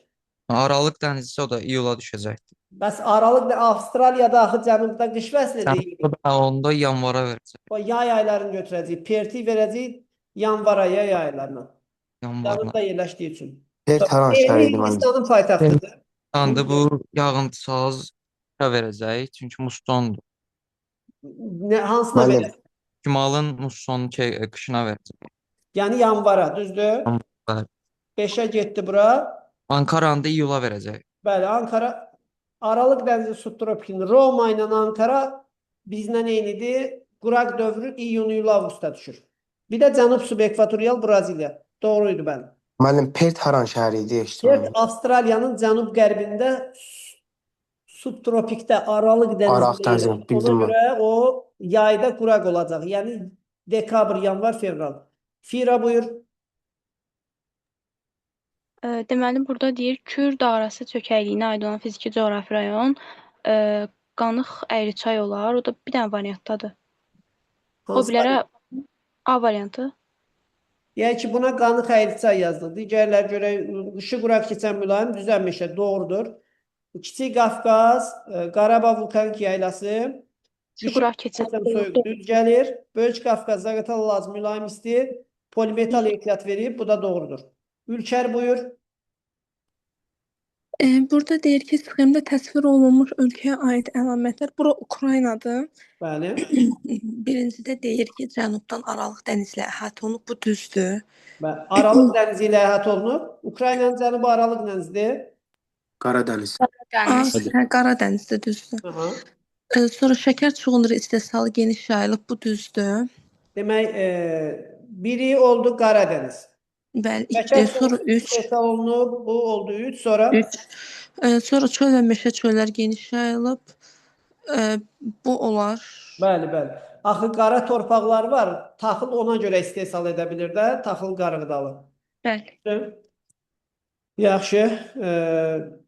Aralıq dənizi o da iyula düşəcəkdir. Bəs Aralıq Avstraliyada axı cənubda qış fəslidir. Onda yanvara verəcək. O yay aylarını götürəcək. Perthi verəcək yanvara yay aylarına. Cənubda yerləşdiyi üçün. Perth hansı şəhərdir? Hindistanın paytaxtıdır. Bu yağıntısız verəcək, çünki mussondur. Hansına verəcək? Şimalın mussonu qışına verəcək. Yəni yanvara, düzdür? Bəli. 5-ə getdi bura. Ankaranı da iyula verəcək. Bəli, Ankara Aralıq dənizi subtropikində. Roma ilə Ankara bizlə eynidir. Quraq dövrü iyun, iyul, avqustda düşür. Bir də cənub subekvatorial Braziliya. Doğruydu bəli. Müəllim, Perth haran şəhəri idi Perth eşitmədim. Avstraliyanın cənub-qərbində subtropikdə Aralıq Araq dənizində dənizində yerləşir. Ona bildim mən. görə o yayda quraq olacaq. Yəni dekabr, yanvar, fevral. Fira buyur. Deməli, burada deyir Kür dairəsi çökəkliyinə aid olan fiziki coğrafi rayon Qanıq Əyriçay olar. O da bir dənə variantdadır. O Hansı bilərə A variantı. Yəni ki, buna Qanıq Əyriçay yazdıq. Digərlər görə qışı quraq keçən mülayim düzən meşə doğrudur. Kiçik Qafqaz, Qarabağ vulkanik yaylası, Qışı quraq keçən soyuq düz gəlir. Böyük Qafqaz, Zaqatala lazım mülayim isti, polimetal ehtiyat verib. Bu da doğrudur. Ülker buyur. Burada deyir ki, sxemdə təsvir olunmuş ölkəyə aid əlamətlər. Bura Ukraynadır. Bəli. Birincidə deyir ki, cənubdan Aralıq dənizi ilə əhatə olunub. Bu düzdür. Aralıq dənizi ilə əhatə olunub. Ukraynanın cənubu Aralıq dənizidir. Qaradəniz. Qara dənizdə düzdür. Aha. Sonra şəkər çuğunları istehsalı geniş yayılıb. Bu düzdür. Demək, biri oldu Qaradəniz. Bəli. Şəkər Sonra 3. istehsal olunub. Bu oldu 3. Sonra 3. Sonra çöl və meşə çöllər geniş yayılıb. Bu olar. Bəli, bəli. Axı qara torpaqlar var. Taxıl ona görə istehsal edə bilir də. Taxıl qarğıdalı. Bəli. Yaxşı.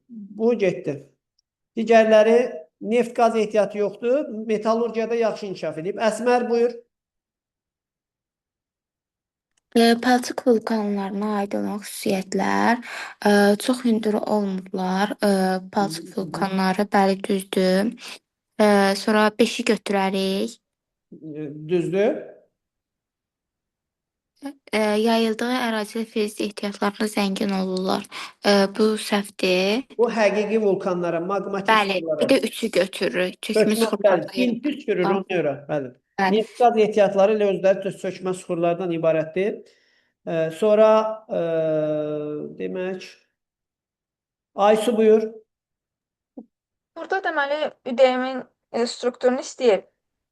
Bu getdi. Digərləri neft qaz ehtiyatı yoxdur. Metallurgiyada yaxşı inkişaf edib. Əsmər buyur. Palçıq vulkanlarına aid olan xüsusiyyətlər çox hündür olmurlar. Palçıq vulkanları bəli düzdür. Sonra 5-i götürərik. Düzdür. Yayıldığı ərazi fizik ehtiyatlarına zəngin olurlar. Bu səhvdir. Bu həqiqi vulkanlara, maqmatik Bəli, sulara. bir də 3-ü götürürük. Çökmə suxurları. İlk sürür ona görə. Bəli. Neft qaz ehtiyatları ilə özləri çökmə suxurlardan ibarətdir. Sonra demək Aysu buyur. Burada deməli ÜDM-in strukturunu istəyir.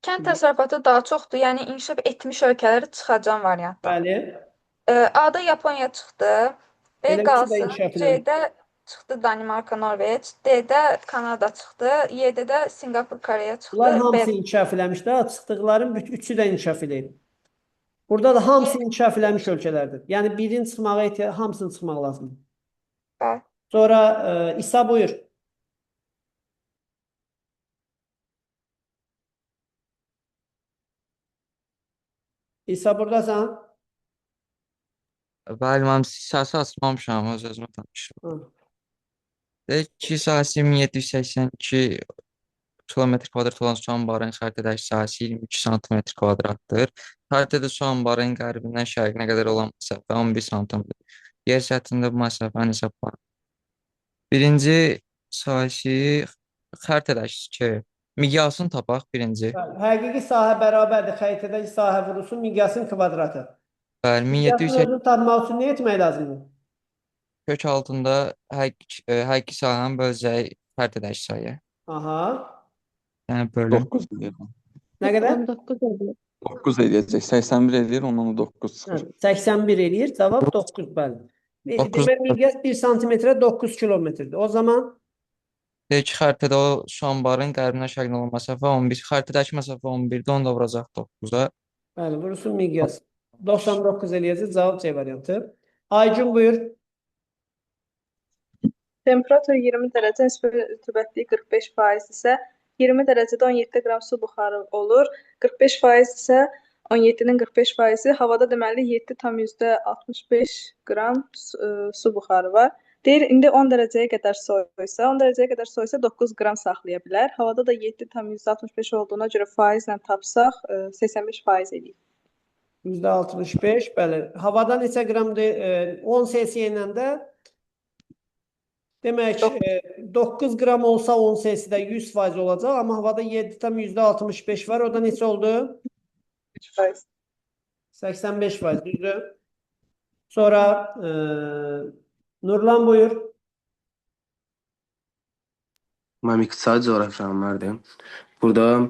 Kənd təsərrüfatı daha çoxdur, yəni inkişaf etmiş ölkələri çıxacaq variantda. Bəli. A-da Yaponiya çıxdı, B Elə qalsın, ikisi də inkişaf C-də çıxdı Danimarka, Norveç, D-də Kanada çıxdı, Y-də Singapur, Koreya çıxdı. Bunlar hamısı inkişaf eləmişdir. Çıxdıqların üçü də inkişaf eləyib. Burada da hamısı inkişaf eləmiş ölkələrdir. Yəni birin çıxmağa ehtiyac, hamısının çıxmaq lazımdır. Bəli. Sonra İsa buyur. İsa buradasan? Bəli, mən siyasi açmamışam, öz-özümə danışıram. Deyək ki, sahəsi 1782 kilometr kvadrat olan su anbarının xəritədəki sahəsi 22 sm kvadratdır. Xəritədə su anbarının qərbindən şərqinə qədər olan məsafə 11 sm-dir. Yer səthində bu məsafənin hesablanır. Birinci sahəsi xəritədəki miqyasını tapaq birinci. Həqiqi sahə bərabərdir. Xəritədəki sahə vurusu miqyasın kvadratı. Bəli, Miqyasın 1780 özünü tapmaq üçün nə etmək lazımdır? kök altında həqiqi sahəni böləcək xəritədəki sayı. Aha. Yəni bölüm. 9 edir. Nə qədər? 9 eləyəcək. 81 eləyir, ondan da 9 çıxır. 81 eləyir. Cavab 9 bəli. Demək miqyas 1 sm-ə 9 kilometrdir. O zaman Deyək ki, xəritədə o su anbarının qərbindən şərqinə olan məsafə 11, xəritədəki məsafə 11-dir, onu da vuracaq 9-a. bəli, vurusun miqyas. 99 eləyəcək. Cavab C variantı. Aycun buyur. Temperatur 20 dərəcə, nisbi rütubətliyi 45% isə 20 dərəcədə 17 qram su buxarı olur. 45% isə 17-nin 45%, havada deməli 7,65 qram su buxarı var. Deyir, indi 10 dərəcəyə qədər soyuysa, 10 dərəcəyə qədər soyuysa 9 qram saxlaya bilər. Havada da 7,65 olduğuna görə faizlə tapsaq 85% eləyir. %65, bəli. Havada neçə qramdır? 10 cc ilə də demək 9 qram olsa 10 cc-də 100% olacaq, amma havada 7,65 var. O da neçə oldu? 85%, düzdür. Sonra Nurlan buyur. Mənim iqtisadi coğrafiyalardır. Burada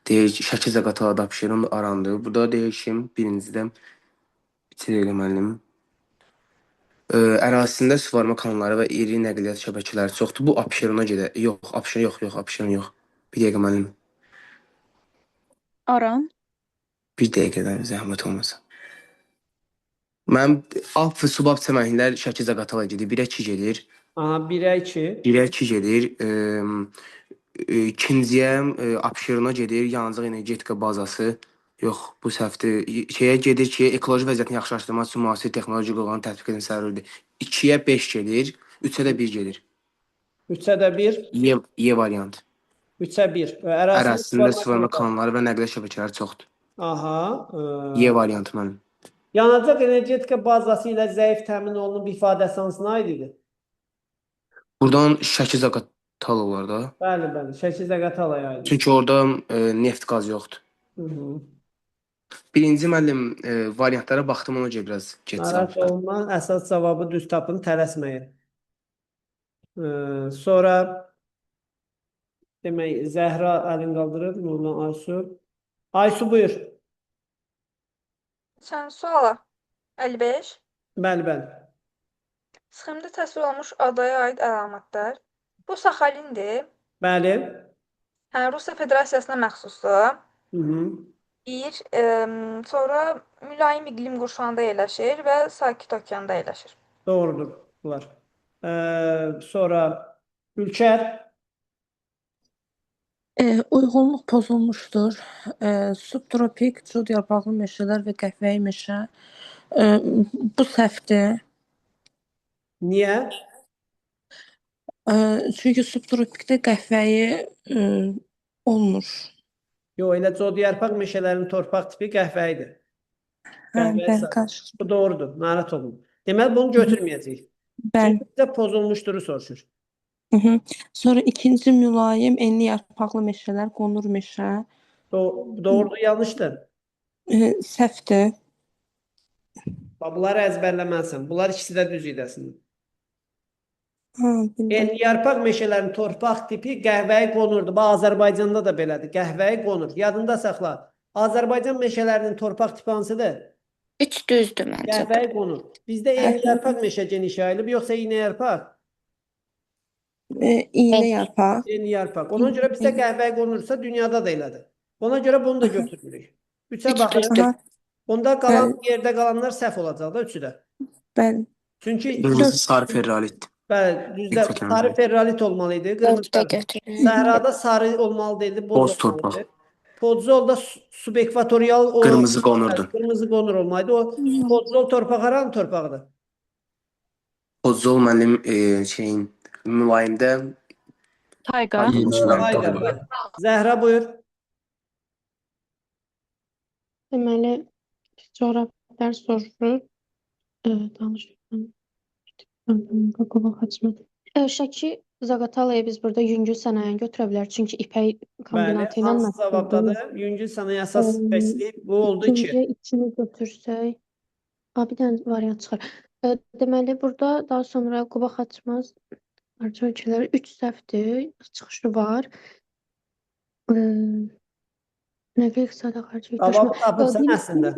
deyir ki, Şəki Zaqatala Abşeron arandı. Burada deyir ki, birincidə bitirir müəllim. Ərazisində suvarma kanalları və iri nəqliyyat şəbəkələri çoxdur. Bu Abşerona gedir. Yox, Abşeron yox. Bir dəqiqə müəllim. Aran. Bir dəqiqədən zəhmət olmasa. Mənim Ab və Subab çəmənliklər Şəki-Zaqatala gedir. 1-ə 2 gedir. Aha, 1-ə 2. 1-ə 2 gedir. İkinciyə Abşerona gedir. Yanacaq energetika bazası. Yox, bu səhvdir. Şeyə gedir ki, ekoloji vəziyyətini yaxşılaşdırmaq üçün müasir texnoloji qurğuların tətbiq edilməsi zəruridir. 2-yə 5 gedir. 3-ə də 1 gedir. 3-ə də 1. Y variant. 3-ə 1. Ərazisində suvarma kanalları və nəqliyyat şəbəkələri çoxdur. Aha. Y variantı mənim. Yanacaq energetika bazası ilə zəif təmin olunub ifadəsi hansına aid idi? Buradan Şəki-Zaqatala olar da. Bəli, Şəki-Zaqatalaya aid. Çünki orada neft, qaz yoxdur. Birinci müəllim variantlara baxdım, ona görə biraz geç Narahat cavab. olma, əsas cavabı düz tapın, tələsməyin. Sonra demək Zəhra əlin qaldırır, Nurlan Aysu. Aysu buyur. Sən suala 55. Bəli. Sxemdə təsvir olunmuş adaya aid əlamətlər. Bu Saxalindir. Bəli. Rusiya Federasiyasına məxsusdur. Bir, sonra mülayim iqlim qurşağında yerləşir və Sakit Okeanda yerləşir. Doğrudur bunlar. Sonra Ülker. Uyğunluq pozulmuşdur. Subtropik, cud yarpaqlı meşələr və qəhvəyi meşə. Bu səhvdir. Niyə? Çünki subtropikdə qəhvəyi olmur. Yox, elə cod yarpaq meşələrinin torpaq tipi qəhvəyidir. Bu doğrudur, narahat olun. Deməli, bunu götürməyəcəyik. Bəli. Çünki bizə pozulmuşduru soruşur. Sonra ikinci mülayim, enli yarpaqlı meşələr, qonur meşə. Doğrudur, yanlışdır. Səhvdir. Bunları əzbərləməlisən. Bunlar ikisi də düz idəsində. Enli yarpaq meşələrin torpaq tipi qəhvəyi qonurdur. Bax, Azərbaycanda da belədir. Qəhvəyi qonur. Yadında saxla. Azərbaycan meşələrinin torpaq tipi hansıdır? 3 düzdür məncə. Qəhvəyi qonur. Bizdə enli yarpaq meşə geniş yayılıb, yoxsa iynə yarpaq? İynə yarpaq. Enli yarpaq. Ona görə bizdə qəhvəyi qonursa, dünyada da elədir. Ona görə bunu da götürmürük. 3-ə baxırıq. Onda qalan yerdə qalanlar səhv olacaq da 3-də. Bəli. Çünki Sarı ferralit. Bəli, düzdə sarı ferralit olmalı idi. Səhrada sarı olmalı idi. Boz torpaq. Podzolda subekvatorial qırmızı qonurdu. Qırmızı qonur olmalı. O podzol torpaq haranın torpağıdır? Podzol mənim mülayimdə Tayqa. Zəhra buyur. Deməli, coğrafiyələr soruşur. Danışıyorum. Şəki Zaqatalaya biz burada yüngül sənayeni götürə bilərik. Çünki ipək kombinatı ilə hansı cavabdadır? Yüngül sənaye əsas spesifik bu oldu ki. İkinciyə ikini götürsək, bir dənə variant çıxar. Deməli, burada daha sonra Quba Xaçmaz ölkələri 3 səhvdir. Çıxışı var. Nəqli iqtisadi xarici Cavabı tapırsan əslində.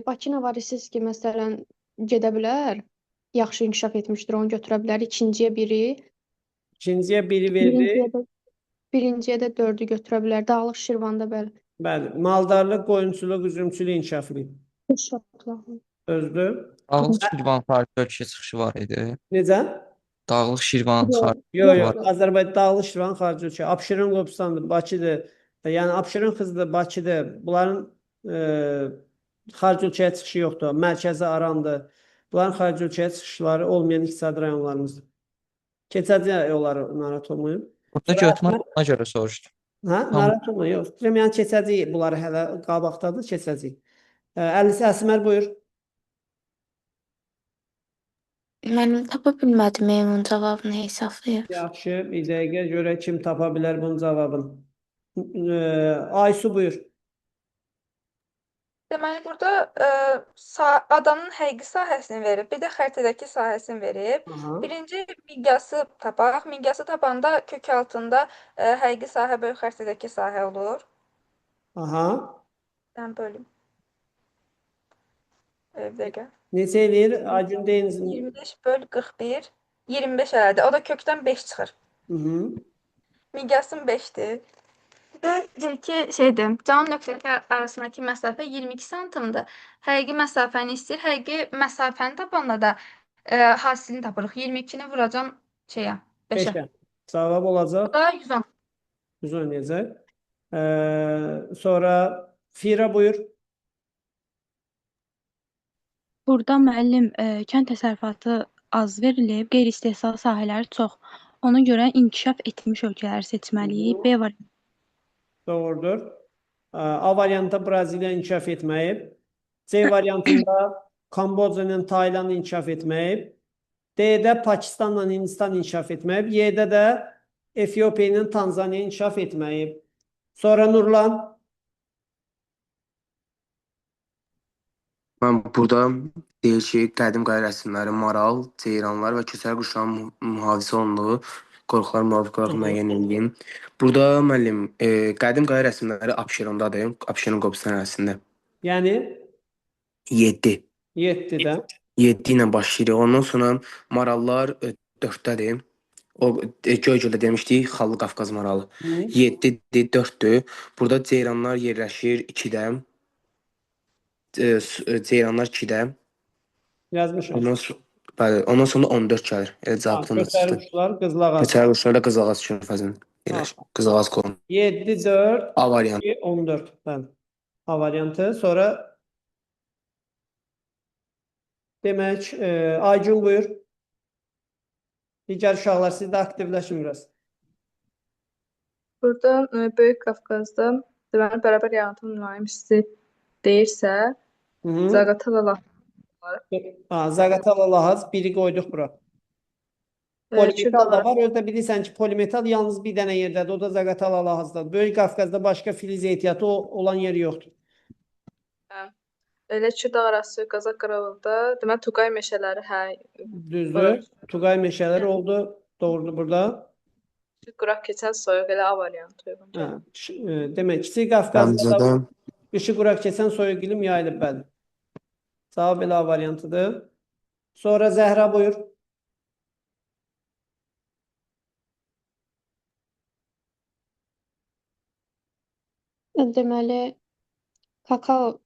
Bakı Novorosiysk ki, məsələn, gedə bilər. Yaxşı inkişaf etmişdir, onu götürə bilər. İkinciyə biri. İkinciyə biri verdi. Birinciyə də 4-ü götürə bilər. Dağlıq Şirvanda bəli. Bəli. Maldarlıq, qoyunçuluq, üzümçülük inkişafı. Özdür. Dağlıq Şirvan xarici ölkəyə çıxışı var idi. Necə? Dağlıq Şirvan xarici. Yox, Azərbaycan Dağlıq Şirvan xarici ölkə. Abşeron Qobustandır, Bakıdır. Yəni Abşeron xızıdır, Bakıdır. Bunların xarici ölkəyə çıxışı yoxdur. Mərkəzi Arandır. Bunların xarici ölkəyə çıxışları olmayan iqtisadi rayonlarımızdır. Keçəcək onları narahat olmayın. Burada götürmək ona görə soruşdum. Narahat olmayın, yox. Yəni keçəcək, bunları hələ qabaqdadır, keçəcək. Əsmər buyur. Mən tapa bilmədim onun cavabını hesablayıb. Yaxşı, bir dəqiqə görək kim tapa bilər bunun cavabını. Aysu buyur. Deməli, burada adanın həqiqi sahəsini verib, bir də xəritədəki sahəsini verib. Birinci miqyası tapaq. Miqyası tapanda kök altında həqiqi sahə böyük xəritədəki sahə olur. Aha. Mən bölüm. Bir dəqiqə. Neçə eləyir? Acun deyiniz. 25 böl 41. 25 elədi. O da kökdən 5 çıxır. Miqyasım 5-dir. Bir də deyir ki, şeydir, can nöqtələr arasındakı məsafə 22 sm-dır. Həqiqi məsafəni istəyir. Həqiqi məsafəni tapanda da hasilini tapırıq. 22-ni vuracam şeyə, 5-ə. 5'e. Cavab Bu olacaq. da 110. 100 oynayacaq. Sonra Fira buyur. Burada müəllim kənd təsərrüfatı az verilib, qeyri-istehsal sahələri çox. Ona görə inkişaf etmiş ölkələri seçməliyik. B variantı. Doğrudur. A variantında Braziliya inkişaf etməyib. C variantında Kamboca ilə Tayland inkişaf etməyib. D'də Pakistanla Hindistan inkişaf etməyib. Y'də də Efiopiya ilə Tanzaniya inkişaf etməyib. Sonra Nurlan. Mən burada deyir ki, qədim qaya rəsmləri, maral, ceyranlar və köçəri quşların mühafizə olunduğu qorxular müvafiq olaraq müəyyən edeyim. Burada müəllim, qədim qaya rəsmləri Abşerondadır, Abşeron Qobustan ərazisində. Yəni 7. 7-də. 7 ilə başlayırıq. Ondan sonra marallar 4-dədir. O Göygöldə demişdik, Xallı Qafqaz maralı. 7-dir, 4-dür. Burada ceyranlar yerləşir 2-də. Ceyranlar 2-də. Yazmışıq. Ondan sonra 14 gəlir. Elə cavabdan da Köçəri çıxdı. quşlar, qızılağac. Köçəri quşlar da qızılağac körfəzində yerləşir. Qızılağac qolun. 7, 4, A variantı. 2, 14. Bəli. A variantı. Sonra demək, Aycun buyur. Digər uşaqlar siz də aktivləşin biraz. Burada Böyük Qafqazda deməli bərabər yağıntı mülayim isti deyirsə, Zaqatala var. Zaqatala lahaz biri qoyduq bura. Polimetal da var. Özdə bilirsən ki, polimetal yalnız bir dənə yerdədir. O da Zaqatala lahazdadır. Böyük Qafqazda başqa filiz ehtiyatı olan yer yoxdur. Elə ki, dağ arası Qazaq Qaravulda deməli Tuqay meşələri Düzdür. Tuqay meşələri oldu. Doğrudur burada. Quraq keçən soyuq elə A variantı. Demək, Kiçik Qafqazda da qışı quraq keçən soyuq iqlim yayılıb, bəli. Cavab elə A variantıdır. Sonra Zəhra buyur. Deməli, kakao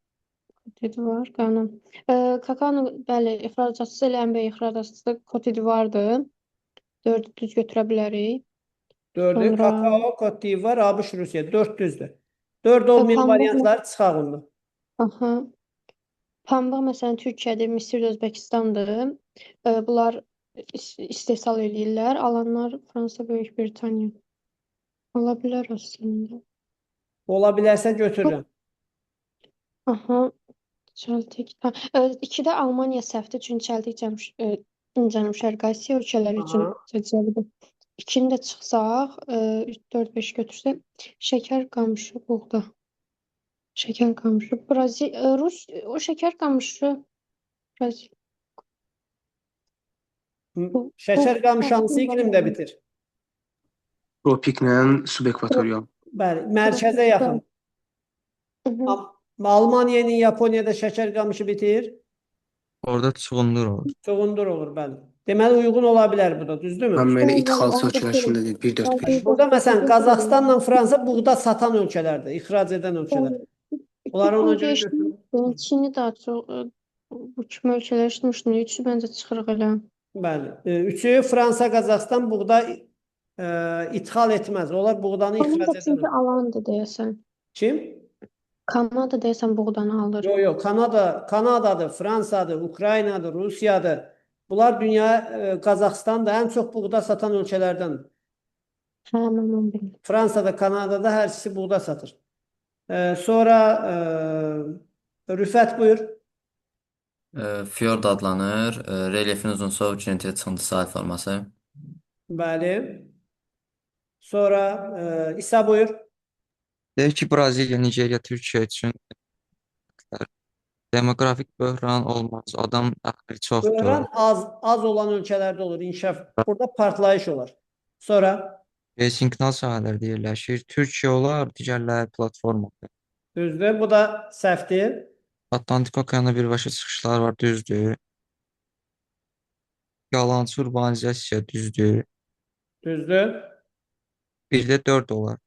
Kotidivar, qanun. Kakaonun bəli, ixracatçısı ilə ən böyük ixracatçısı Kotidivardır. 4 düz götürə bilərik. 4'ü kakao, Kotidivar, ABŞ, Rusiya. 4 düzdür. 4 olmayan variantlar çıxaq ondan. Aha. Pambıq məsələn Türkiyədir, Misir, Özbəkistandır. Bunlar istehsal eləyirlər. Alanlar Fransa, Böyük Britaniya. Ola bilər aslında. Ola bilərsə götürürəm. Aha. Çəltik. 2-də Almaniya səhvdir, çünki Çəltik Cənub Şərqi Asiya ölkələri üçün seçiləbilir. 2-ni də çıxsaq, 4-5 götürsək, şəkər qamışı, buğda. Şəkər qamışı, Rus, o şəkər qamışı, Brazil. Şəkər qamışı hansı iqlimdə bitir? Tropiklə subekvatorial. Bəli, mərkəzə yaxın. Almaniya ilə Yaponiyada şəkər qamışı bitir. Orada çuğundur olur. Çuğundur olur, bəli. Deməli uyğun ola bilər burada, düzdürmü? Mən belə idxalçı ölkələr deyil, 1-4-5. Burada məsələn Qazaxıstanla Fransa buğda satan ölkələrdir, ixrac edən ölkələr. Onları ona görə götürün. Çini daha çox bu kimi ölkələr işləmişdim. Üçü məncə çıxırıq elə. Bəli. Üçü Fransa, Qazaxstan buğda ithal etməz. Onlar buğdanı ixrac edən. Çünki alandır deyəsən. Kim? Kanada deyəsən buğdanı alır. Yox, Kanadadır, Fransadır, Ukraynadır, Rusiyadır. Bunlar dünya, Qazaxstan da ən çox buğda satan ölkələrdən. Mən bilmirəm. Fransada, Kanadada hər ikisi buğda satır. Sonra Rüfət buyur. Fjord adlanır. Relyefin uzunsov genetik çıxıntı sahil forması. Bəli. Sonra İsa buyur. Deyir ki, Braziliya, Nigeriya, Türkiyə üçün demoqrafik böhran olmaz. Adam daxili çoxdur. Böhran az olan ölkələrdə olur, inkişaf. Burada partlayış olar. Sonra Sinknal sahələrdə yerləşir. Türkiyə olar, digərləri platformadır. düzdür, bu da səhvdir. Atlantik okeanında birbaşa çıxışlar var, düzdür. Yalançı urbanizasiya, düzdür. Düzdür. Birdə 4 olar.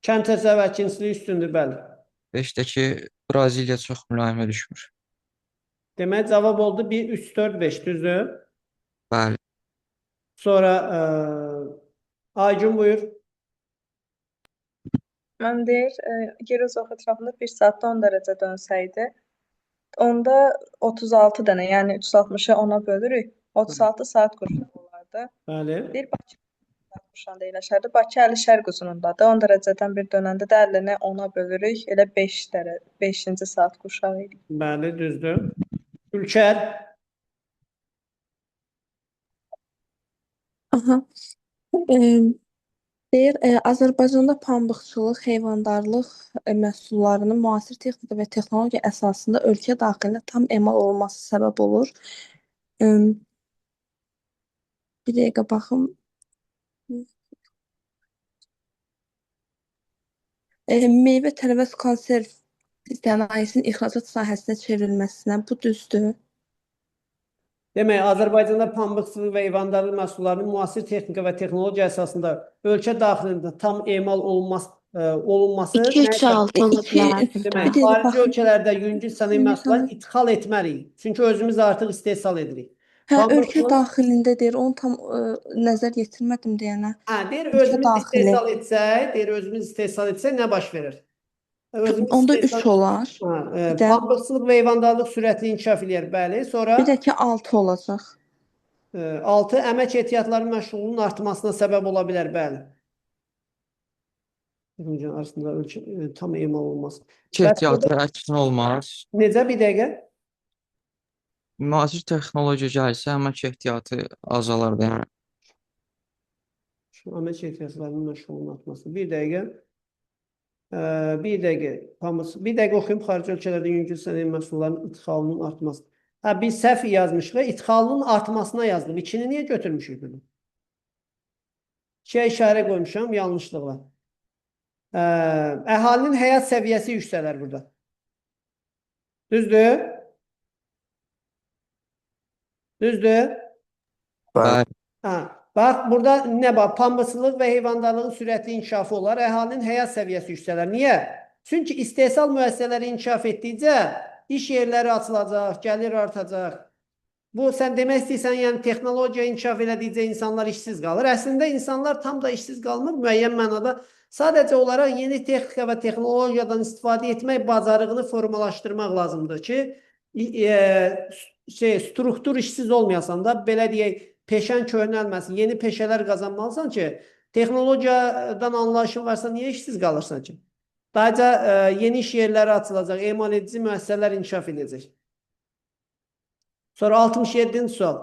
Kənd təsərrüfatı və əkinçilik üstündür, bəli. 5-dəki Braziliya çox mülayimə düşmür. Demək cavab oldu 1, 3, 4, 5, düzdür. Bəli. Sonra Aygün buyur. Mən deyir, yer uzaq ətrafında 1 saatda 10 dərəcə dönsəydi, onda 36 dənə, yəni 360-ı 10-a bölürük, 36 saat qurşağı olardı. Bəli. Deyir, Bakı saat qurşağında yerləşərdi. Bakı 50 şərq uzunluğundadır. 10 dərəcədən bir dönəndə də 50-ni 10-a bölürük, elə 5-ci saat qurşağı idi. Bəli, düzdür. Ülker. Aha. Deyir, Azərbaycanda pambıqçılıq, heyvandarlıq məhsullarının müasir texnika və texnologiya əsasında ölkə daxilində tam emal olunması səbəb olur. Bir dəqiqə baxım. Meyvə, tərəvəz, konserv sənayesinin ixracat sahəsinə çevrilməsinə bu düzdür. Demək, Azərbaycanda pambıqçılıq və heyvandarlıq məhsullarının müasir texnika və texnologiya əsasında ölkə daxilində tam emal olunması 2-3 6 ola bilər burada. demək, xarici ölkələrdə yüngül sənaye məhsulları idxal etməliyik. Çünki özümüz artıq istehsal edirik. Hə, ölkə daxilində deyir, onu tam nəzər yetirmədim deyənə. Hə, deyir Ölkə özümüz daxili. istehsal etsək, nə baş verir? Onda 3 olar. Bir də Pambıqçılıq və heyvandarlıq sürətli inkişaf eləyər, bəli. Sonra bir də ki 6 olacaq. 6 əmək ehtiyatları məşğulluğunun artmasına səbəb ola bilər, bəli. Arasında tam emal olmaz. Ehtiyatı əkin olmaz. Necə bir dəqiqə? Müasir texnologiya gəlsə, əmək ehtiyatı azalar da yəni. Şu əmək ehtiyatlarının məşğulluğunun artması. Bir dəqiqə. Bir dəqiqə oxuyum. Xarici ölkələrdə yüngül sənaye məhsullarının idxalının artması. Hə, biz səhv yazmışıq. İdxalının artmasına yazdım. İkini niyə götürmüşük bunu? İkiyə işarə qoymuşam yanlışlıqla. Əhalinin həyat səviyyəsi yüksələr burada. Düzdür? Düzdür? Bəli. Hə. Bax, burada nə var? Pambıqçılıq və heyvandarlığın sürətli inkişafı olar. Əhalinin həyat səviyyəsi yüksələr. Niyə? Çünki istehsal müəssisələri inkişaf etdikcə iş yerləri açılacaq, gəlir artacaq. Bu, sən demək istəyirsən, yəni texnologiya inkişaf elədikcə insanlar işsiz qalır. Əslində, insanlar tam da işsiz qalmır, müəyyən mənada. Sadəcə olaraq yeni texnika və texnologiyadan istifadə etmək bacarığını formalaşdırmaq lazımdır ki, struktur işsiz olmayasan da, belə deyək, peşən köhnəlməsin, yeni peşələr qazanmalısan ki, texnologiyadan anlayışın varsa, niyə işsiz qalırsan ki? Daha yeni iş yerləri açılacaq, emal edici müəssisələr inkişaf edəcək. Sonra 67-ci sual.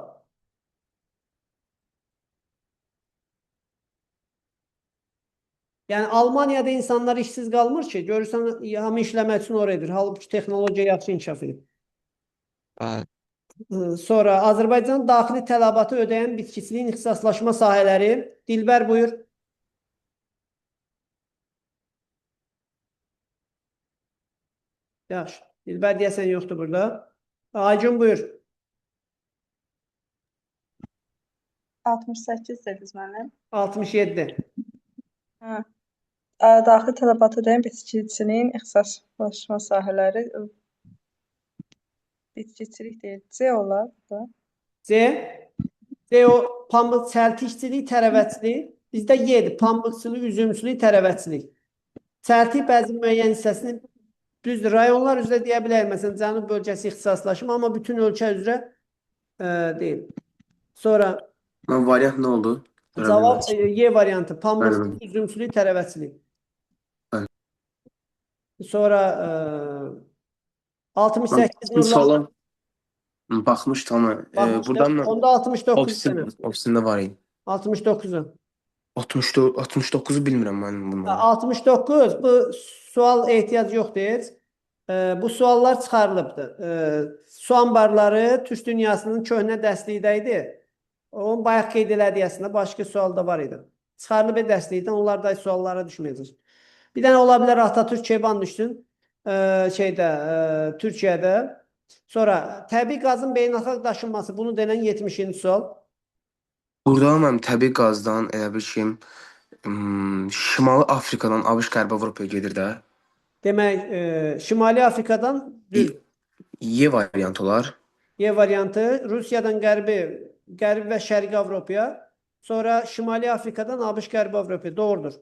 Yəni, Almaniyada insanlar işsiz qalmır ki, görürsən, hamı işləmək üçün oraya edir. Halbuki texnologiya yaxşı inkişaf edib. Bəli. Sonra Azərbaycan daxili tələbatı ödəyən bitkiciliyin ixtisaslaşma sahələri. Dilbər buyur. Yaxşı. Dilbər deyəsən yoxdur burada. Aygün buyur. 68 dediniz mənim. 67. Hə. Daxili tələbatı ödəyən bitkiciliyin ixtisaslaşma sahələri bitkicilik deyil. C olar da. C o pambıq çəltikçilik, tərəvəçilik. Bizdə Y-dir. Pambıqçilik, üzümçülük, tərəvəçilik. Çəltik bəzi müəyyən hissəsini düzdür. Rayonlar üzrə deyə bilərik. Məsələn, Cənub bölgəsi ixtisaslaşma, amma bütün ölkə üzrə deyil. Sonra Variant nə oldu? Cavab Y variantı. Pambıqçilik, üzümçülük, tərəvəçilik. Sonra 68 Nurlan. Baxmışdım ama buradan onda 69 ofisində var idi. 69'u. 69'u bilmirəm mən bunları. 69 bu sual ehtiyac yoxdur. Bu suallar çıxarılıbdır. Su anbarları Türk dünyasının köhnə dərslikdə idi. Onun bayaq qeyd elədiyi əslində başqa sual da var idi. Çıxarılıb dərslikdən onlar da suallara düşməyəcək. Bir dənə ola bilər Atatürk Keban düşsün. Türkiyədə. Sonra təbii qazın beynəlxalq daşınması. Bunu denən 70-ci sual. Burada mən təbii qazdan elə bil ki, Şimali Afrikadan ABŞ Qərbi Avropaya gedir də. Demək, Şimali Afrikadan düz Y variantı olar. Y variantı Rusiyadan qərbi və şərqi Avropaya, sonra Şimali Afrikadan ABŞ Qərbi Avropaya. Doğrudur.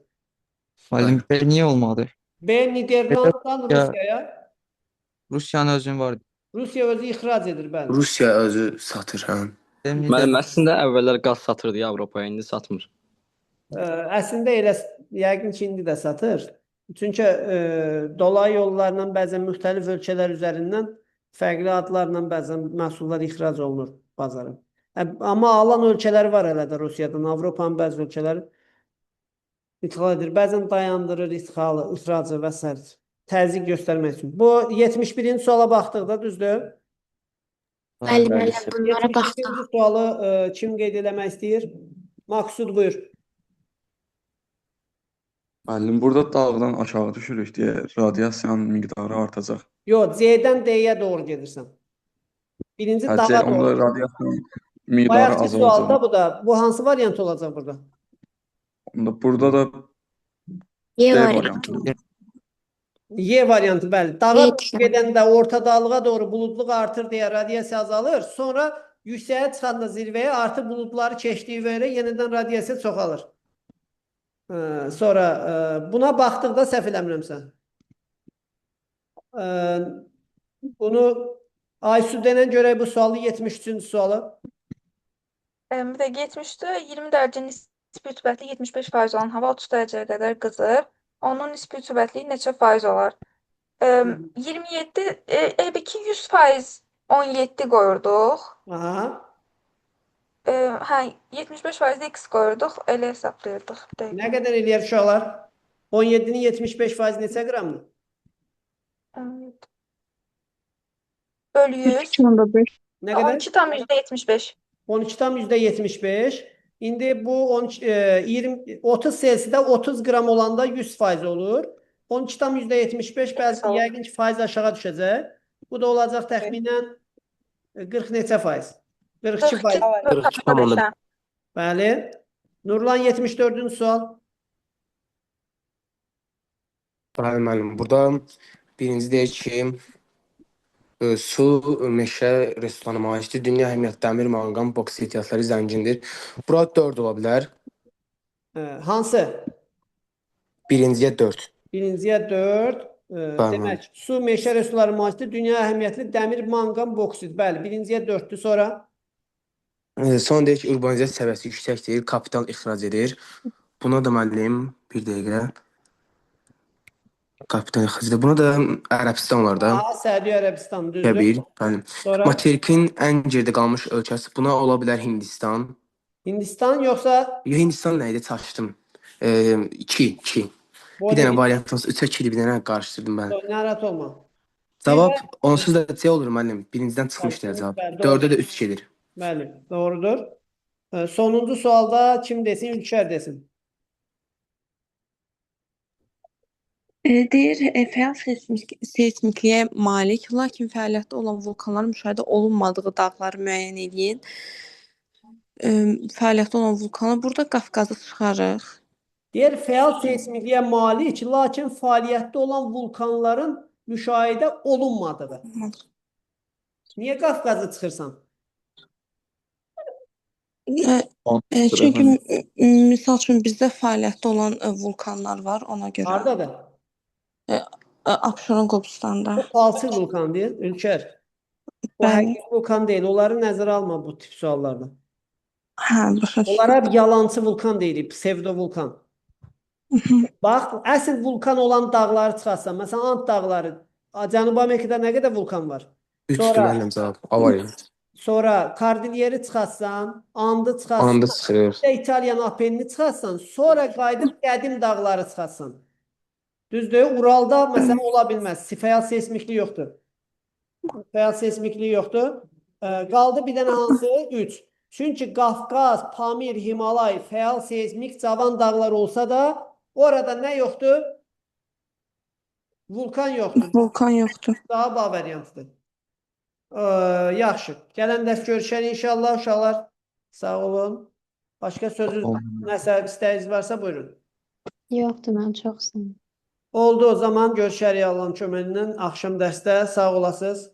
Müəllim, B niyə olmadı? B Niderlanddan Rusiyaya. Rusiyanın özünün var. Rusiya özü ixrac edir, bəli. Rusiya özü satır, hə. Müəllim, əslində əvvəllər qaz satırdı ya Avropaya, indi satmır. Əslində elə yəqin ki, indi də satır. Çünki dolayı yollarla bəzən müxtəlif ölkələr üzərindən fərqli adlarla bəzən məhsullar ixrac olunur bazara. Amma alan ölkələr var hələ də Rusiyadan. Avropanın bəzi ölkələri ixal edir. Bəzən dayandırır ixracı və s. Təzyiq göstərmək üçün. Bu 71-ci suala baxdıqda düzdür? Bəli, müəllim, bunlara baxdıq. 71-ci sualı kim qeyd eləmək istəyir? Maksud buyur. Müəllim, burada dağdan aşağı düşürük deyə radiasiyanın miqdarı artacaq. Yox, C-dən D-yə doğru gedirsən. Birinci dağa doğru. Onda radiasiyanın miqdarı Bayaqki az sualda olacaq. bu da. Bu hansı variant olacaq burada? Onda burada da Y D variantı. variantı. Y variantı, bəli. Dağa Evet, doğru gedəndə orta dağlığa doğru buludluq artır deyə radiasiya azalır. Sonra yüksəyə çıxanda zirvəyə artıq buludları keçdiyi görə yenidən radiasiya çoxalır. Sonra buna baxdıqda səhv eləmirəmsə. Bunu Aysudenə görə bu sualı 73-cü sualı. Bir də 70-də 20 dərəcə nisbi rütubətli 75% olan hava 30 dərəcəyə qədər qızır. Onun nisbi rütubətliyi neçə faiz olar? 27, elbə ki 100% 17 qoyurduq. Aha. Hə, 75% X qoyurduq, elə hesablayırdıq. Nə qədər eləyər uşaqlar? 17-nin 75% neçə qramdır? 17 bölü 100. 2,5. Nə qədər? 12 tam %75. 12 tam %75. İndi bu 30 Celsius'da 30 qram olanda 100% olur. 12 tam %75 bəzi yəqin ki faiz aşağı düşəcək. Bu da olacaq təxminən 40 neçə faiz? 42%. 42 tam oldu. Bəli. Nurlan 74-cü sual. Bəli, müəllim. Burada birinci deyir ki, su, meşə, restoranı maişdir, dünya əhəmiyyətli dəmir, manqan, boksit ehtiyatları zəngindir. Bura 4 ola bilər. Hansı? Birinciyə 4. Birinciyə 4. Demək, su, meşə, resursları maişdir, dünya əhəmiyyətli dəmir, manqan, boksit. Bəli, birinciyə 4-dür. Sonra? Son deyir ki, urbanizasiya səviyyəsi yüksəkdir, kapital ixrac edir. Buna da müəllim, bir dəqiqə. Kapital ixrac edir. Buna da Ərəbistan olar da. Səudiyyə Ərəbistan, düzdür. Bir, bəli. Materikin ən geridə qalmış ölkəsi. Buna ola bilər Hindistan. Hindistan yoxsa? Hindistan nə idi? Çaşdım. 2. Bir dənə variantımız 3-ə 2-li bir dənə qarışdırdım mən. Narahat olma. Cavab onsuz da C olur müəllim. Birincidən çıxmışdır cavab. 4-də də 3 gedir. Bəli, doğrudur. Sonuncu sualda kim desin? Ülkər desin. Deyir, fəal seysmikliyə malik, lakin fəaliyyətdə olan vulkanların müşahidə olunmadığı dağları müəyyən edin. Fəaliyyətdə olan vulkanlar burada Qafqazı çıxarıq. Deyir, fəal seysmikliyə malik, lakin fəaliyyətdə olan vulkanların müşahidə olunmadığı. Niyə Qafqazı çıxırsan? Çünki misal üçün bizdə fəaliyyətdə olan vulkanlar var, ona görə. Hardadır? Abşeron Qobustanda. Bu palçıq vulkan deyil, Ülkər. Bu həqiqi vulkan deyil. Onları nəzərə alma bu tip suallarda. Onlara yalancı vulkan deyirik, psevdo vulkan. Bax, əsl vulkan olan dağları çıxarsan, məsələn, Ant dağları, Cənubi Amerikada nə qədər vulkan var? 3 mənim cavab. Avariya. Sonra Kordiliyeri çıxarsan, Andı çıxarsan, Andı çıxır. İtaliyanın Apenini çıxarsan, sonra qayıdıb qədim dağları çıxarsan. Düzdür? Uralda məsələn ola bilməz. Fəal seysmiklik yoxdur. Fəal seysmiklik yoxdur. Qaldı bir dənə hansı? 3. Çünki Qafqaz, Pamir, Himalay fəal seysmik cavan dağlar olsa da orada nə yoxdur? Vulkan yoxdur. Vulkan yoxdur. Daha B variantıdır. Yaxşı. Gələn dərs görüşərik inşallah uşaqlar. Sağ olun. Başqa sözünüz, nəsə istəyiniz varsa buyurun. Yoxdur, mən çox sağ olun. Oldu o zaman görüşərik Allahın köməyi ilə axşam dərsdə. Sağ olasınız.